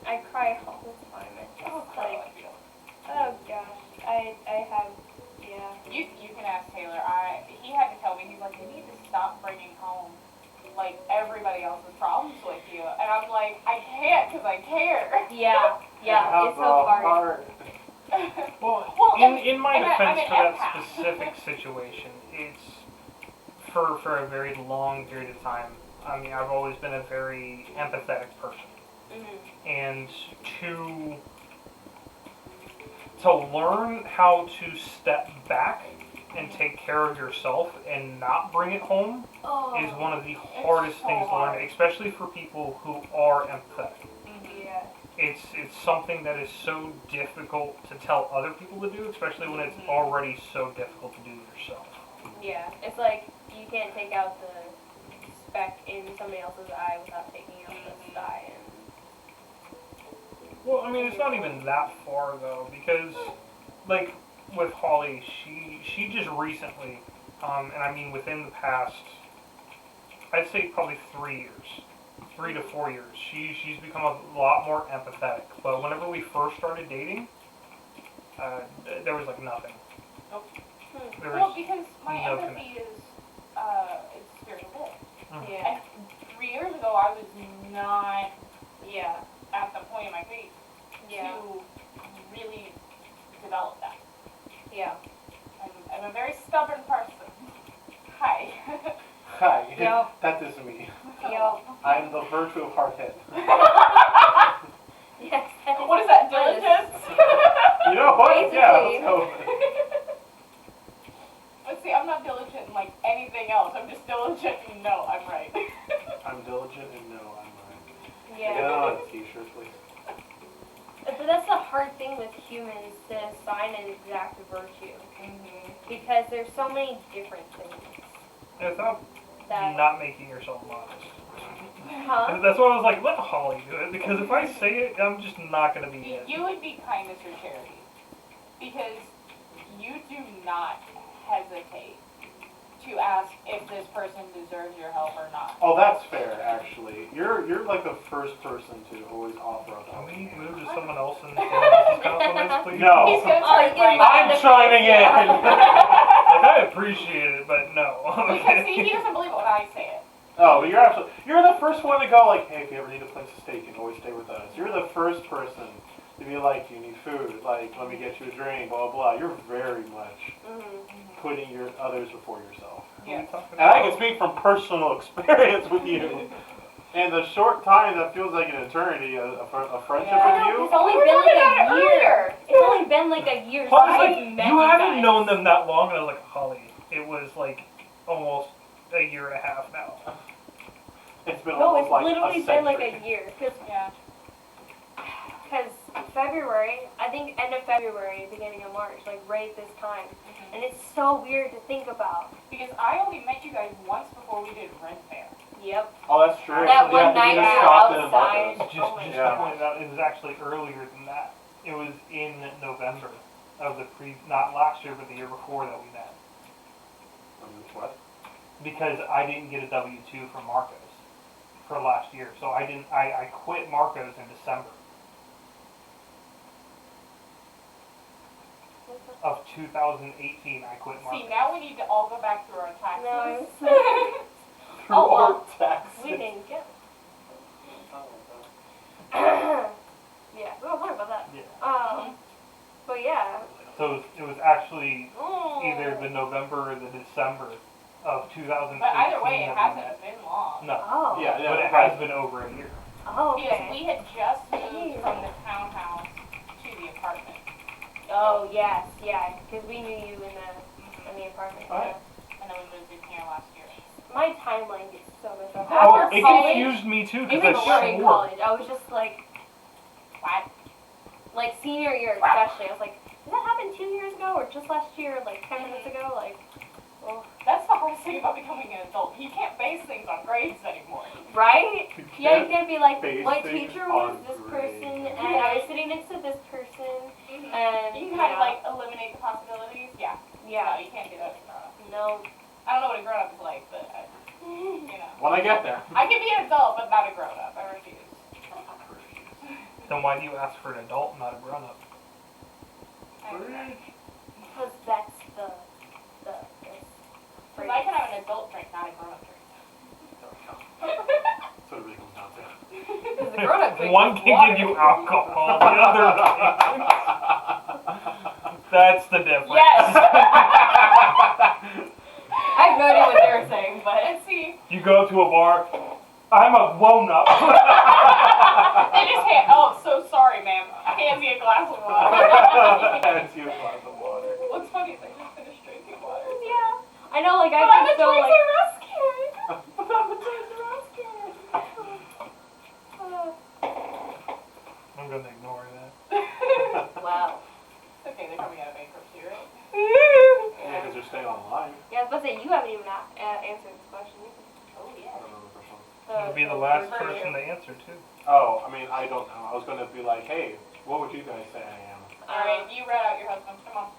I cry all the time. It's just like oh gosh I have yeah. You can ask Taylor. He had to tell me, he's like, you need to stop bringing home like everybody else's problems with you, and I'm like, I can't because I care. Yeah, it's so hard. Well, Well, in my and I'm defense an for that empath. specific situation, it's for a very long period of time. I mean, I've always been a very empathetic person, and to learn how to step back and take care of yourself and not bring it home is one of the hardest so things to hard. learn, especially for people who are empathetic. Yeah. It's something that is so difficult to tell other people to do, especially when it's already so difficult to do yourself. Yeah, it's like you can't take out the speck in somebody else's eye without taking out the dye. And Well, I mean, it's not even that far though, because like with Holly, she just recently, and I mean within the past, I'd say probably 3 years, 3 to 4 years, she's become a lot more empathetic. But whenever we first started dating, there was like nothing. There Well, was because my no empathy is, it's spiritual. yeah, And 3 years ago, I was not yeah, at the point in my faith yeah, to really develop that. yeah. I'm a very stubborn person. Hi. Hi, Yep. that is me. Yo. I am the virtue of hard head. Yes. What is that, diligence? You know what? Yeah, let's Basically. go with it. Let's see, I'm not diligent in like anything else. I'm just diligent and no, I'm right. I'm diligent and no, I'm right. Yeah. Get it on a t-shirt, please. But that's the hard thing with humans, to assign an exact virtue. Because there's so many different things without that. not making yourself modest. Huh? And that's why I was like, let Holly do it, because if I say it, I'm just not gonna be it. You would be kindness or charity. Because you do not hesitate to ask if this person deserves your help or not. Oh, that's fair, actually. You're like the first person to always offer up Can help. we move to someone else in someone else's compliments, please? No. He's gonna Oh, start you can writing. I'm chiming in. Like, I appreciate it, but no. Because see, he doesn't believe it when I say it. Oh, but you're the first one to go like, hey, if you ever need a place to stay, you can always stay with us. You're the first person to be like, do you need food? Like, let me get you a drink, blah, blah, blah. You're very much putting your others before yourself. Yes. And I can speak from personal experience with you. In the short time that feels like an eternity, a friendship Yeah. with I know, you. it's only We were been talking like about a it year. earlier. It's only been like a year Plus, since like, I've met you haven't guys. known them that long, and I was like, Holly, it was like almost a year and a half now. It's been No, almost it's like literally a been like century. a year. Because Yeah. February, I think end of February, beginning of March, like right this time. And it's so weird to think about. Because I only met you guys once before we did Rent Fair. Yep. Oh, that's true. That Yeah, one night you just we were stopped in outside. Marcos. Just Oh my to Yeah. point it out, it was actually earlier than that. It was in November of not last year, but the year before that we met. What? Because I didn't get a W-2 from Marcos for last year, so I quit Marcos in December of 2018. I quit Marcos. See, now we need to all go back through our taxes. No, Through Oh, well, our taxes. we didn't get. Yeah, we don't talk about that. Yeah. But yeah. So it was actually Mm. either the November or the December of 2018. But either way, it that we hasn't been long. met. No, Oh. Yeah, yeah. but it right. has been over a year. Oh, Because okay. we had just moved from the townhouse to the apartment. Oh, yes, yeah, because we knew you in the apartment. Right. And then we moved in here last year. My timeline gets so messed up. Oh, After it college, confused me too because even I during swore. college, I was just like, What? like senior year especially, I was like, did that happen 2 years ago or just last year, like 10 minutes ago? Like, well, That's the hardest thing about becoming an adult. You can't base things on grades anymore. right? You Yeah, you can't can't be like, base my things teacher was on this grades. person, and I was sitting next to this person, and You can kind of like eliminate the possibilities. Yeah. No, yeah, you can't do that as a grown-up. no, I don't know what a grown-up is like, but you know. When I get there. I can be an adult, but not a grown-up. I refuse. Then why do you ask for an adult, not a grown-up? because that's the Because I can have an adult drink, not a grown-up drink. That's what it really comes down to. because the grown-up drink One is can water. give you alcohol, the other can't. That's the difference. Yes! I have no idea what they were saying, but And see, You go to a bar, I'm a grown-up. they just hand, oh, so sorry, ma'am. Hands me a glass of water. Hands you a glass of water. What's funny is I just finished drinking water. yeah, I know, like But I've I'm a been so Toys like. R Us kid. But I'm a Toys R Us kid. I'm gonna ignore that. Wow. Okay, they're coming out of bankruptcy, right? Yeah, because they're staying online. Yeah, was about to say, you haven't even answered this question. Oh, I yeah. don't know the first one. You'll be the last for person you. to answer too. Oh, I mean, I don't know. I was going to be like, hey, what would you guys say I am? Alright, you read out your husband. Come on.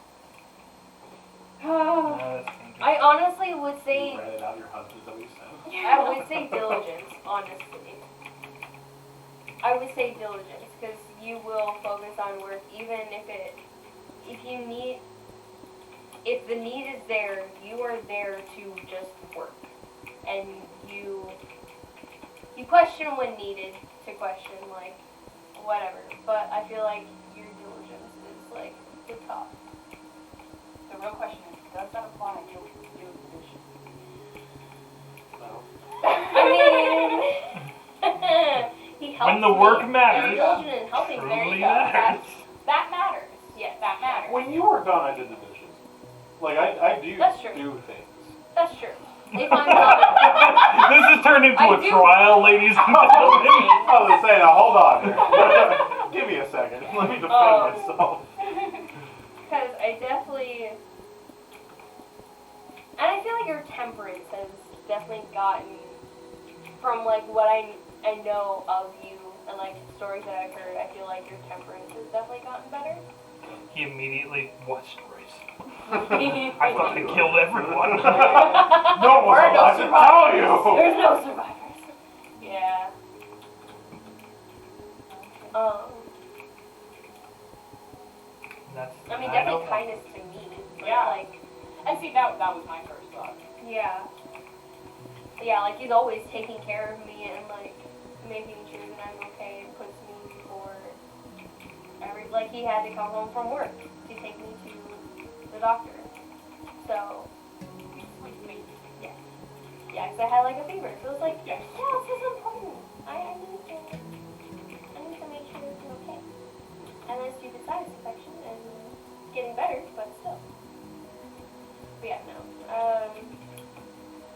That's dangerous. I honestly would You say, read it out your husband, is that what you said? I would say diligence, honestly. I would say diligence, because you will focus on work, even if the need is there, you are there to just work. And you question when needed to question, like, whatever. But I feel like your diligence is, like, the top. The real question is, does that apply to your position? No. I mean, he helps When the work me. matters, You're diligent in helping me. truly That, matters. that matters. Yes, That matters. When you were gone, I did the dishes. Like, I do That's true. do things. That's true. If I'm not, This has turned into I a do- trial, ladies and gentlemen. I was saying, now hold on here. Give me a second. Let me defend myself. because I definitely, and I feel like your temperance has definitely gotten, from like what I know of you and like stories that I've heard, I feel like your temperance has definitely gotten better. He immediately, what stories? I thought they killed everyone. No one's We're no allowed to tell you. There's no survivors. Yeah. That's, I mean, don't definitely know. kindness to me. But Yeah. like, And see, that was my first thought. yeah. Yeah, like he's always taking care of me and like making sure that I'm okay and puts me before like he had to come home from work to take me to the doctor. So, yeah, because I had like a fever. So it was like, Yeah. this is important. I need to make sure it's okay. And then stupid sinus infection and getting better, but still. But yeah, no.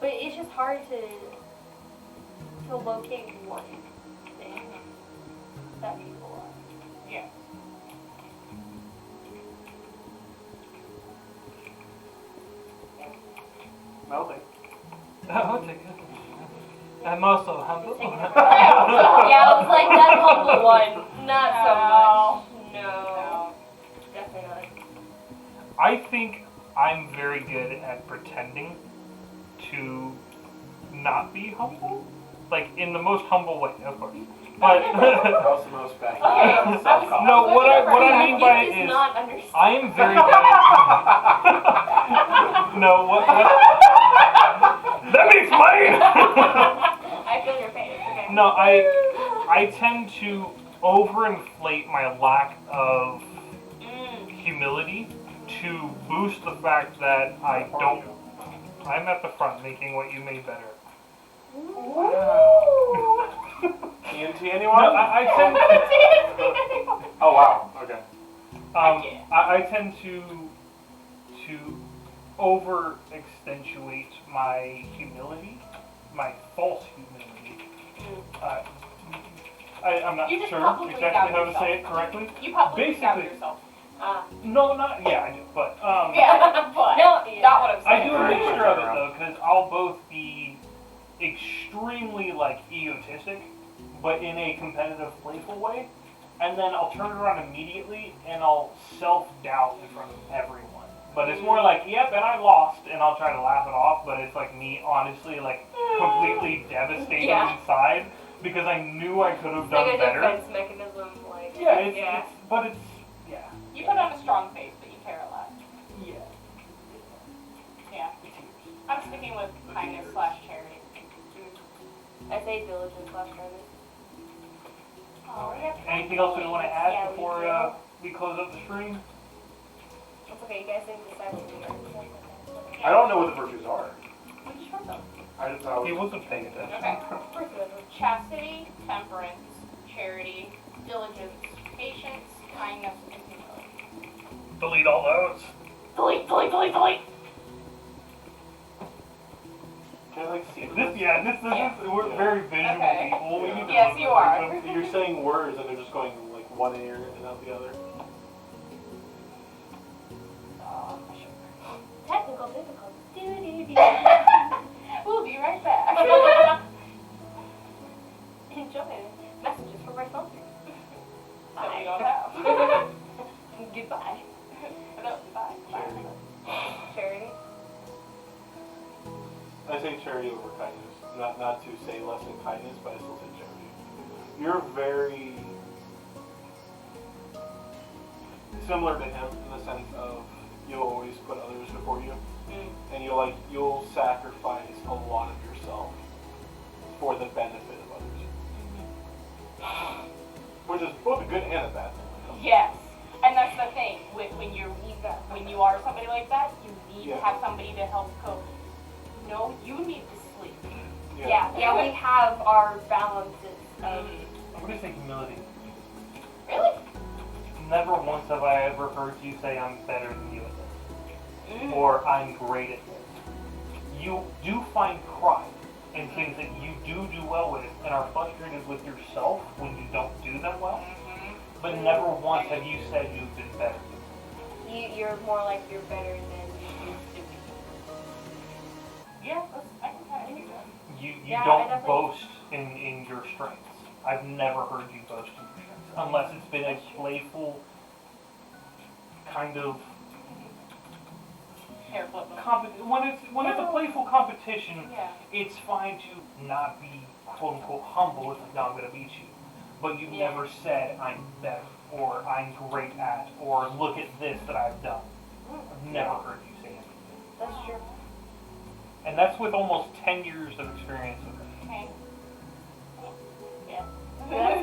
But it's just hard to locate one thing that people are. Yeah. Melting. I'll take it. I'm also humble. Yeah, I was like that humble one. Not so much. No. No. Definitely not. I think I'm very good at pretending to not be humble. Like, in the most humble way, of course. But, That was the most back. Okay. Self-confidence. no, what I mean by He it does is, not understand. I am very good at... No, what... Let me explain! I feel your pain. It's okay. No, I tend to overinflate my lack of humility to boost the fact that I don't... I'm at the front making what you made better. TNT No, anyone? I tend Oh wow. Okay. I tend to over-accentuate my humility, my false humility. I'm not You just sure publicly exactly doubt how to say yourself. it correctly. You publicly doubt Basically- yourself. No, not yeah, I do, but Yeah, but No, not what I'm I saying. do a mixture of it though, because I'll both be extremely like egotistic, but in a competitive, playful way, and then I'll turn it around immediately and I'll self-doubt in front of everyone. But it's more like, yep, and I lost, and I'll try to laugh it off, but it's like me honestly like completely devastated Yeah. inside because I knew I could have It's like done a better. defense mechanism, like. Yeah, it's, Yeah. but it's yeah. You put on a strong face, but you care a lot. Yeah. Yeah. I'm sticking with kindness / charity. I say diligence / kindness. Oh, we have Anything else we want to add Yeah, we before do. we close up the stream? It's okay, you guys didn't decide what we are. I don't know what the virtues are. We just wrote them. I just thought. He wasn't paying attention. Okay. Chastity, temperance, charity, diligence, patience, kindness, and humility. Delete all those. Delete. Can I like see This, yeah, this we're very visual Okay. people. We need to Yes, look you at are. something. You're saying words and they're just going like one ear and out the other. Technical difficulty. We'll be right back. Enjoy messages from my sponsor. That we don't have. Goodbye. No, bye. Charity. Charity. I say charity over kindness. Not to say less than kindness, but I still say charity. You're very similar to him in the sense of you'll always put others before you, and you'll sacrifice a lot of yourself for the benefit of others, which is both a good and a bad thing. Yes, and that's the thing. When you are somebody like that, you need to have somebody to help cope. No, you need to sleep. Yeah, we have our balances of. I'm gonna say humility. Really? Never once have I ever heard you say I'm better than you at this, or I'm great at this. You do find pride in things that you do well with, and are frustrated with yourself when you don't do them well. But never once have you said you've been better. You're more like you're better than you used to be. Yeah, I can kind of think that. You Yeah, I don't definitely- boast in your strengths. I've never heard you boast in your strengths, unless it's been a playful kind of Hair flip. when it's a playful competition. Yeah. It's fine to not be quote unquote humble if no, I'm gonna beat you. But you've never said I'm better or I'm great at or look at this that I've done. I've never heard you say anything. That's true. And that's with almost 10 years of experience with it. Okay. Yeah.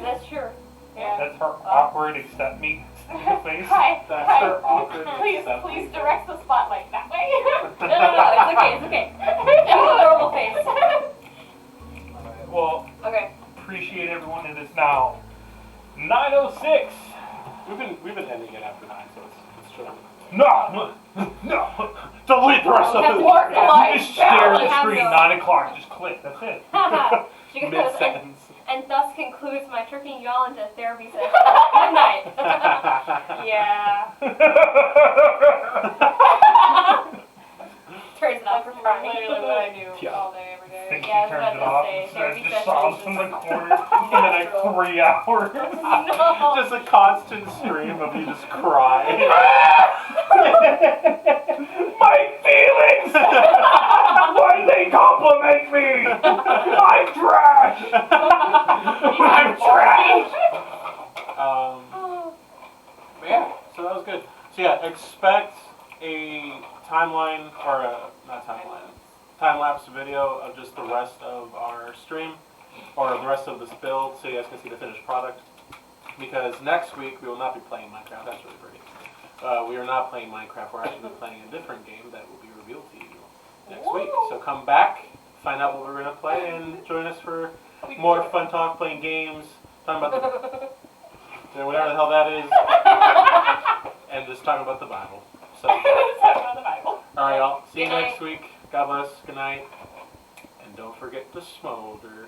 That's true. Yeah. That's her awkward accept me face. Hi. That's Hi. her awkward Please acceptance. direct the spotlight that way. No, it's okay. Show a normal face. Alright, well, Okay. appreciate everyone. It is now 9:06. We've been ending it after 9, so it's true. No! Delete the rest of That's it. more polite. Just stare at the We have screen. no- 9 o'clock. Just click. That's it. She goes, Mid-sentence. and thus concludes my tricking y'all into therapy session. Good night. Yeah. Turns it off for crying. Literally what I do Yeah. all day, every day. Think Yeah, I she was turns about it to off say, and therapy just sessions sobs is- in the corner for the next 3 hours. No. Just a constant stream of you just crying. My feelings! Why do they compliment me? I'm trash! I'm trash! But yeah, so that was good. So yeah, expect a timeline, or not timeline, time-lapse video of just the rest of our stream, or the rest of this build, so you guys can see the finished product. Because next week we will not be playing Minecraft. That's really pretty. We are not playing Minecraft. We're actually playing a different game that will be revealed to you next week. So come back, find out what we're going to play, and join us for more fun talk, playing games, talking about the, whatever the hell that is, and just talking about the Bible. So, Talk about the Bible. all right, y'all. See you Good night. next week. God bless. Good night. And don't forget to smolder.